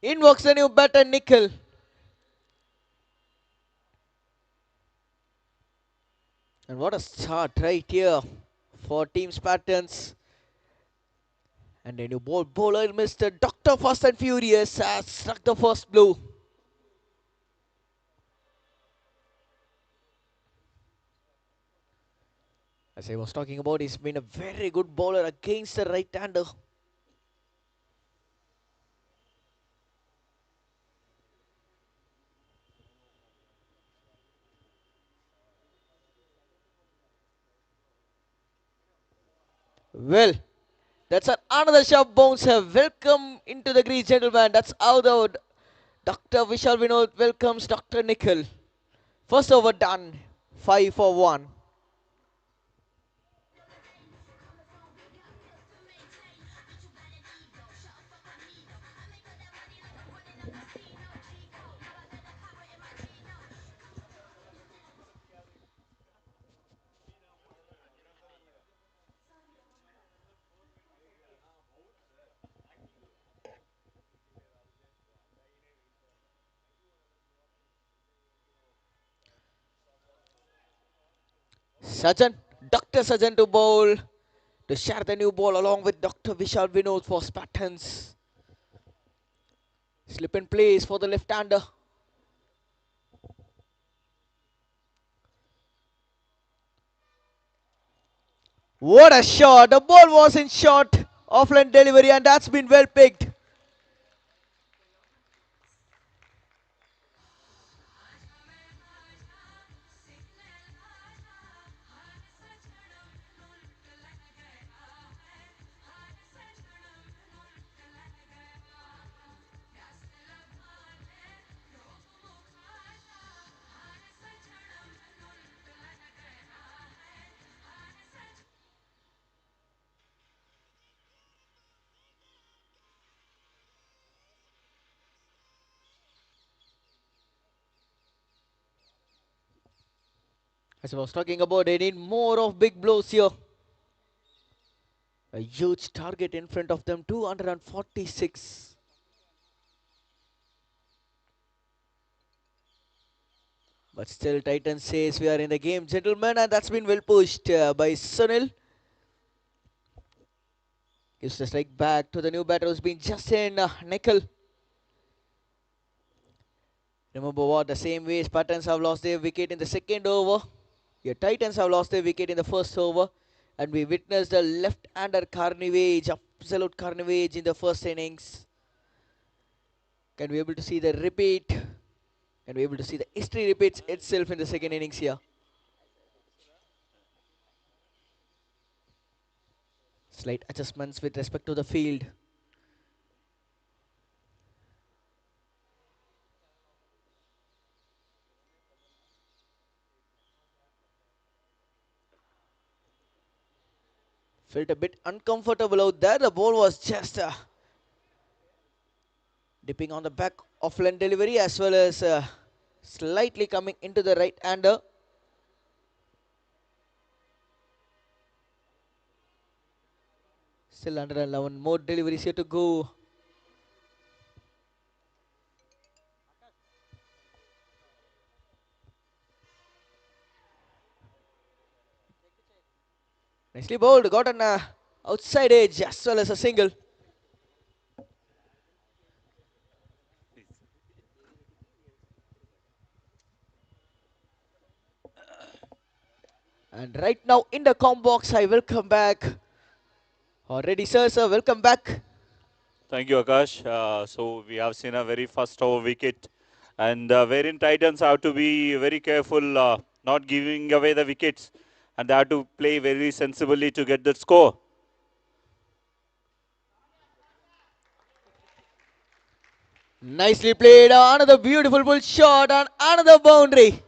In walks the new batter, Nickel. And what a start right here for Team Spartans. And a new bowler, Mr. Dr. Fast and Furious, has struck the first blow. As I was talking about, he's been a very good bowler against the right-hander. Well, that's another sharp bouncer. Welcome into the grease, gentlemen. That's how the Dr. Vishal Vinod welcomes Dr. Nickel. First over done. 5 for 1. Sajan, Dr. Sajan to bowl, to share the new ball along with Dr. Vishal Vinod for Spartans. Slip in place for the left-hander. What a shot! The ball was in short offline delivery, and that's been well picked. As I was talking about, they need more of big blows here. A huge target in front of them, 246. But still, Titan says we are in the game, gentlemen, and that's been well pushed by Sunil. Gives the strike back to the new batter who's been Justin Nickel. Remember what? The same way Spartans have lost their wicket in the second over. Your Titans have lost their wicket in the first over. And we witnessed a left-hander carnage, absolute carnage in the first innings. Can we able to see the repeat? Can we able to see the history repeats itself in the second innings here? Slight adjustments with respect to the field. Felt a bit uncomfortable out there. The ball was just dipping on the back of length delivery as well as slightly coming into the right-hander. Still 111 more deliveries here to go. Nicely bowled, got an outside edge as well as a single. And right now in the com box, I welcome back. Already, sir, welcome back. Thank you, Akash. So we have seen a very first over wicket, and wherein Titans have to be very careful, not giving away the wickets, and they have to play very sensibly to get the score. Nicely played, another beautiful bull shot and another boundary.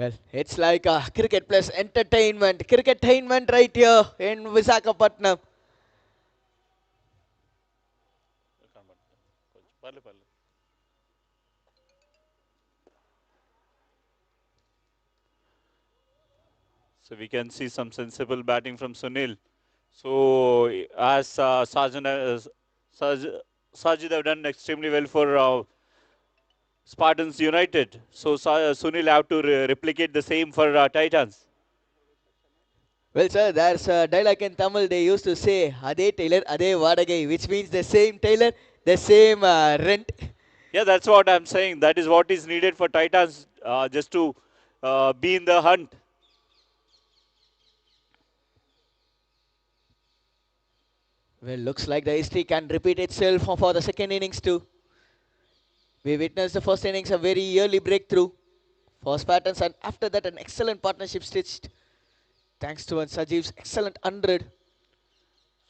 Well, it's like a cricket plus entertainment, cricketainment right here in Visakhapatnam. So we can see some sensible batting from Sunil. So as Sajid have done extremely well for Spartans United. So Sunil have to replicate the same for Titans. Well, sir, there's a dialogue in Tamil they used to say, Ade Taylor, Ade Vadagai, which means the same tailor, the same rent. Yeah, that's what I'm saying. That is what is needed for Titans just to be in the hunt. Well, looks like the history can repeat itself for the second innings too. We witnessed the first innings a very early breakthrough for Spartans, and after that an excellent partnership stitched thanks to Sajiv's excellent 100.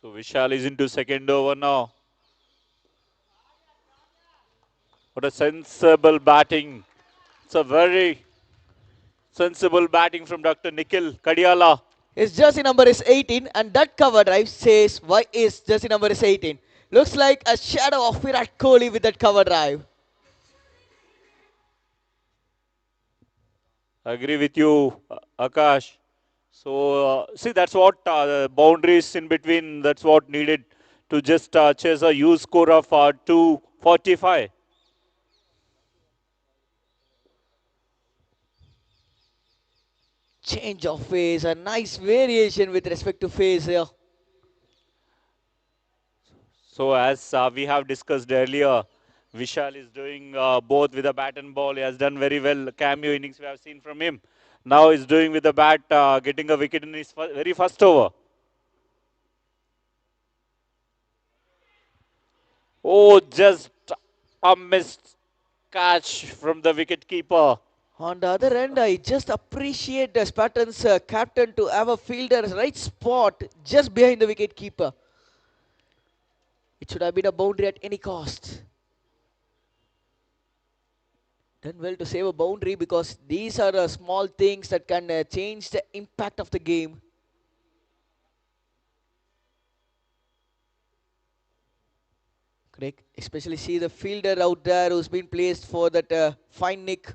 So Vishal is into second over now. What a sensible batting. It's a very sensible batting from Dr. Nikhil Kadiala. His jersey number is 18, and that cover drive says why his jersey number is 18. Looks like a shadow of Virat Kohli with that cover drive. I agree with you, Akash. So, see, that's what boundaries in between, that's what needed to just chase a huge score of 245. Change of phase, a nice variation with respect to phase here. So, as we have discussed earlier, Vishal is doing both with the bat and ball. He has done very well. Cameo innings we have seen from him. Now he's doing with the bat, getting a wicket in his very first over. Oh, just a missed catch from the wicket keeper. On the other end, I just appreciate the Spartans captain to have a fielder right spot just behind the wicket keeper. It It should have been a boundary at any cost. Done well to save a boundary because these are small things that can change the impact of the game. Correct. Especially see the fielder out there who's been placed for that fine nick.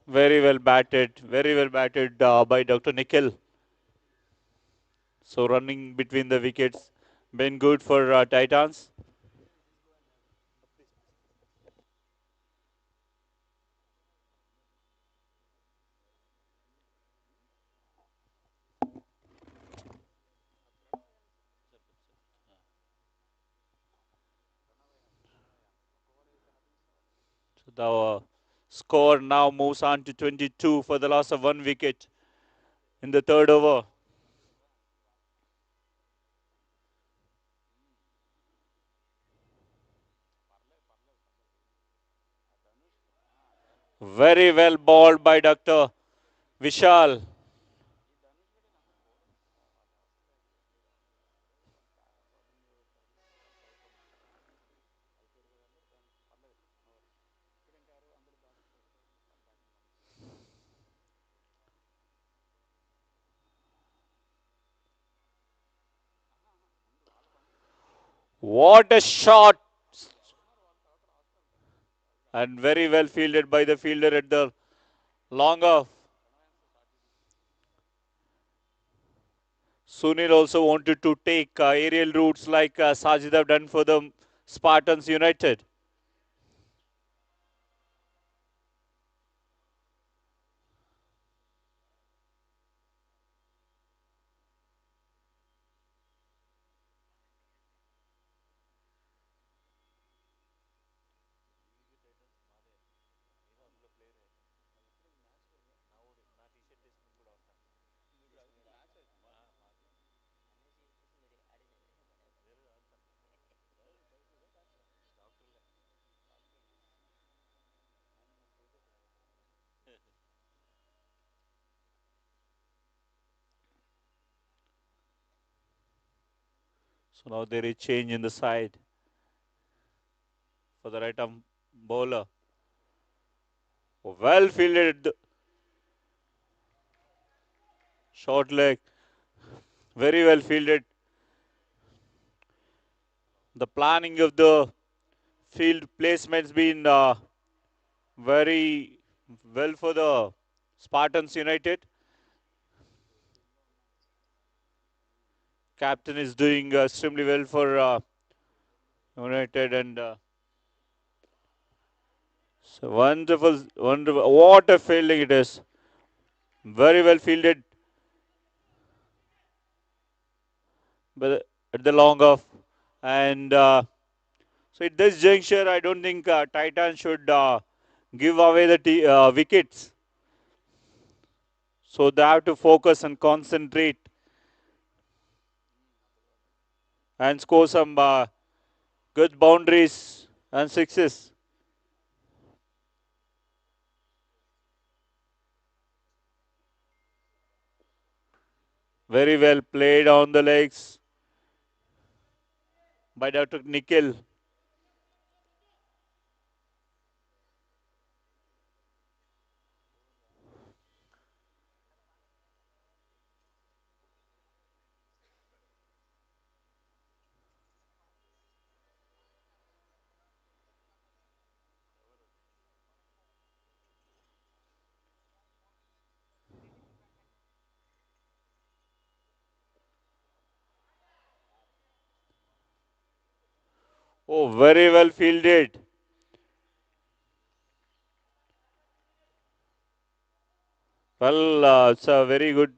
Very well batted by Dr. Nikhil. So running between the wickets, been good for Titans. So the score now moves on to 22 for the loss of one wicket in the third over. Very well balled by Dr. Vishal. What a shot! And very well fielded by the fielder at the long off. Sunil also wanted to take aerial routes like Sajid have done for the Spartans United. So now there is change in the side for the right arm bowler. Well fielded, short leg, very well fielded. The planning of the field placement's been very well for the Spartans United. Captain is doing extremely well for United and so wonderful, wonderful. What a fielding it is. Very well fielded but at the long off. And so at this juncture, I don't think Titan should give away the wickets. So they have to focus and concentrate and score some good boundaries and sixes. Very well played on the legs by Dr. Nikhil. Oh, very well fielded. Well, it's a very good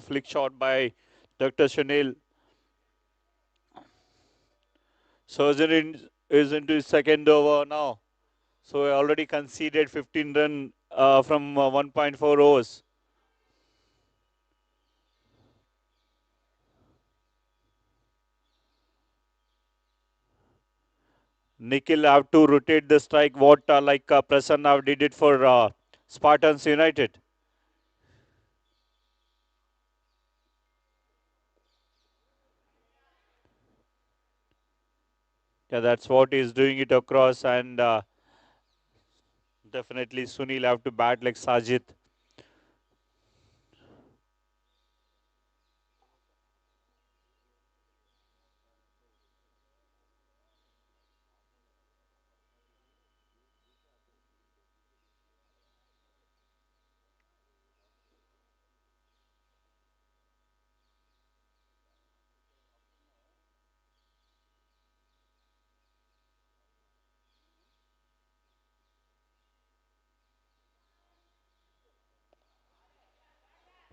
flick shot by Dr. Chanel. Surgeon is into his second over now. So he already conceded 15 run from 1.4 overs. Nikhil have to rotate the strike what like Prasanna did it for Spartans United. Yeah, that's what he's doing it across, and definitely Sunil have to bat like Sajid.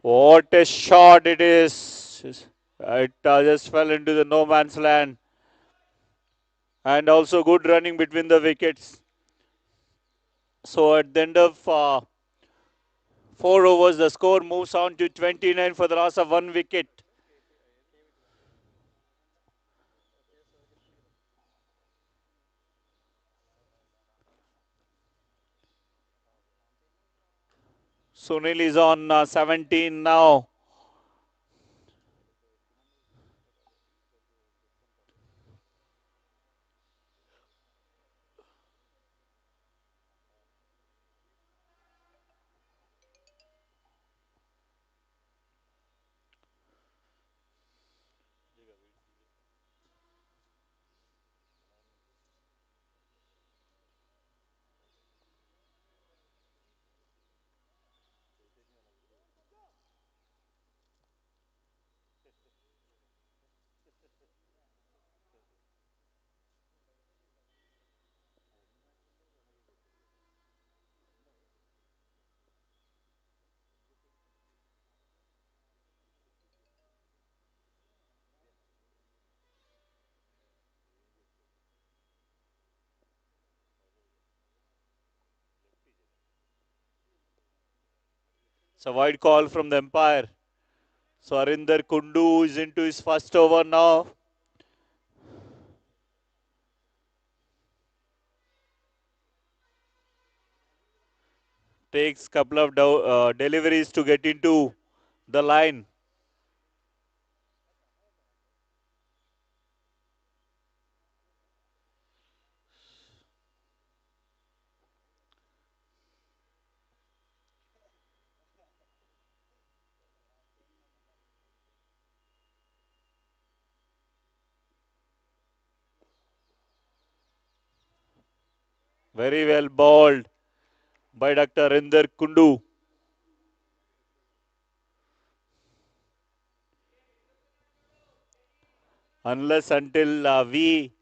What a shot it is! It just fell into the no man's land, and also good running between the wickets. So at the end of 4 overs, the score moves on to 29 for the loss of one wicket. Sunil is on 17 now. It's a wide call from the umpire. So Arinder Kundu is into his first over now. Takes couple of deliveries to get into the line. Very well bowled by Dr. Arinder Kundu. Unless until we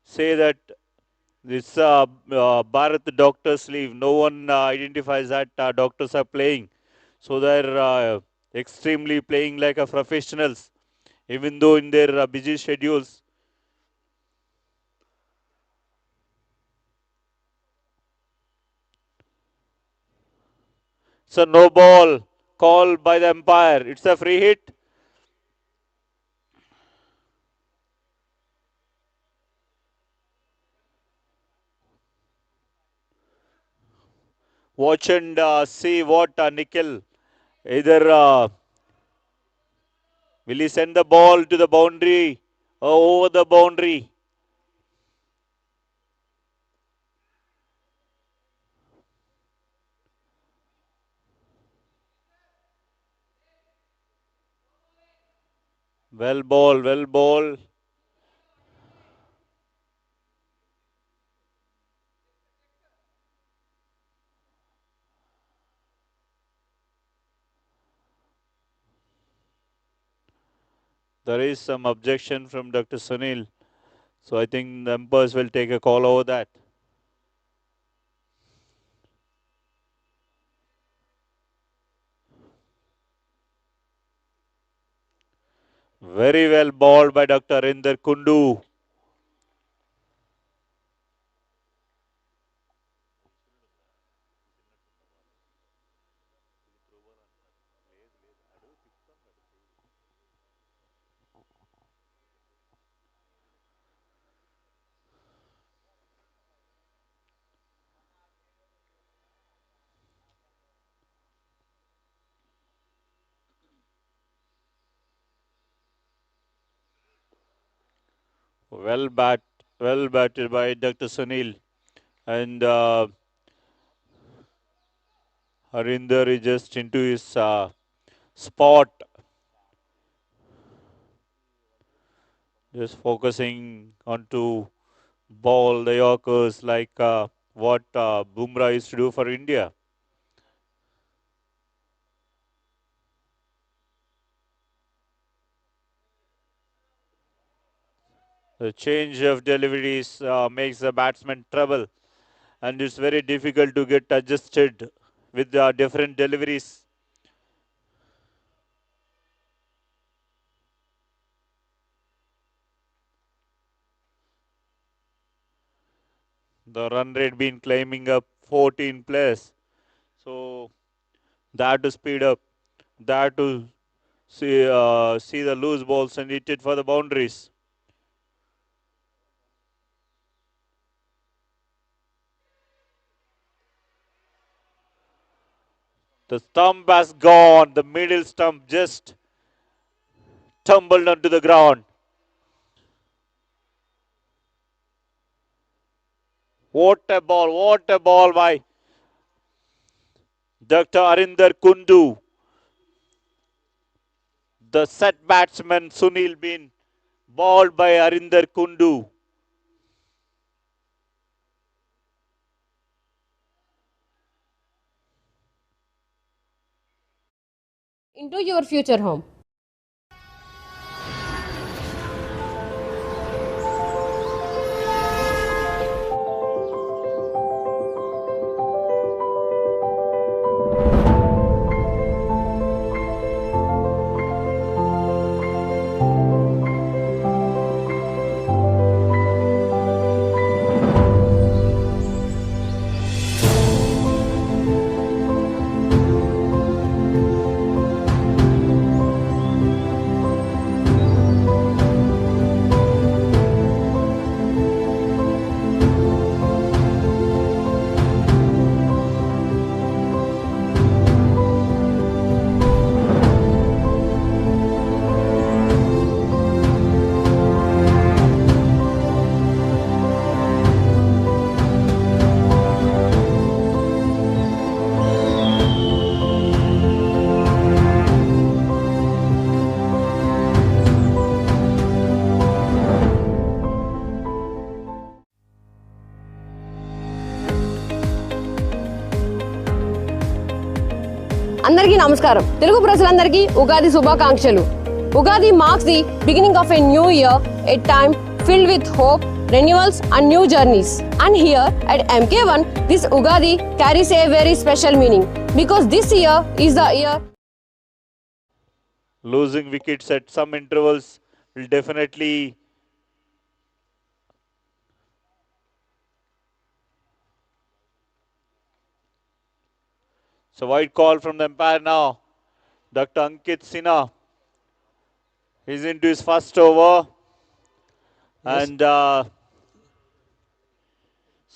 say that this Bharat doctors leave, no one identifies that doctors are playing. So they're extremely playing like a professionals, even though in their busy schedules. It's a no ball call by the umpire. It's a free hit. Watch and see what Nikhil either will he send the ball to the boundary or over the boundary. Well ball, well ball. There is some objection from Dr. Sunil. So I think the umpires will take a call over that. Very well balled by Dr. Inder Kundu. Well bat, Well batted by Dr. Sunil. And Harinder is just into his spot. Just focusing onto ball the Yorkers like what Bumrah used to do for India. The change of deliveries makes the batsman trouble, and it's very difficult to get adjusted with different deliveries. The run rate been climbing up 14 plus, so that to speed up, that to see the loose balls and hit it for the boundaries. The stump has gone. The middle stump just tumbled onto the ground. What a ball! What a ball by Dr. Arinder Kundu. The set batsman Sunil been balled by Arinder Kundu. Into your future home. అందరికీ నమస్కారం. తెలుగు ప్రజలందరికీ ఉగాది శుభాకాంక్షలు. Ugadi marks the beginning of a new year, a time filled with hope, renewals and new journeys. And here at MK1, this Ugadi carries a very special meaning because this year is the year. Losing wickets at some intervals will definitely so wide call from the umpire now. Dr. Ankit Sinha is into his first over. Yes. And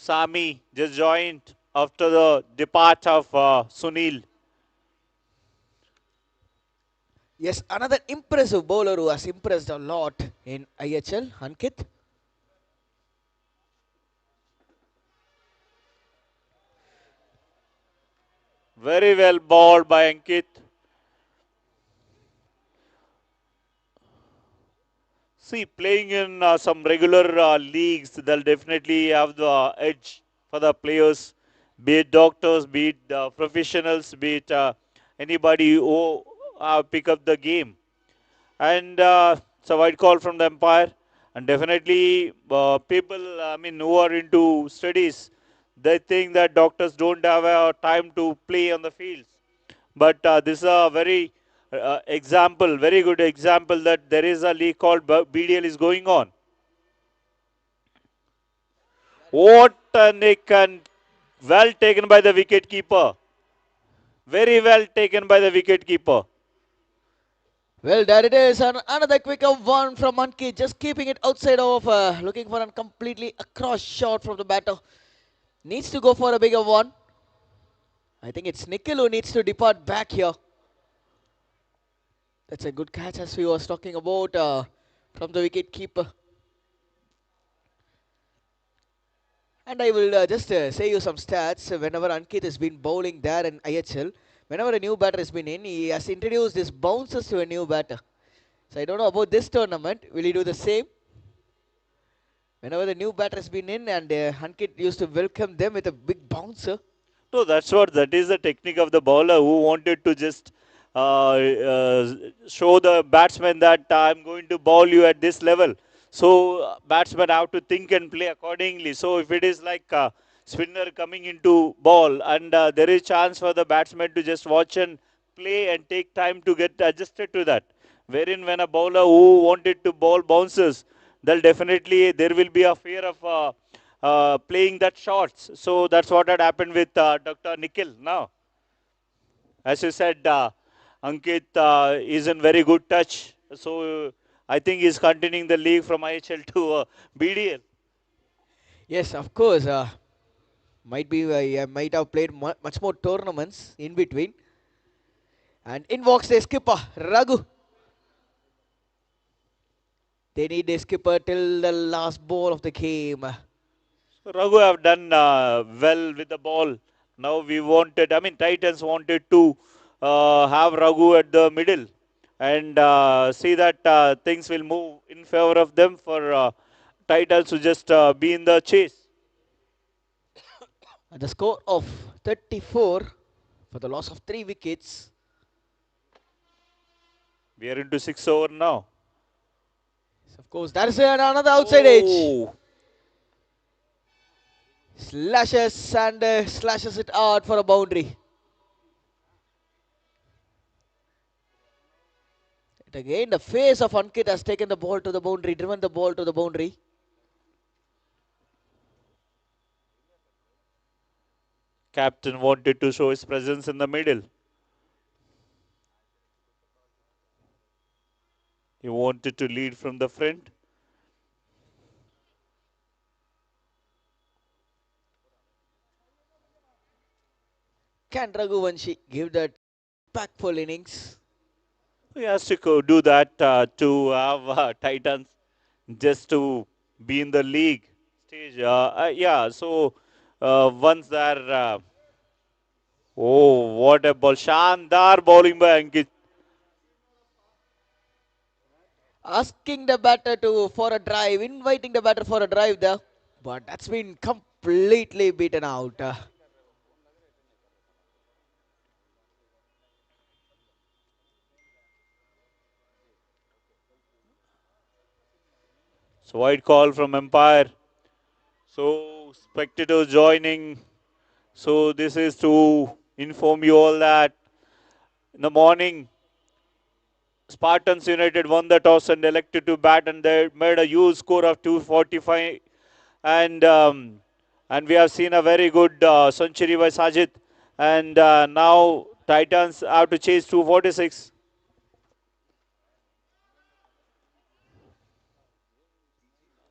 Sami just joined after the depart of Sunil. Yes, another impressive bowler who has impressed a lot in IHL, Ankit. Very well bowled by Ankit. See, playing in some regular leagues, they'll definitely have the edge for the players, be it doctors, be it professionals, be it anybody who pick up the game. And it's a wide call from the umpire. And definitely, people, I mean, who are into studies, they think that doctors don't have time to play on the fields. But this is a very example, very good example that there is a league called BDL is going on. What a nick, and well taken by the wicket keeper. Very well taken by the wicket keeper. Well, there it is, and another quicker one from Ankit, just keeping it outside of, looking for a completely across shot from the batter. Needs to go for a bigger one. I think it's Nikhil who needs to depart back here. That's a good catch as we was talking about from the wicket keeper. And I will just say you some stats. Whenever Ankit has been bowling there in IHL, whenever a new batter has been in, he has introduced his bounces to a new batter. So I don't know about this tournament. Will he do the same? Whenever the new batter has been in, and Ankit used to welcome them with a big bouncer. No, that is the technique of the bowler who wanted to just show the batsman that I'm going to bowl you at this level. So batsmen have to think and play accordingly. So if it is like a spinner coming into ball and there is chance for the batsman to just watch and play and take time to get adjusted to that. Wherein when a bowler who wanted to bowl bounces, then definitely there will be a fear of playing that shots. So that's what had happened with Dr. Nikhil. Now, as you said, Ankit is in very good touch. So I think he's continuing the league from IHL to BDL. Yes, of course. Might be might have played much more tournaments in between. And in walks the skipper Raghu. They need a skipper till the last ball of the game. So Raghu have done well with the ball. Now we wanted, I mean, Titans wanted to have Raghu at the middle and see that things will move in favor of them for Titans to just be in the chase. And the score of 34 for the loss of 3 wickets. We are into 6 over now. Of course, that is another outside edge. Oh, Slashes and slashes it out for a boundary. And again, the face of Ankit has taken the ball to the boundary, driven the ball to the boundary. captain wanted to show his presence in the middle. He wanted to lead from the front. Can Raghuvanshi give that impactful innings? He has to do that to have Titans just to be in the league stage. Yeah, so once there. Oh, what a ball! Shandar bowling by Ankit. Asking the batter to for a drive, inviting the batter for a drive there. But that's been completely beaten out. So wide call from umpire. So spectators joining. So this is to inform you all that in the morning, Spartans United won the toss and elected to bat, and they made a huge score of 245. And and we have seen a very good century by Sajid. And now Titans have to chase 246.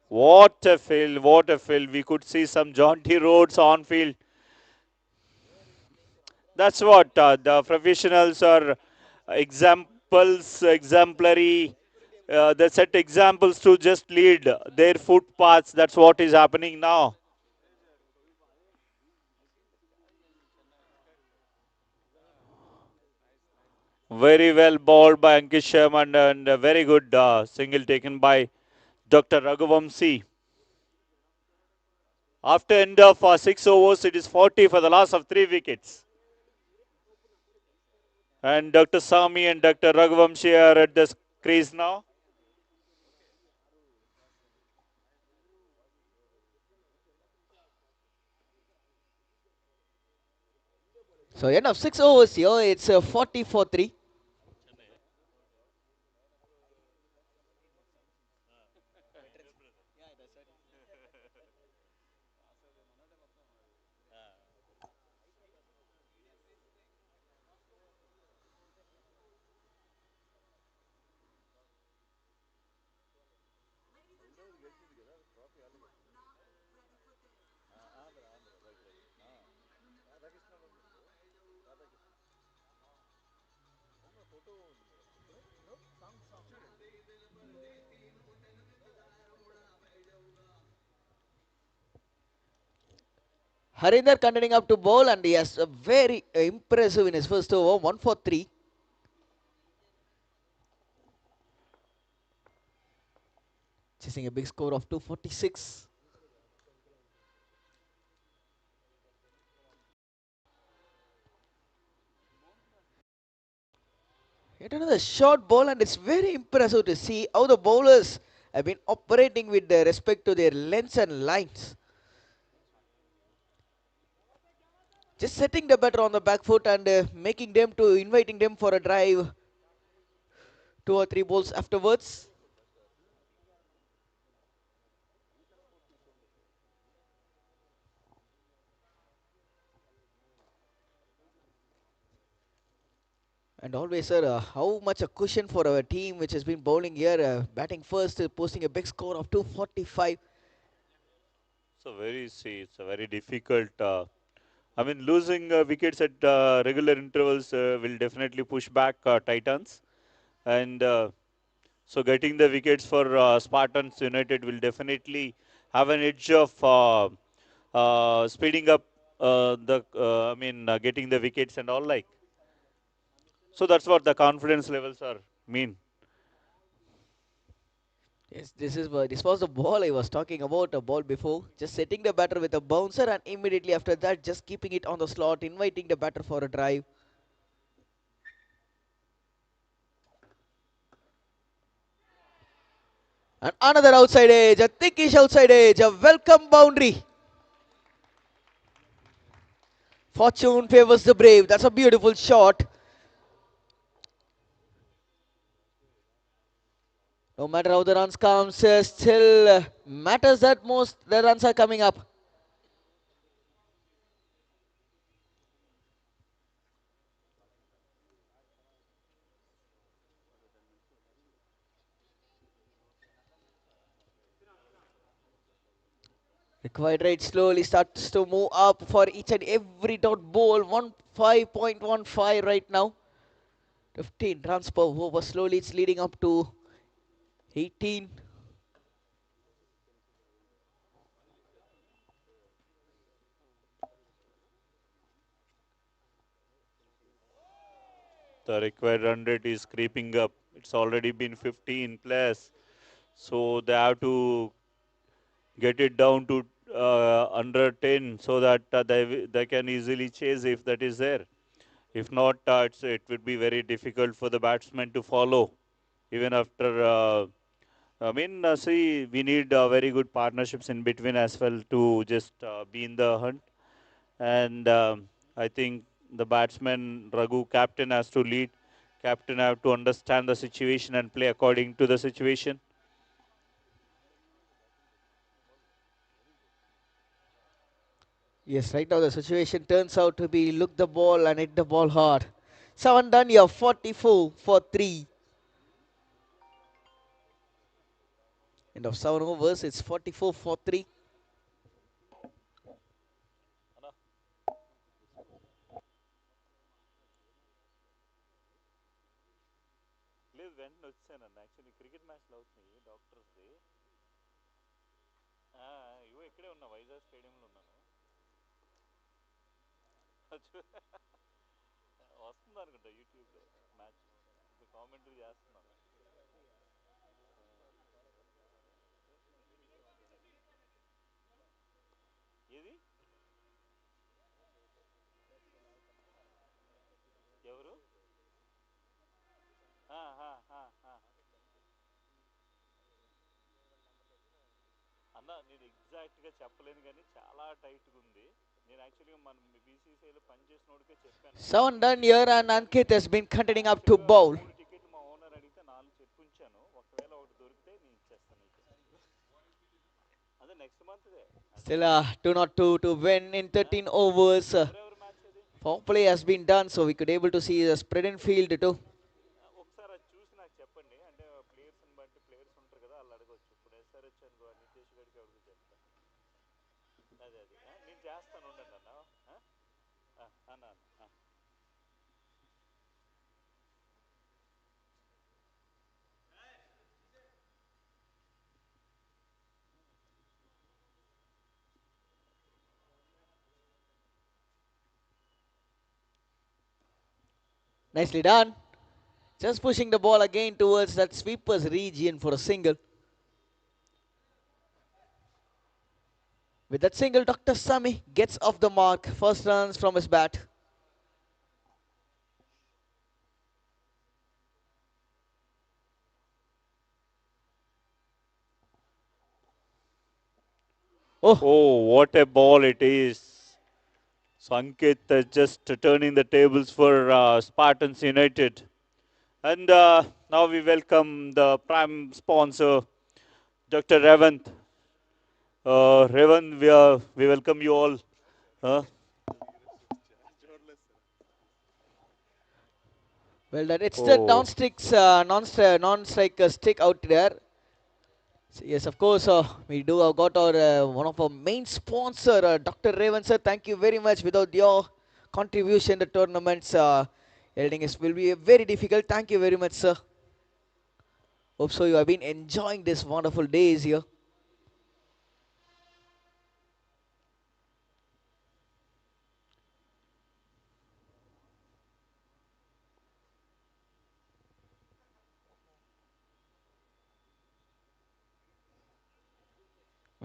What a field! What a field! We could see some jaunty roads on field. That's what the professionals are examples, exemplary. They set examples to just lead their footpaths. That's what is happening now. Very well bowled by Ankit Sharma and a very good single taken by Dr. Raghuvamsi. After end of 6 overs, it is 40 for the loss of 3 wickets. And Dr. Sami and Dr. Raghuvamshi are at the crease now. So end of 6 overs here. It's 40 for 3. Harinder continuing up to bowl, and he has a very impressive in his first over, 1 for 3. Chasing a big score of 246. Yet another short ball, and it's very impressive to see how the bowlers have been operating with respect to their lengths and lines. Just setting the batter on the back foot and making them to inviting them for a drive 2 or 3 balls afterwards. And always, sir, how much a cushion for our team which has been bowling here, batting first, posting a big score of 245. It's a very difficult. I mean, losing wickets at regular intervals will definitely push back Titans, and so getting the wickets for Spartans United will definitely have an edge of speeding up getting the wickets and all like. So that's what the confidence levels are mean. Yes, this was the ball I was talking about, a ball before. Just setting the batter with a bouncer, and immediately after that, just keeping it on the slot, inviting the batter for a drive. And another outside edge, a thickish outside edge, a welcome boundary. Fortune favors the brave. That's a beautiful shot. No matter how the runs comes, still matters that most the runs are coming up. Required rate slowly starts to move up for each and every dot ball. 15.15 right now. 15 runs per over. Slowly it's leading up to 18. The required run rate is creeping up. It's already been 15 plus, so they have to get it down to under 10 so that they can easily chase if that is there. If not, it would be very difficult for the batsman to follow even after. See, we need very good partnerships in between as well to just be in the hunt. And I think the batsman, Raghu, captain, has to lead. Captain have to understand the situation and play according to the situation. Yes, right now the situation turns out to be look the ball and hit the ball hard. 7 done here, 44 for 3. End of 7 overs, it's 44 for 3. లేదు వెంటనే వచ్చానన్న actually cricket మ్యాచ్లు అవుతున్నాయి డాక్టర్స్ది ఇవో ఇక్కడే ఉన్నా వైజాగ్ స్టేడియంలో ఉన్నాను వస్తుంది అనుకుంటా యూట్యూబ్లో మ్యాచ్ ఇప్పుడు కామెంటరీ చేస్తున్నాను ఏది ఎవరు అన్న నేను ఎగ్జాక్ట్గా చెప్పలేను కానీ చాలా టైట్గా ఉంది నేను యాక్చువల్గా మన బీసీసీఐలో పనిచేసినోడికే చెప్పాను 7 done here, and Ankit has been continuing up to యాక్చువల్గా bowl. 3 టికెట్లు మా ఓనర్ అడిగితే 4 చెప్పుంచాను ఒకవేళ ఒకటి దొరికితే నేను ఇచ్చేస్తాను నీకు అదే next మంత్దే Still 2 not 2 to win in 13 overs. ఎవరెవరు మ్యాచ్ అది Foul play has been done, so we could able to see the spread in field too. ఒకసారి అది చూసి నాకు చెప్పండి అంటే ప్లేయర్స్ని బట్టి ప్లేయర్స్ ఉంటారు కదా వాళ్ళు అడగవచ్చు ఇప్పుడు ఎస్ఆర్హెచ్ అనుకో నితేష్ గడికి ఎవరికి చెప్తా అదే నేను చేస్తాను ఉండండి అన్న అన్న Nicely done. Just pushing the ball again towards that sweeper's region for a single. With that single, Dr. Sami gets off the mark. First runs from his bat. Oh, Oh, what a ball it is. Sankit just turning the tables for Spartans United. And now we welcome the prime sponsor, Dr. Revant. Revan, we welcome you all. Uh, well done. It's the oh, non-striker stick out there. So yes, of course, we do have got our one of our main sponsor, Dr. Raven sir. Thank you very much. Without your contribution, the tournaments editing is will be very difficult. Thank you very much, sir. Hope so. You have been enjoying this wonderful days here.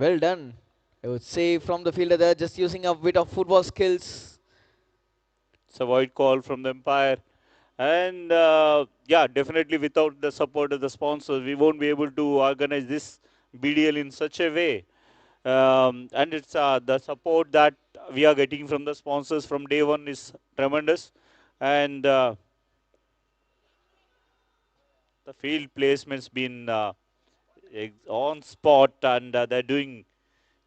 Well done. I would say from the fielder there, just using a bit of football skills. it's a wide call from the umpire. And yeah, definitely without the support of the sponsors, we won't be able to organize this BDL in such a way. And it's the support that we are getting from the sponsors from day one is tremendous. And the field placement's been on spot, and they're doing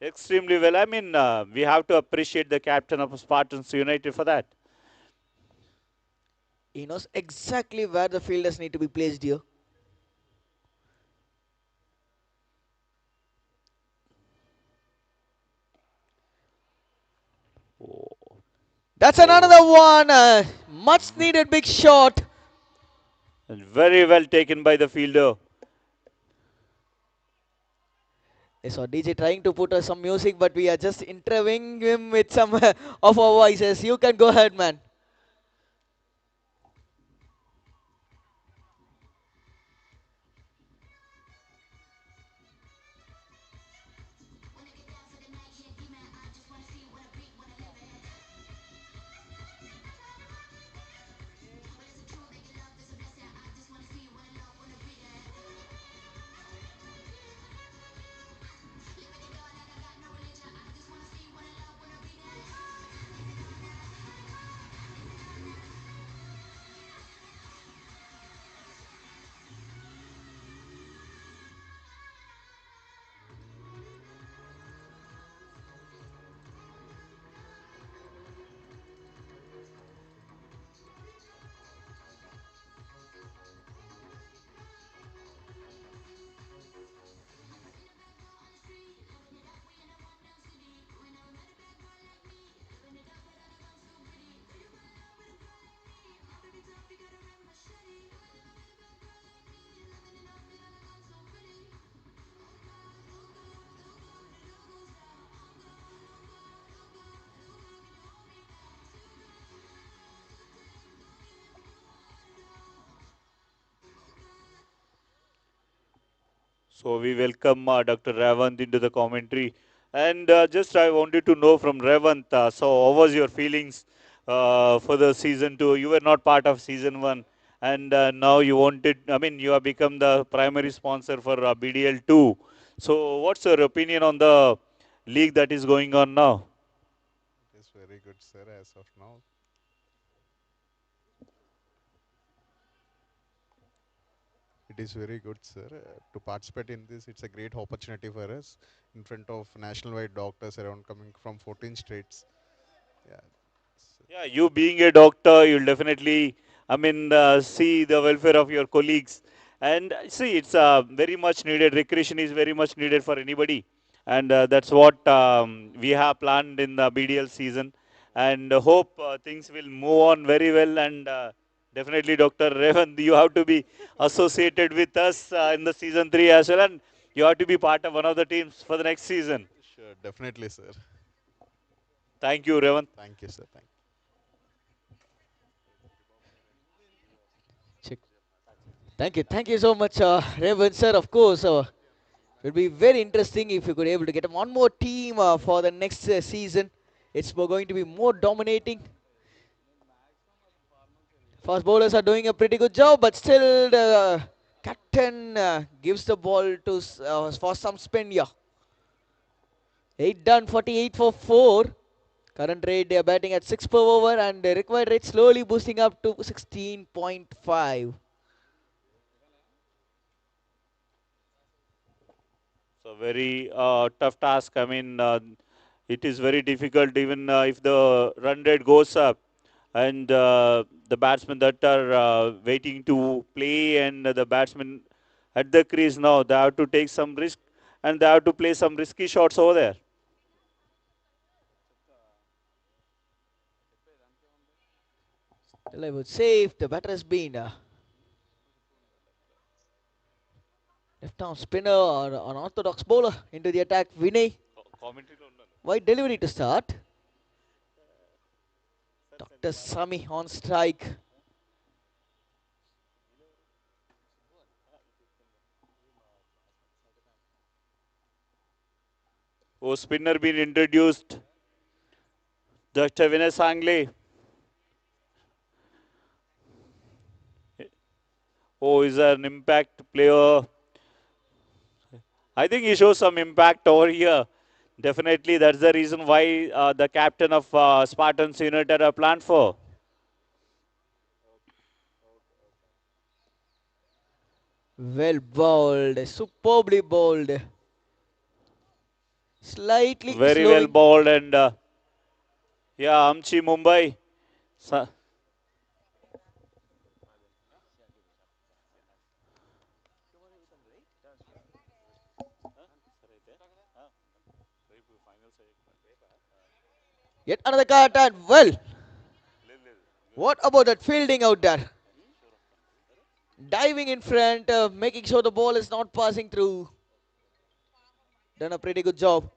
extremely well. I mean, we have to appreciate the captain of Spartans United for that. He knows exactly where the fielders need to be placed here. Oh, That's oh. another one. Much needed big shot. And very well taken by the fielder. I saw DJ trying to put some music, but we are just interviewing him with some of our voices. You can go ahead, man. So we welcome Dr. Ravant into the commentary. And just I wanted to know from Ravant, so how was your feelings for the season two? You were not part of season one, and now you wanted, I mean, you have become the primary sponsor for BDL 2. So what's your opinion on the league that is going on now? It is very good, sir, as of now. It is very good, sir. To participate in this, it's a great opportunity for us in front of national-wide doctors around coming from 14 states. Yeah, Yeah, you being a doctor, you'll definitely, I mean, see the welfare of your colleagues. And see, it's very much needed. Recreation is very much needed for anybody. And that's what we have planned in the BDL season. And hope things will move on very well. And definitely, Dr. Revan, you have to be associated with us in the season 3 as well. And you have to be part of one of the teams for the next season. sure, definitely, sir. Thank you, Revan. Thank you, sir. Thank Thank you so much, Revan sir. Of course, it will be very interesting if you could able to get one more team for the next season. It's going to be more dominating. Fast bowlers are doing a pretty good job, but still the captain gives the ball to for some spin. Yeah, 8 done, 48 for 4. Current rate they are batting at 6 per over, and the required rate slowly boosting up to 16.5. So very tough task. I mean, it is very difficult even if the run rate goes up and the batsmen that are waiting to play and the batsmen at the crease now, they have to take some risk and they have to play some risky shots over there. Well, I would say if the batter has been left arm spinner or an orthodox bowler into the attack, Vinay. Commentary lo unnadu. Wide delivery to start. Dr. Sami on strike. Oh, spinner been introduced. Dr. Vinay Sangle. Oh, is an impact player. I think he shows some impact over here. Definitely, that's the reason why the captain of Spartans United are planned for. Well bowled. Superbly bowled. Slightly Very well slowing. bowled and yeah, Amchi Mumbai. Sa- Yet another cut and well. What about that fielding out there? Diving in front, making sure the ball is not passing through. Done a pretty good job.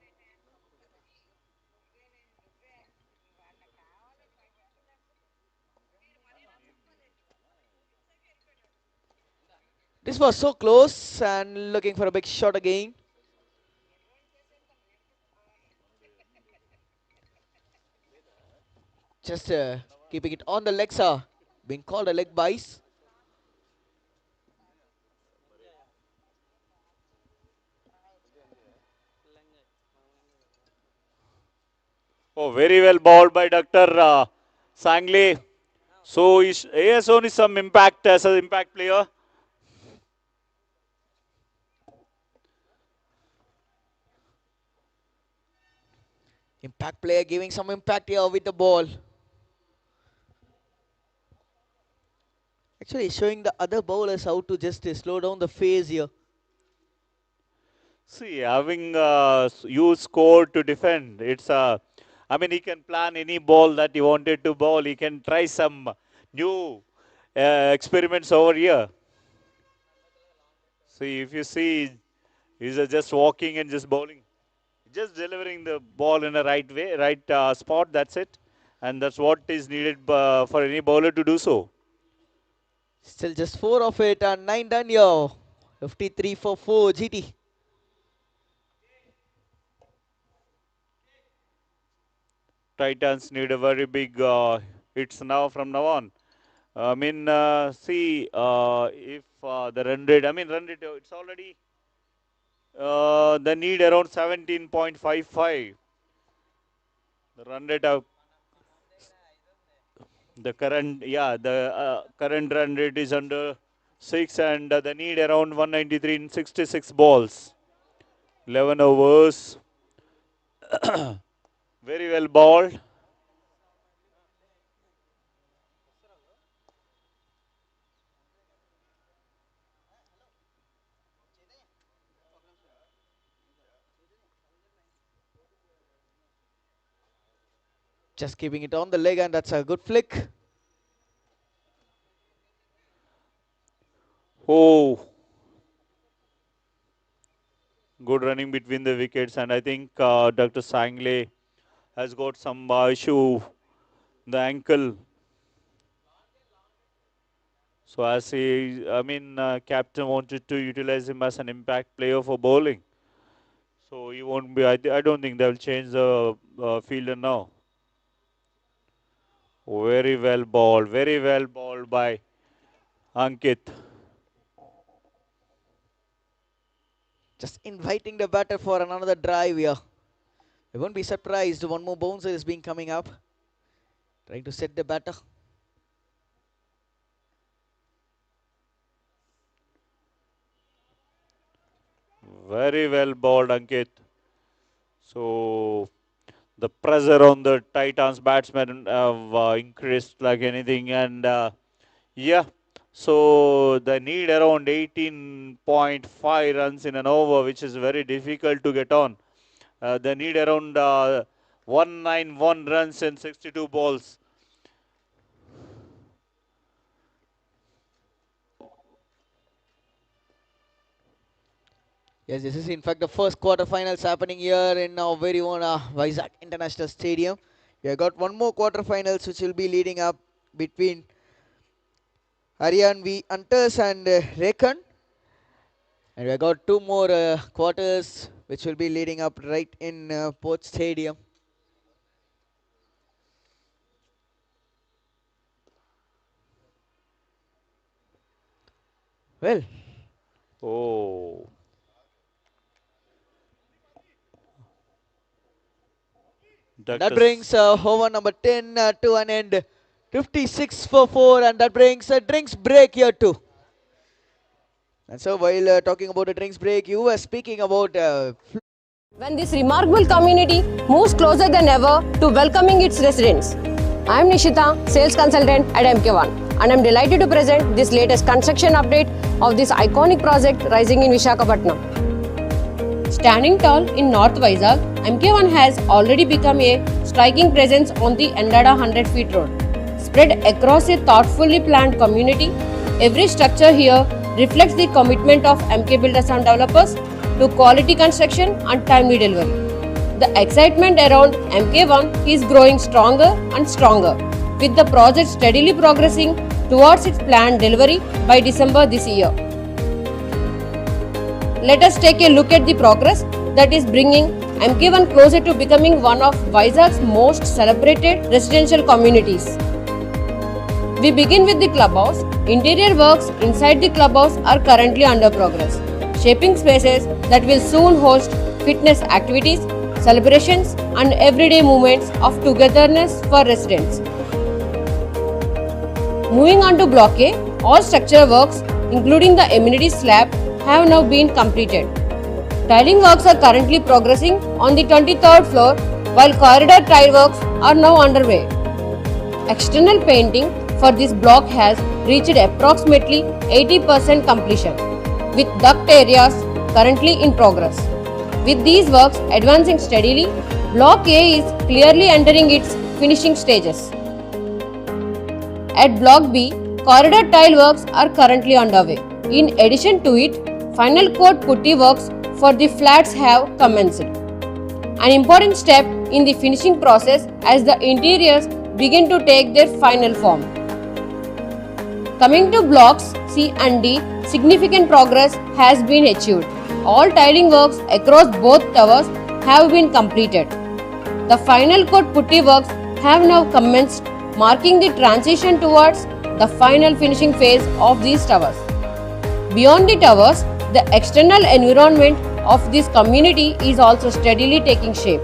This was so close and looking for a big shot again. Just keeping it on the legs, being called a leg bice. Oh, very well bowled by Dr. Sangle. So he has only some impact as an impact player. Impact player giving some impact here with the ball. Actually showing the other bowlers how to just slow down the phase here. See, having used score to defend, it's I mean, he can plan any ball that he wanted to bowl. He can try some new experiments over here. See, if you see, he's just walking and just bowling, just delivering the ball in the right way, right spot. That's it, and that's what is needed for any bowler to do so. Still just 4 of it and 9 done here. 53 for 4 GT. Titans need a very big hits now from now on. I mean, see, if the run rate, I mean, run rate, it's already the need around 17.55. The run rate of the current, yeah, the current run rate is under 6 and the need around 193 in 66 balls. 11 overs. Very well balled. Just keeping it on the leg and that's a good flick. Oh, good running between the wickets. And I think Dr. Sangle has got some issue, the ankle. So as captain wanted to utilize him as an impact player for bowling. So he won't be. I don't think they'll change the fielder now. Very well bowled. Very well bowled by Ankit. Just inviting the batter for another drive here. I won't be surprised. One more bouncer is being coming up. Trying to set the batter. Very well bowled, Ankit. So the pressure on the Titans batsmen have increased like anything, and yeah. So they need around 18.5 runs in an over, which is very difficult to get on. They need around 191 runs in 62 balls. Yes, this is in fact the first quarterfinals happening here in our very own Vizag International Stadium. We have got one more quarterfinals which will be leading up between Aryan V. Antas and Rekan. And we have got two more quarters which will be leading up right in Port Stadium. Well, Oh, that that is brings over number 10 to an end. 56 for 4, and that brings a drinks break here too. And so while talking about the drinks break, you were speaking about When this remarkable community moves closer than ever to welcoming its residents. I am Nishita, sales consultant at MK1, and I am delighted to present this latest construction update of this iconic project rising in Visakhapatnam. Standing tall in North Vizag, MK1 has already become a striking presence on the Endada 100 feet road. Spread across a thoughtfully planned community, every structure here reflects the commitment of MK Builders and Developers to quality construction and timely delivery. The excitement around MK1 is growing stronger and stronger, with the project steadily progressing towards its planned delivery by December this year. Let us take a look at the progress that is bringing MK1 closer to becoming one of Vizag's most celebrated residential communities. We begin with the clubhouse. Interior works inside the clubhouse are currently under progress, shaping spaces that will soon host fitness activities, celebrations and everyday moments of togetherness for residents. Moving on to Block A, all structural works including the amenity slab have now been completed. Tiling works are currently progressing on the 23rd floor while corridor tile works are now underway. External painting for this block has reached approximately 80% completion, with duct areas currently in progress. With these works advancing steadily, Block A is clearly entering its finishing stages. At Block B, corridor tile works are currently underway. In addition to it, final coat putty works for the flats have commenced. An important step in the finishing process as the interiors begin to take their final form. Coming to blocks C and D, significant progress has been achieved. All tiling works across both towers have been completed. The final coat putty works have now commenced, marking the transition towards the final finishing phase of these towers. Beyond the towers, the external environment of this community is also steadily taking shape.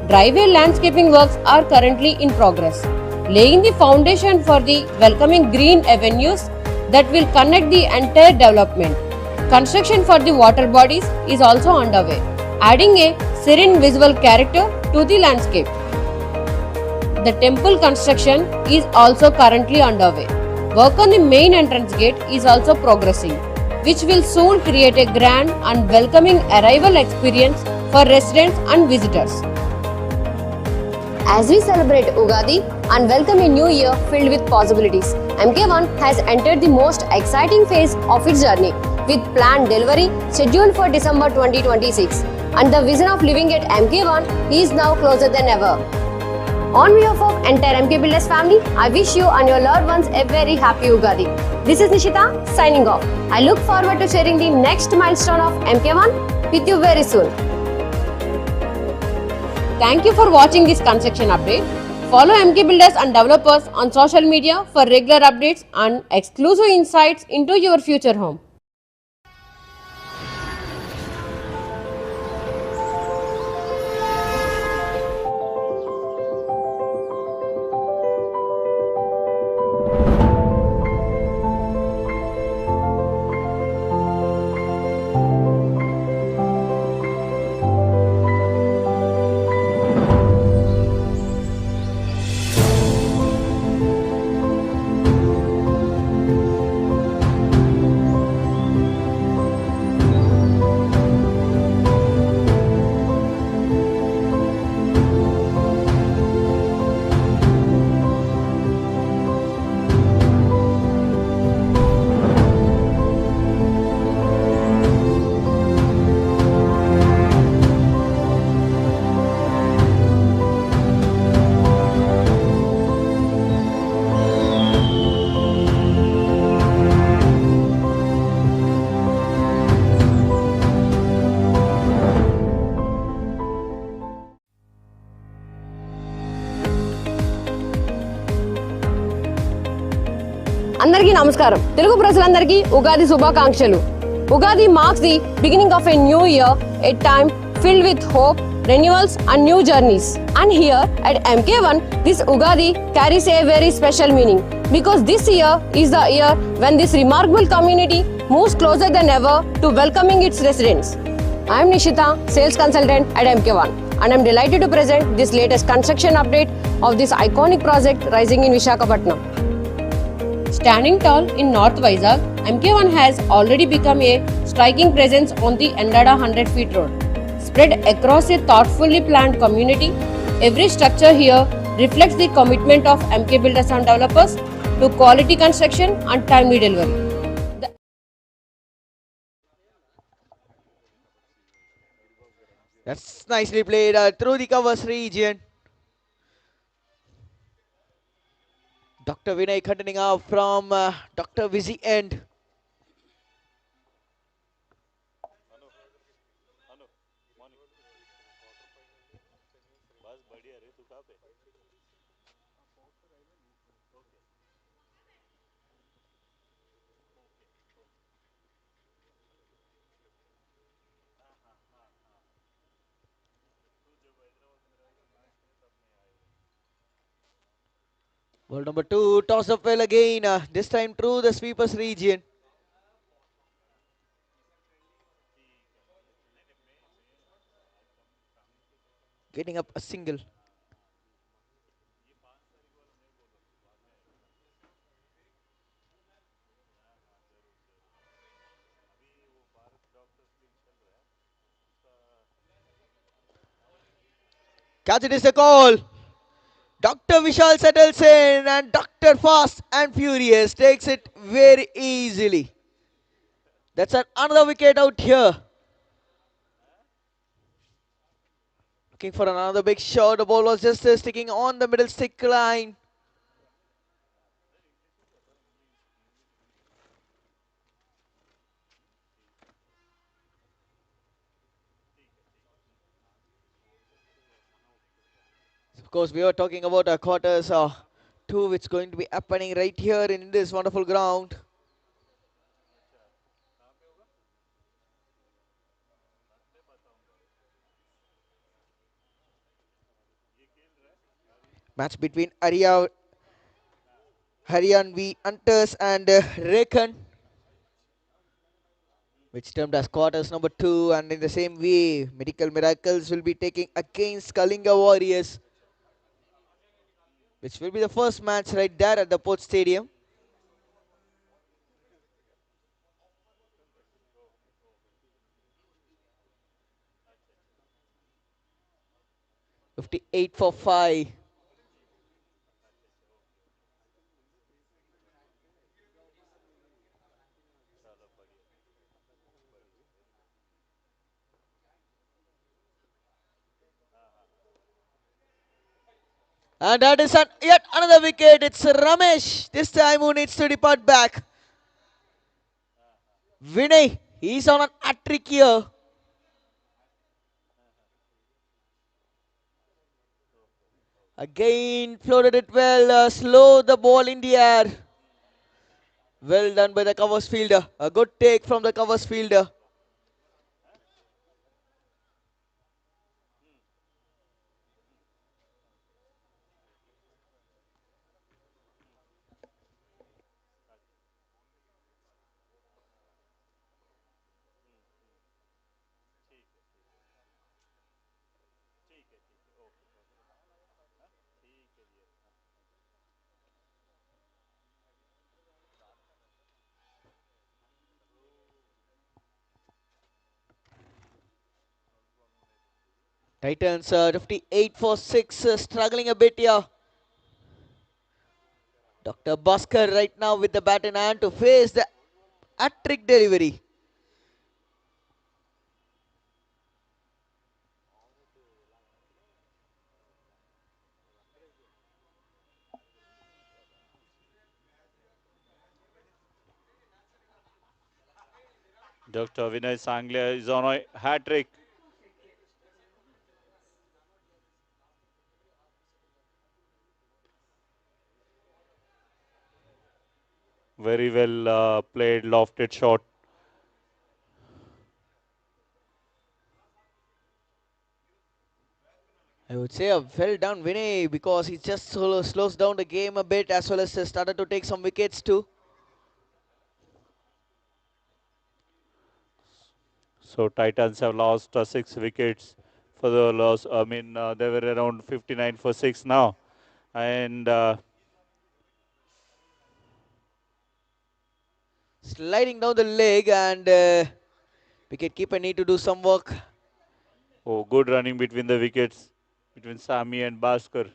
Driveway landscaping works are currently in progress, laying the foundation for the welcoming green avenues that will connect the entire development. Construction for the water bodies is also underway, adding a serene visual character to the landscape. The temple construction is also currently underway. Work on the main entrance gate is also progressing, which will soon create a grand and welcoming arrival experience for residents and visitors. As we celebrate Ugadi and welcome a new year filled with possibilities, MK1 has entered the most exciting phase of its journey, with planned delivery scheduled for December 2026, and the vision of living at MK1 is now closer than ever. On behalf of entire MK Builders family, I wish you and your loved ones a very happy Ugadi. This is Nishita signing off. I look forward to sharing the next milestone of MK1 with you very soon. Thank you for watching this construction update. Follow MK Builders and Developers on social media for regular updates and exclusive insights into your future home. అందరికీ నమస్కారం. తెలుగు ప్రజలందరికీ ఉగాది శుభాకాంక్షలు. Ugadi marks the beginning of a new year, a time filled with hope, renewals and new journeys. And here at MK1, this Ugadi carries a very special meaning because this year is the year when this remarkable community moves closer than ever to welcoming its residents. I am Nishita, sales consultant at MK1, and I am delighted to present this latest construction update of this iconic project rising in Visakhapatnam. Standing tall in North Vizag, MK1 has already become a striking presence on the Endada 100 feet road. Spread across a thoughtfully planned community, every structure here reflects the commitment of MK Builders and Developers to quality construction and timely delivery. That's nicely played through the covers region. Dr. Vinay continuing up from Dr. Vizzy end. Ball number 2, toss up well again, this time through the sweepers region. Getting up a single. Catch it is a call. Dr. Vishal settles in and Dr. Fast and Furious takes it very easily. That's another wicket out here. Looking for another big shot. The ball was just sticking on the middle stick line. Of course, we are talking about our quarters 2, which is going to be happening right here in this wonderful ground. Match between Haryanvi Hunters and Rekhan, which termed as quarters number 2, and in the same way, Medical Miracles will be taking against Kalinga Warriors, which will be the first match right there at the Port Stadium. $58 for 5. And that is yet another wicket. It's Ramesh, this time who needs to depart back. Vinay, he's on an hat-trick here. Again, floated it well, slow the ball in the air. Well done by the covers fielder. A good take from the covers fielder. Titans 58 for 6, struggling a bit here. Dr. Bhaskar right now with the bat in hand to face the hat-trick delivery. Dr. Vinay Sanglia is on a hat trick. Very well played, lofted shot. I would say a well done Vinay because he just slows down the game a bit as well as started to take some wickets too. So Titans have lost 6 wickets for the loss. They were around 59 for 6 now. And Sliding down the leg and wicket keeper need to do some work. oh, good running between the wickets, between Sami and Bhaskar.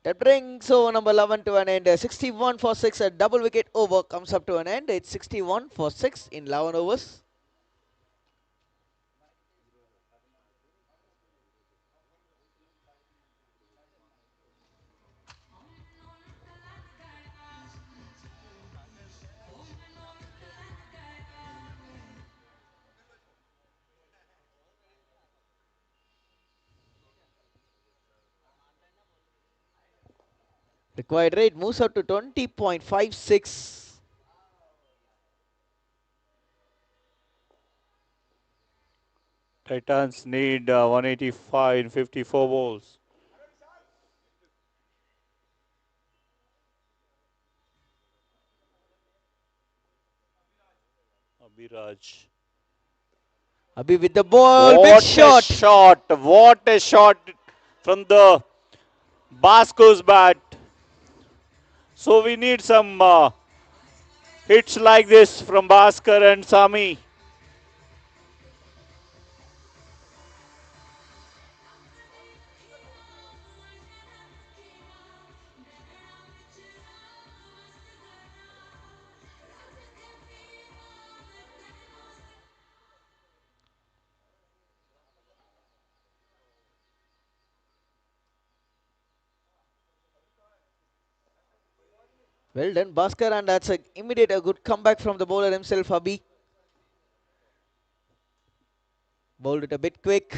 That brings over number 11 to an end. 61 for 6, a double wicket over comes up to an end. It's 61 for 6 in 11 overs. Required rate moves up to 20.56. Titans need 185 in 54 balls. Abhiraj. Abhi with the ball, big What a shot. shot! What a shot from the Bhaskar's bat. So we need some hits like this from Bhaskar and Sami. Well done, Bhaskar, and that's a immediate a good comeback from the bowler himself, Abhi. Bowled it a bit quick.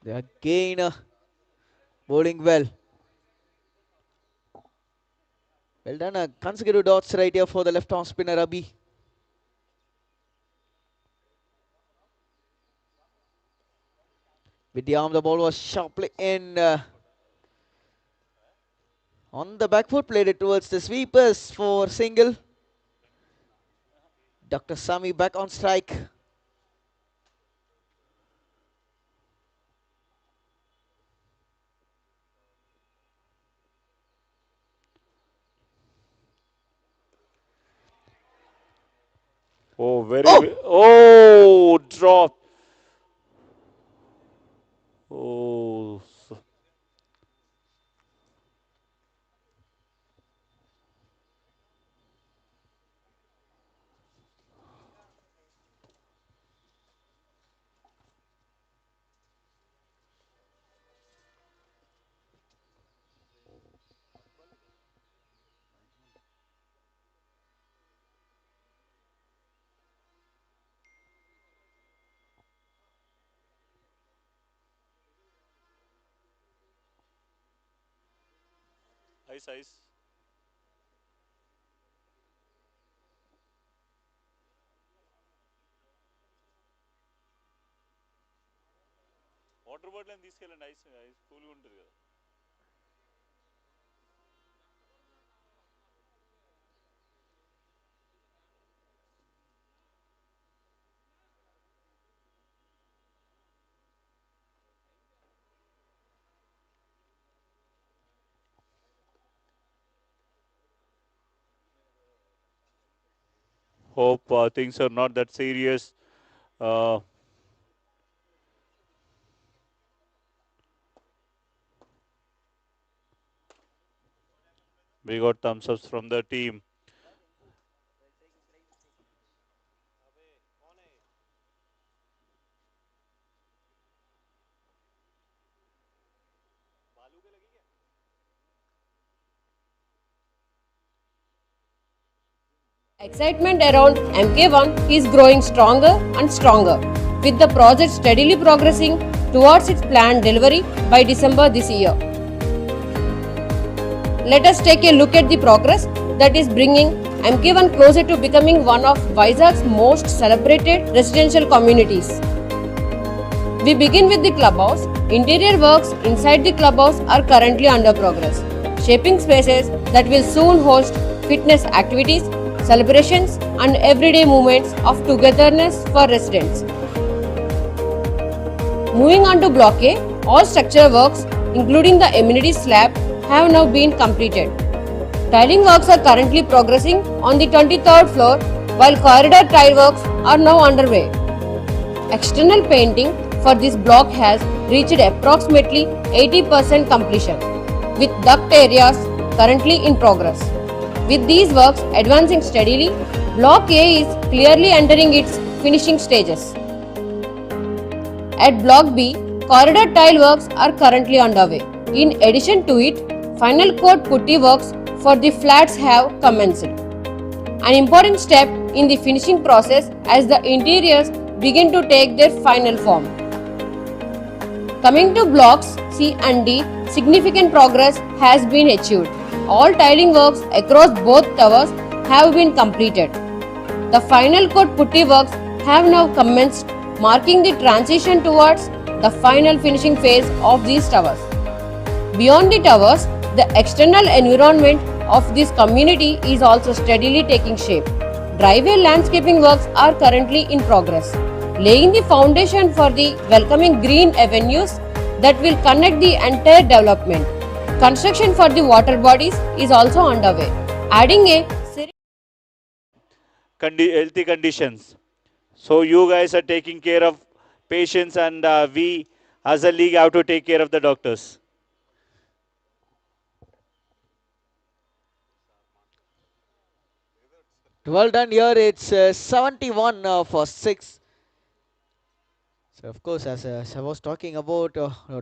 They again bowling well. Well done, consecutive dots right here for the left arm spinner, Abhi. With the arm, the ball was sharply in. On the back foot, played it towards the sweepers for single. Dr. Sami back on strike. Oh, Oh! oh, drop. Oh, Ice, ice. Water bottle అని తీసుకెళ్ళండి ice ice కూల్గా ఉంటుంది కదా. Hope things are not that serious. Uh, we got thumbs ups from the team. Excitement around MK1 is growing stronger and stronger, with the project steadily progressing towards its planned delivery by December this year. Let us take a look at the progress that is bringing MK1 closer to becoming one of Vizag's most celebrated residential communities. We begin with the clubhouse. Interior works inside the clubhouse are currently under progress, shaping spaces that will soon host fitness activities, celebrations, and everyday moments of togetherness for residents. Moving on to Block A, all structural works, including the amenities slab, have now been completed. Tiling works are currently progressing on the 23rd floor, while corridor tile works are now underway. External painting for this block has reached approximately 80% completion, with duct areas currently in progress. With these works advancing steadily, Block A is clearly entering its finishing stages. At Block B, corridor tile works are currently underway. In addition to it, final coat putty works for the flats have commenced, an important step in the finishing process as the interiors begin to take their final form. Coming to blocks C and D, significant progress has been achieved. All tiling works across both towers have been completed. The final coat putty works have now commenced, marking the transition towards the final finishing phase of these towers. Beyond the towers, the external environment of this community is also steadily taking shape. Driveway landscaping works are currently in progress, laying the foundation for the welcoming green avenues that will connect the entire development. Construction for the water bodies is also underway, adding a Healthy conditions. So you guys are taking care of patients, and we as a league have to take care of the doctors. Well done here. It's 71 for 6. So of course, as I was talking about,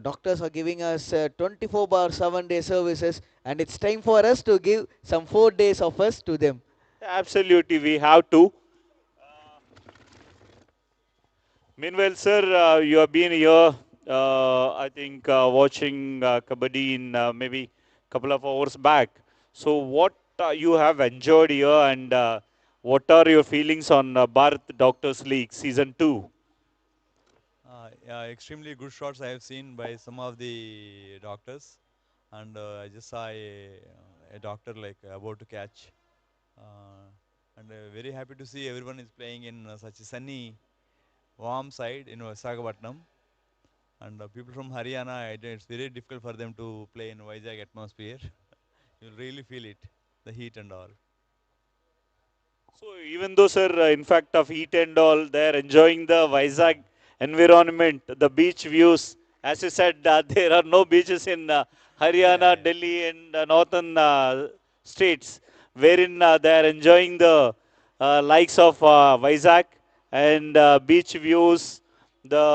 doctors are giving us 24 bar 7-day services, and it's time for us to give some 4 days of us to them. Absolutely, we have to. Meanwhile, sir, you have been here, I think, watching Kabaddi in maybe couple of hours back. So, what you have enjoyed here, and what are your feelings on Bharat Doctors League Season 2? Yeah, extremely good shots I have seen by some of the doctors, and I just saw a doctor like about to catch, and very happy to see everyone is playing in such a sunny, warm side in Visakhapatnam, and people from Haryana, it's very difficult for them to play in Vizag atmosphere. You'll really feel it, the heat and all. So even though, sir, in fact, of heat and all, they are enjoying the Vizag environment, the beach views. As you said, there are no beaches in Yeah, Haryana, yeah, Delhi, and northern states, wherein they are enjoying the likes of Vizag and beach views, the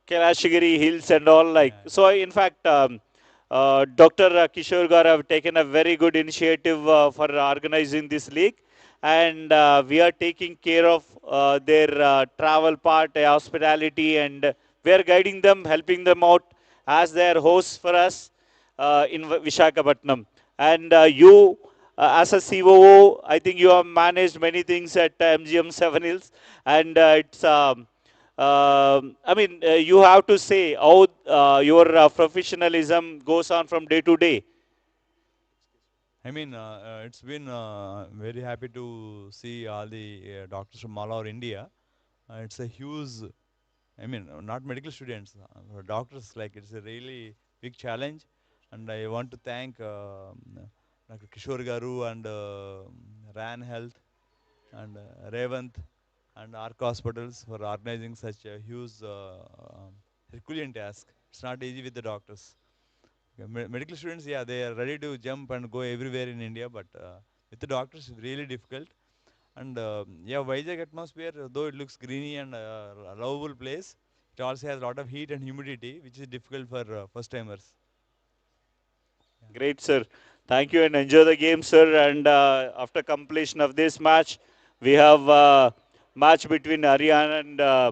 Kailashgiri hills and all like. yeah, So, in fact, Dr. Kishore Gaur have taken a very good initiative for organizing this league, and we are taking care of their travel part, hospitality, and we are guiding them, helping them out as their hosts for us in Vishakhapatnam. And you, as a COO, I think you have managed many things at MGM Seven Hills, and it's. I mean, you have to say how your professionalism goes on from day to day. I mean, it's been very happy to see all the doctors from all over India. It's a huge, I mean, not medical students, for doctors, like it's a really big challenge. And I want to thank Dr. Kishore Garu and RAN Health and Revant and ARC Hospitals for organizing such a huge Herculean task. It's not easy with the doctors. Yeah, medical students, yeah, they are ready to jump and go everywhere in India, but with the doctors, it's really difficult. And yeah, Vizag atmosphere, though it looks greeny and lovable place, it also has a lot of heat and humidity, which is difficult for first timers. Great, sir. Thank you and enjoy the game, sir. And after completion of this match, we have match between Haryana and uh,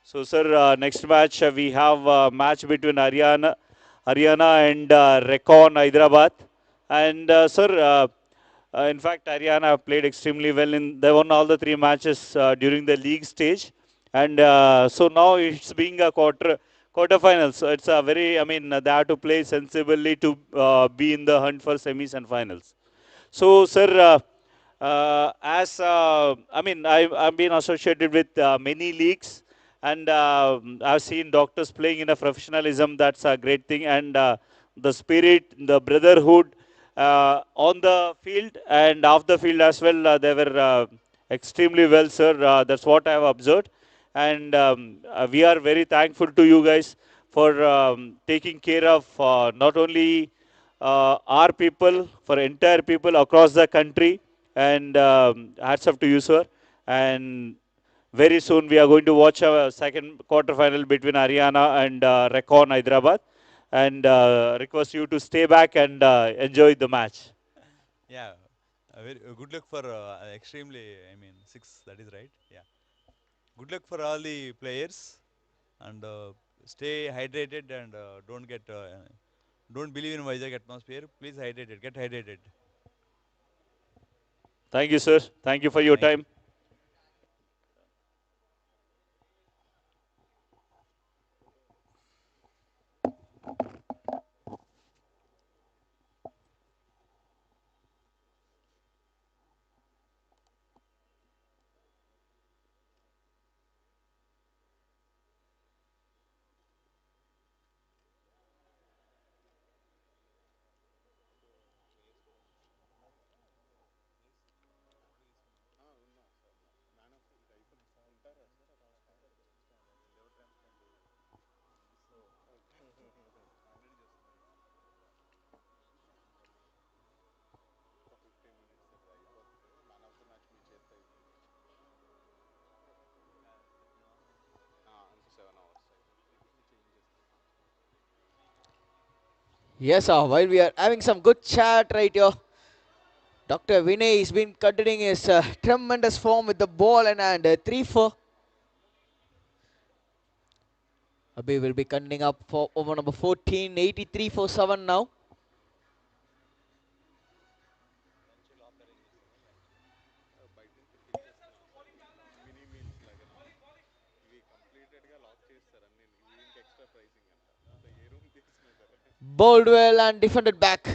so, sir, next match we have match between Haryana and Recon Hyderabad. And sir, in fact, Haryana have played extremely well in they won all the three matches during the league stage, and so now it's being a quarterfinals. So it's a very, I mean, they have to play sensibly to be in the hunt for semis and finals. So, sir, as I mean, I've been associated with many leagues, and I've seen doctors playing in a professionalism. That's a great thing, and the spirit, the brotherhood on the field and off the field as well. They were extremely well, sir. That's what I have observed, and we are very thankful to you guys for taking care of not only our people, for entire people across the country. And hats off to you, sir. And very soon we are going to watch a second quarter final between Haryana and Recon Hyderabad. And request you to stay back and enjoy the match. Yeah, good luck for extremely, I mean, six, that is right. Yeah. Good luck for all the players and stay hydrated and don't believe in Vizag atmosphere. Please hydrated, get hydrated. Thank you, sir. Thank you for your Thank you. time. Yes, while we are having some good chat right here, Dr. Vinay has been continuing his tremendous form with the ball in hand. 3-4. Abhi will be continuing up for over number 14, 83 for 7 now. Bowled well and defended back.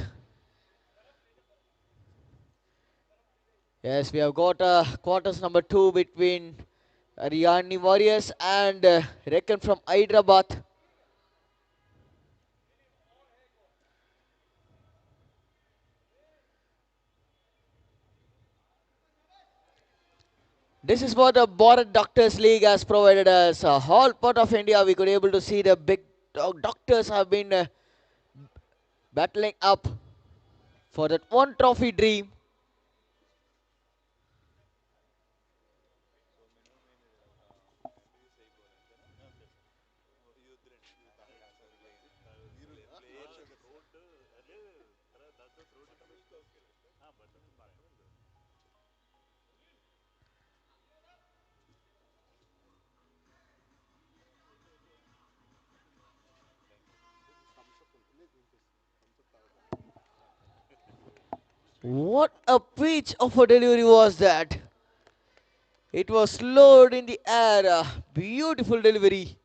Yes, we have got quarters number 2 between Haryani Warriors and Reckon from Hyderabad. This is what the Bharat Doctors League has provided us. All part of India, we could able to see the big doctors have been battling up. for that one trophy dream. What a pitch of a delivery was that! It was slowed in the air. Beautiful delivery.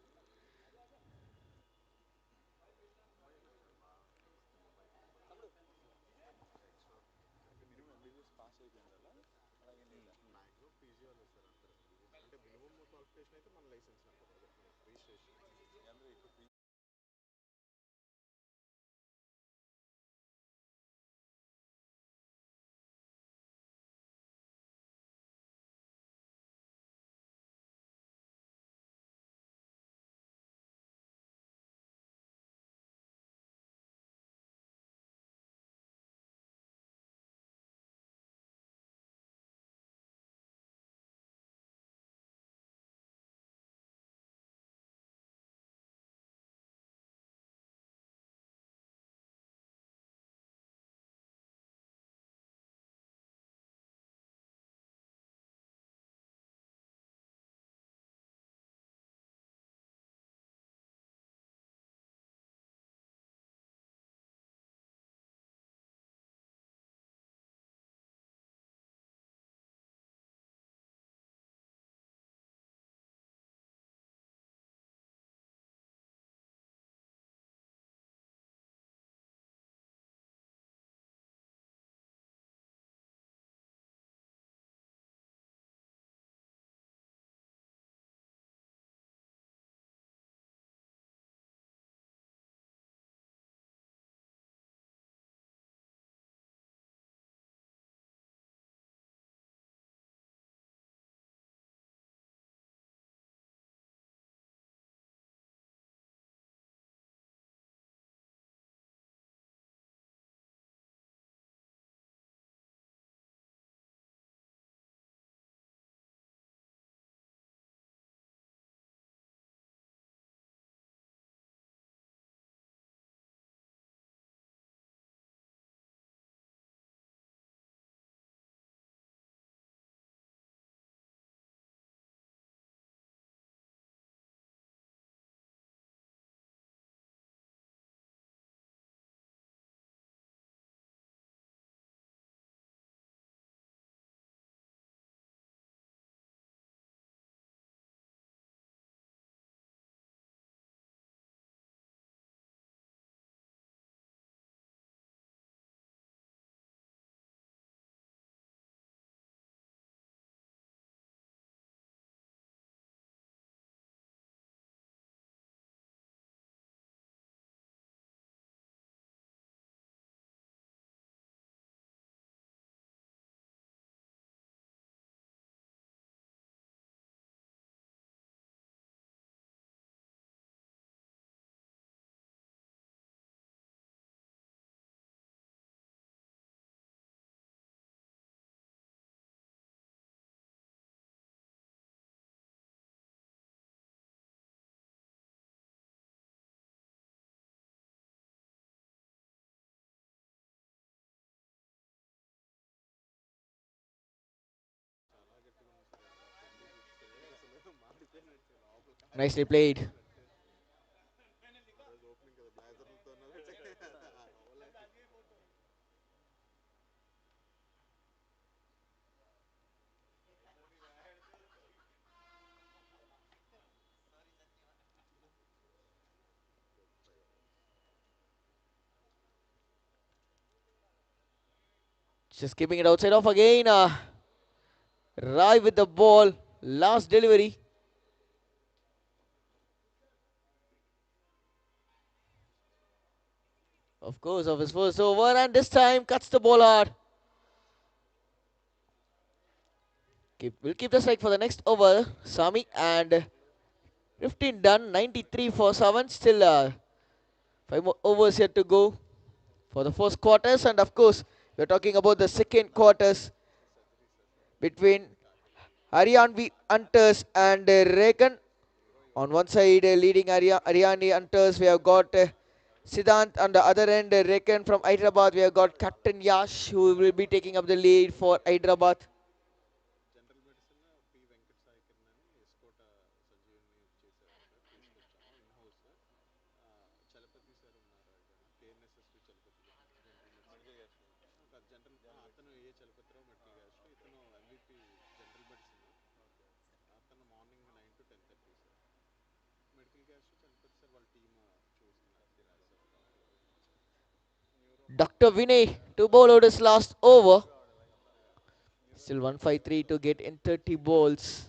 Nicely played. Just keeping it outside off again. Rai with the ball. Last delivery. Of course, of his first over, and this time cuts the ball hard. We'll keep the strike for the next over, Sami, and 15 done, 93 for 7. Still 5 more overs yet to go for the first quarters, and of course, We're talking about the second quarters between Ariane Hunters and Regan. On one side, leading Ariane Hunters, we have got Siddhant. On the other end, Regan from Hyderabad. We have got Captain Yash, who will be taking up the lead for Hyderabad. Dr. Vinay to bowl out his last over. Still 153 to get in 30 balls.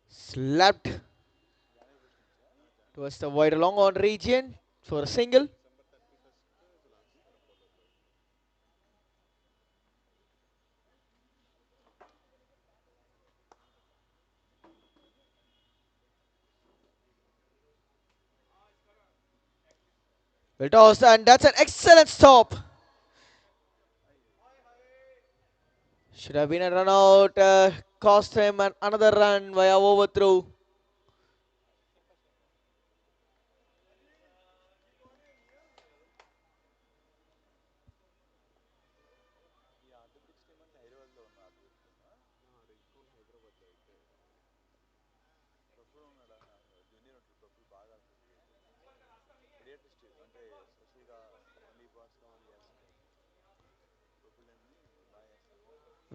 Slapped towards the wide long on region for a single. Well tossed, and that's an excellent stop. Should have been a run out. Cost him another run via overthrow.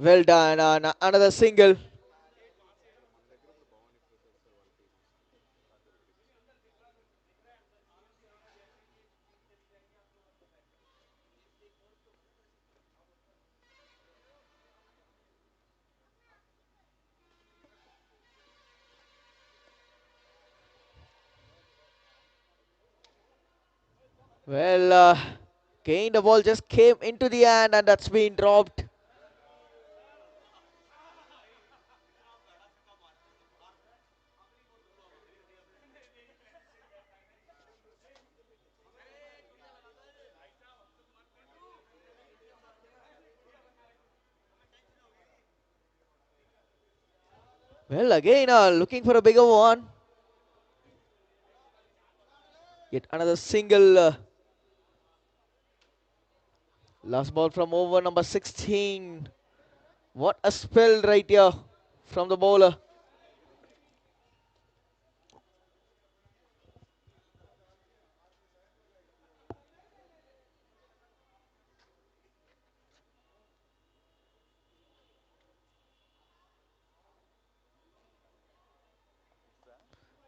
Well done, and another single. Well, again the ball just came into the hand, and that's been dropped. Well, again looking for a bigger one. Yet another single. Last ball from over number 16. What a spell right here from the bowler.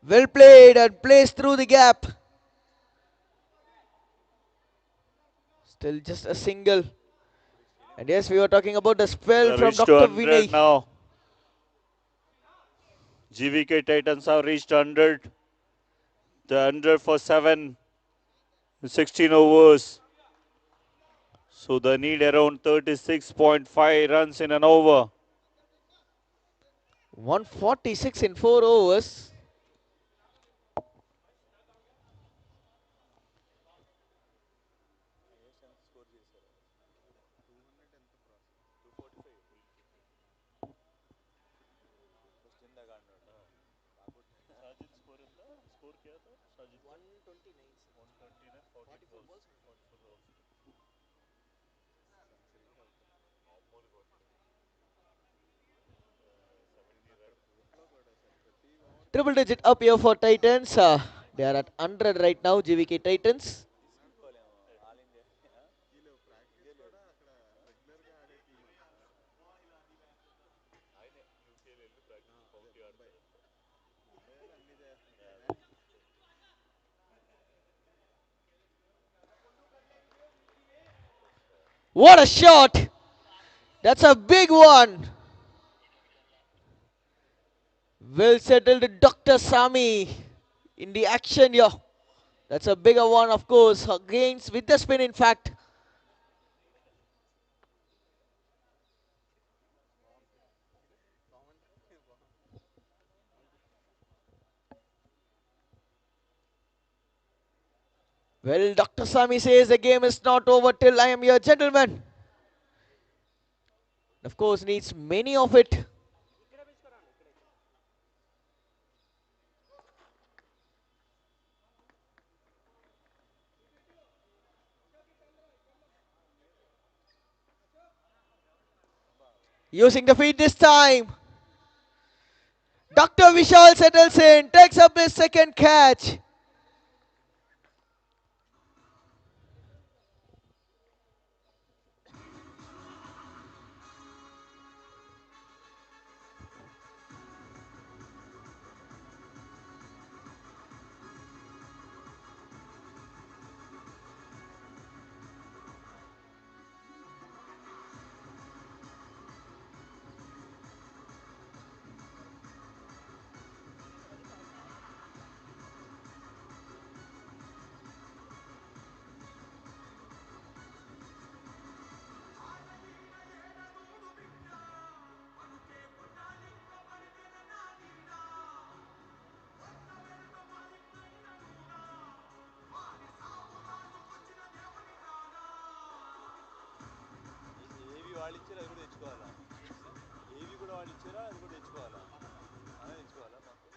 Well played and placed through the gap. Still just a single. And yes, we were talking about the spell They from reached to Dr. 100 Vinay. now. GVK Titans have reached 100. The 100 for 7 in 16 overs. So they need around 36.5 runs in an over. 146 in 4 overs. Triple digit up here for Titans. They are at 100 right now, GVK Titans. What a shot! That's a big one. Well settled, Dr. Sami in the action here. That's a bigger one, of course. Against with the spin, in fact. Well, Dr. Sami says the game is not over till I am here, gentlemen. Of course, needs many of it. Using the feet this time. Dr. Vishal settles in, takes up his second catch. ఏవి వాళ్ళు ఇచ్చారు అది కూడా తెచ్చుకోవాలా ఏవి కూడా వాళ్ళు ఇచ్చారో అది కూడా తెచ్చుకోవాలా అదే తెచ్చుకోవాలా మాకు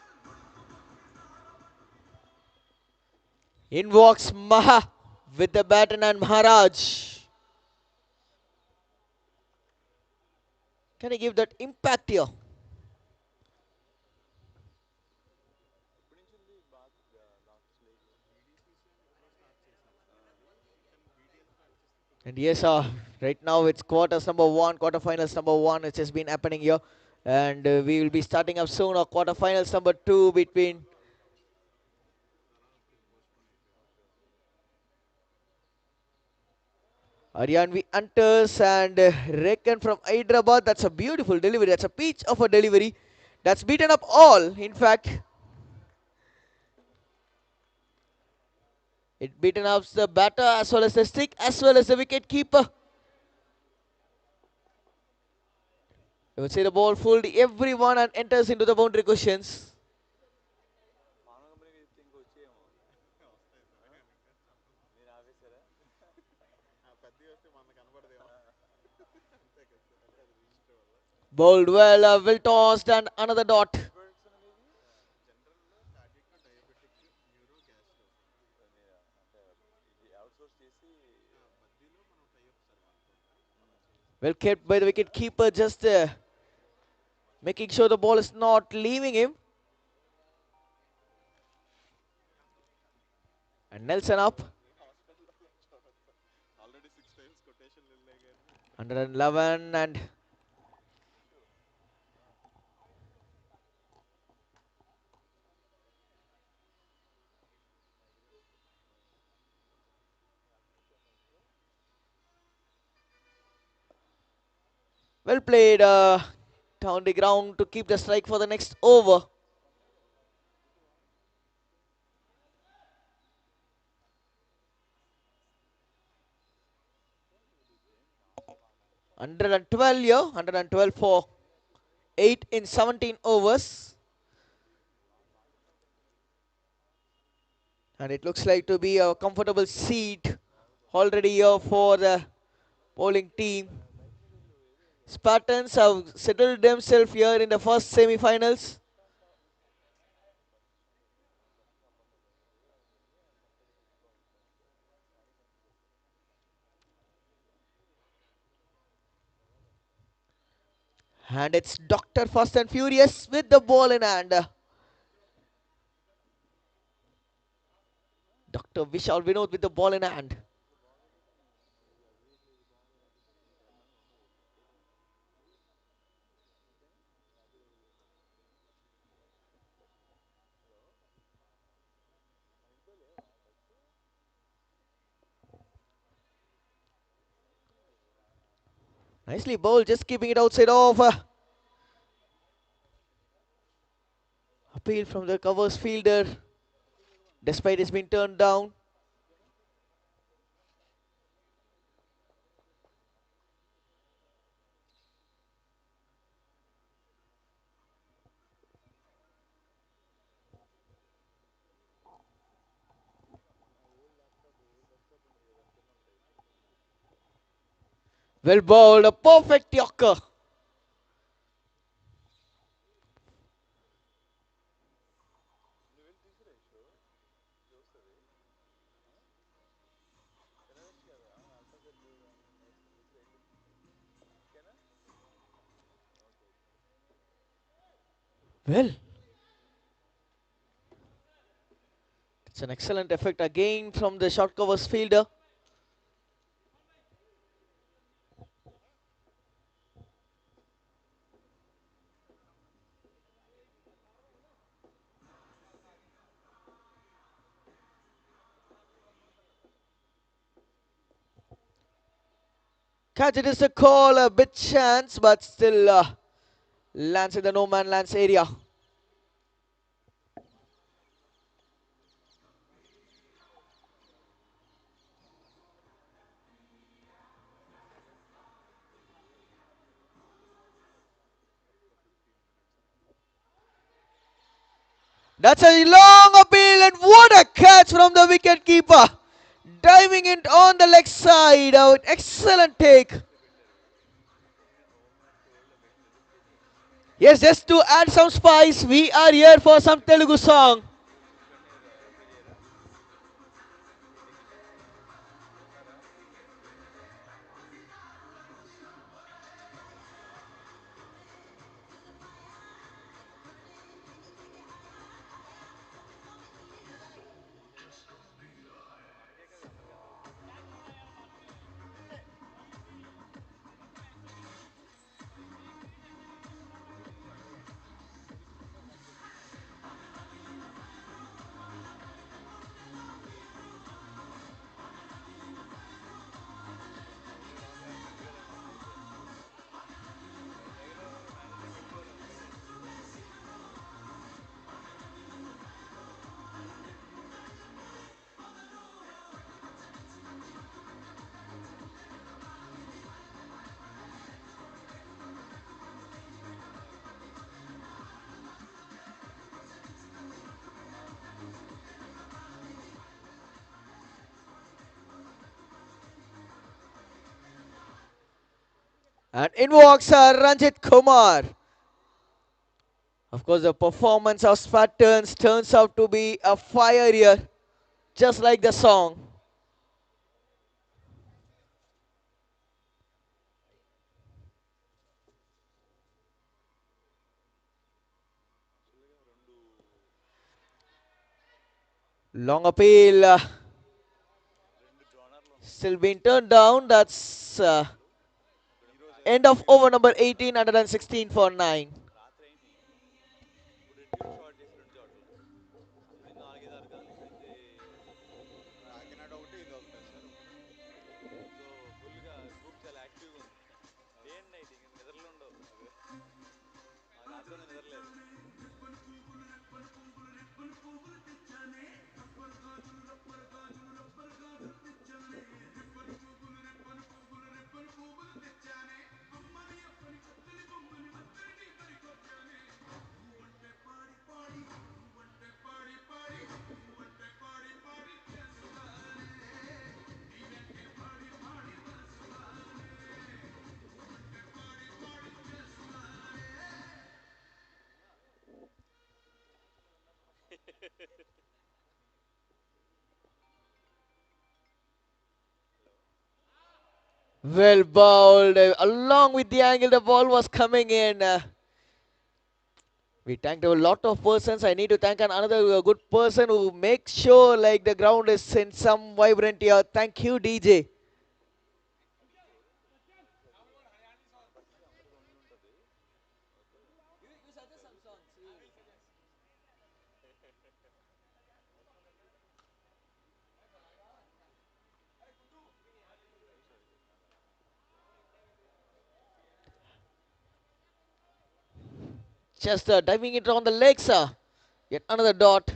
In walks Maha with the baton and Maharaj. Can he give that impact here? ఎప్పటి నుంచి ఉంది బాగా last stage And yes, right now it's quarterfinals number one, which has been happening here. And we will be starting up soon our quarterfinals number two between Aryanvi Hunters and Reckon from Hyderabad. That's a beautiful delivery. That's a peach of a delivery. That's beaten up all. In fact, it beaten up the batter as well as the stick as well as the wicket keeper. You would say the ball fooled everyone and enters into the boundary cushions. పాన కంపెనీకి చెప్తే ఇంకో వచ్చేయేమో మీరు ఆపేశారా Bowled well, well tossed and another dot. ఇది out source చేసి Well kept by the wicket keeper, just making sure the ball is not leaving him. And Nelson up. 111 and well played down the ground to keep the strike for the next over. $112 here, 112 for 8 in 17 overs. And it looks like to be a comfortable seat already here for the bowling team. Spartans have settled themselves here in the first semi-finals. And it's Dr. Fast and Furious with the ball in hand. Dr. Vishal Vinod with the ball in hand. Nicely bowled, just keeping it outside of. Appeal from the covers fielder, despite it's been turned down. Well bowled, a perfect Yorker. Well, it's an excellent effect again from the short covers fielder. Catch, it is a call, a bit chance, but still lands in the no man lands area. That's a long appeal, and what a catch from the wicket keeper! Diving it on the leg side. Excellent take. Yes, just to add some spice, we are here for some Telugu song. And in walks Ranjit Kumar. Of course, the performance of Spartans turns out to be a fire here, just like the song. Long appeal, still being turned down. That's end of over number 18, 116 for 9. Well bowled, along with the angle the ball was coming in. We thanked a lot of persons. I need to thank another good person who makes sure like the ground is in some vibrant here. Thank you, DJ. Just diving it on the legs. Yet another dot.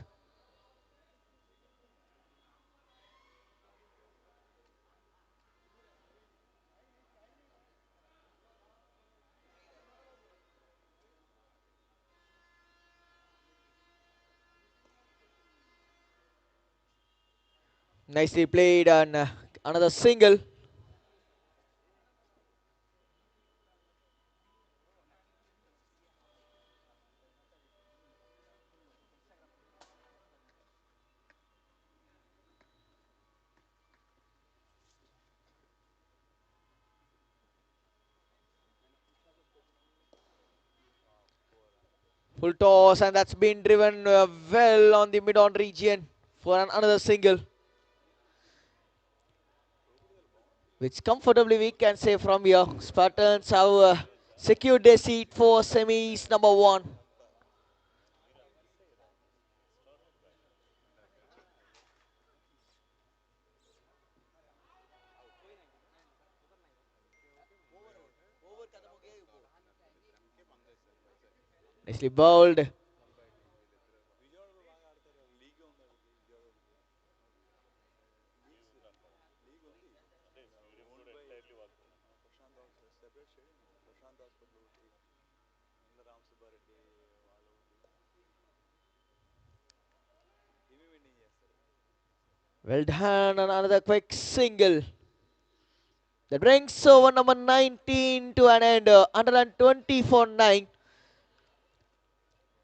Nicely played, and another single. Full toss, and that's been driven well on the mid-on region for another single, which comfortably we can say from here. Spartans have secured their seat for semis number 1. Nicely bowled. Well done, and another quick single. That brings over number 19 to an end, 120 for 9.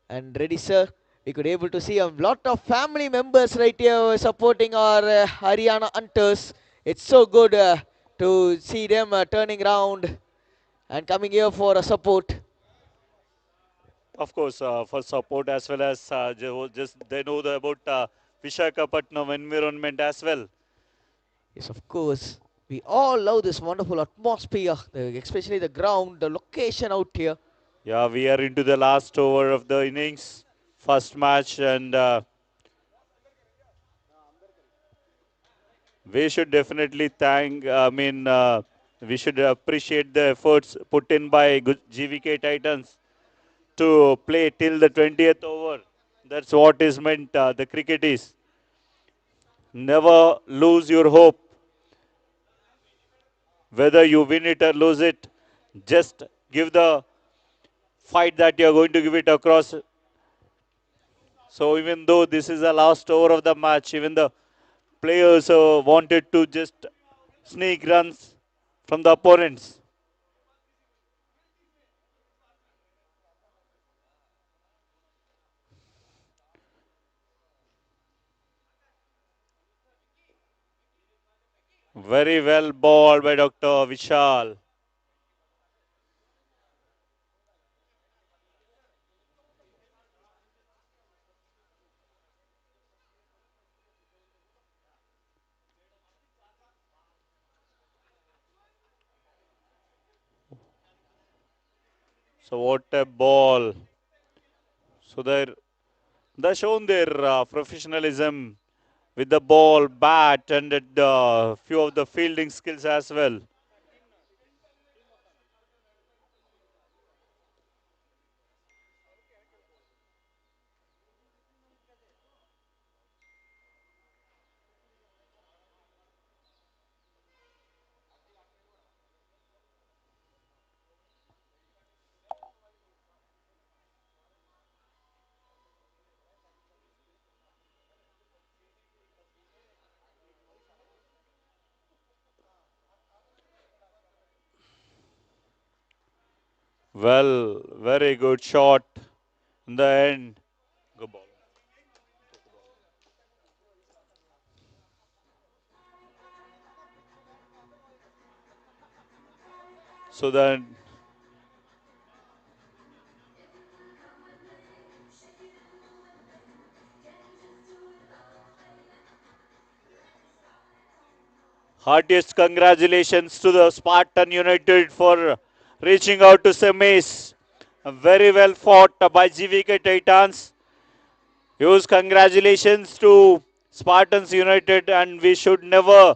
And ready, sir, we could able to see a lot of family members right here supporting our Haryana Hunters. It's so good to see them turning around and coming here for a support. Of course, for support as well as just they know about Vishakhapatnam environment as well. Yes, of course. We all love this wonderful atmosphere, especially the ground, the location out here. Yeah, we are into the last over of the innings, first match, and we should definitely we should appreciate the efforts put in by GVK Titans to play till the 20th over. That's what is meant. The cricket is. Never lose your hope. Whether you win it or lose it, just give the fight that you are going to give it across. So even though this is the last over of the match, even the players wanted to just sneak runs from the opponents. Very well balled by Dr. Vishal. So what a ball. So they're shown their professionalism with the ball, bat, and few of the fielding skills as well. Well, very good shot in the end. Good ball. So then heartiest congratulations to the Spartan United for reaching out to semis. Very well fought by GVK Titans. Huge congratulations to Spartans United, and we should never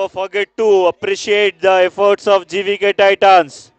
forget to appreciate the efforts of GVK Titans.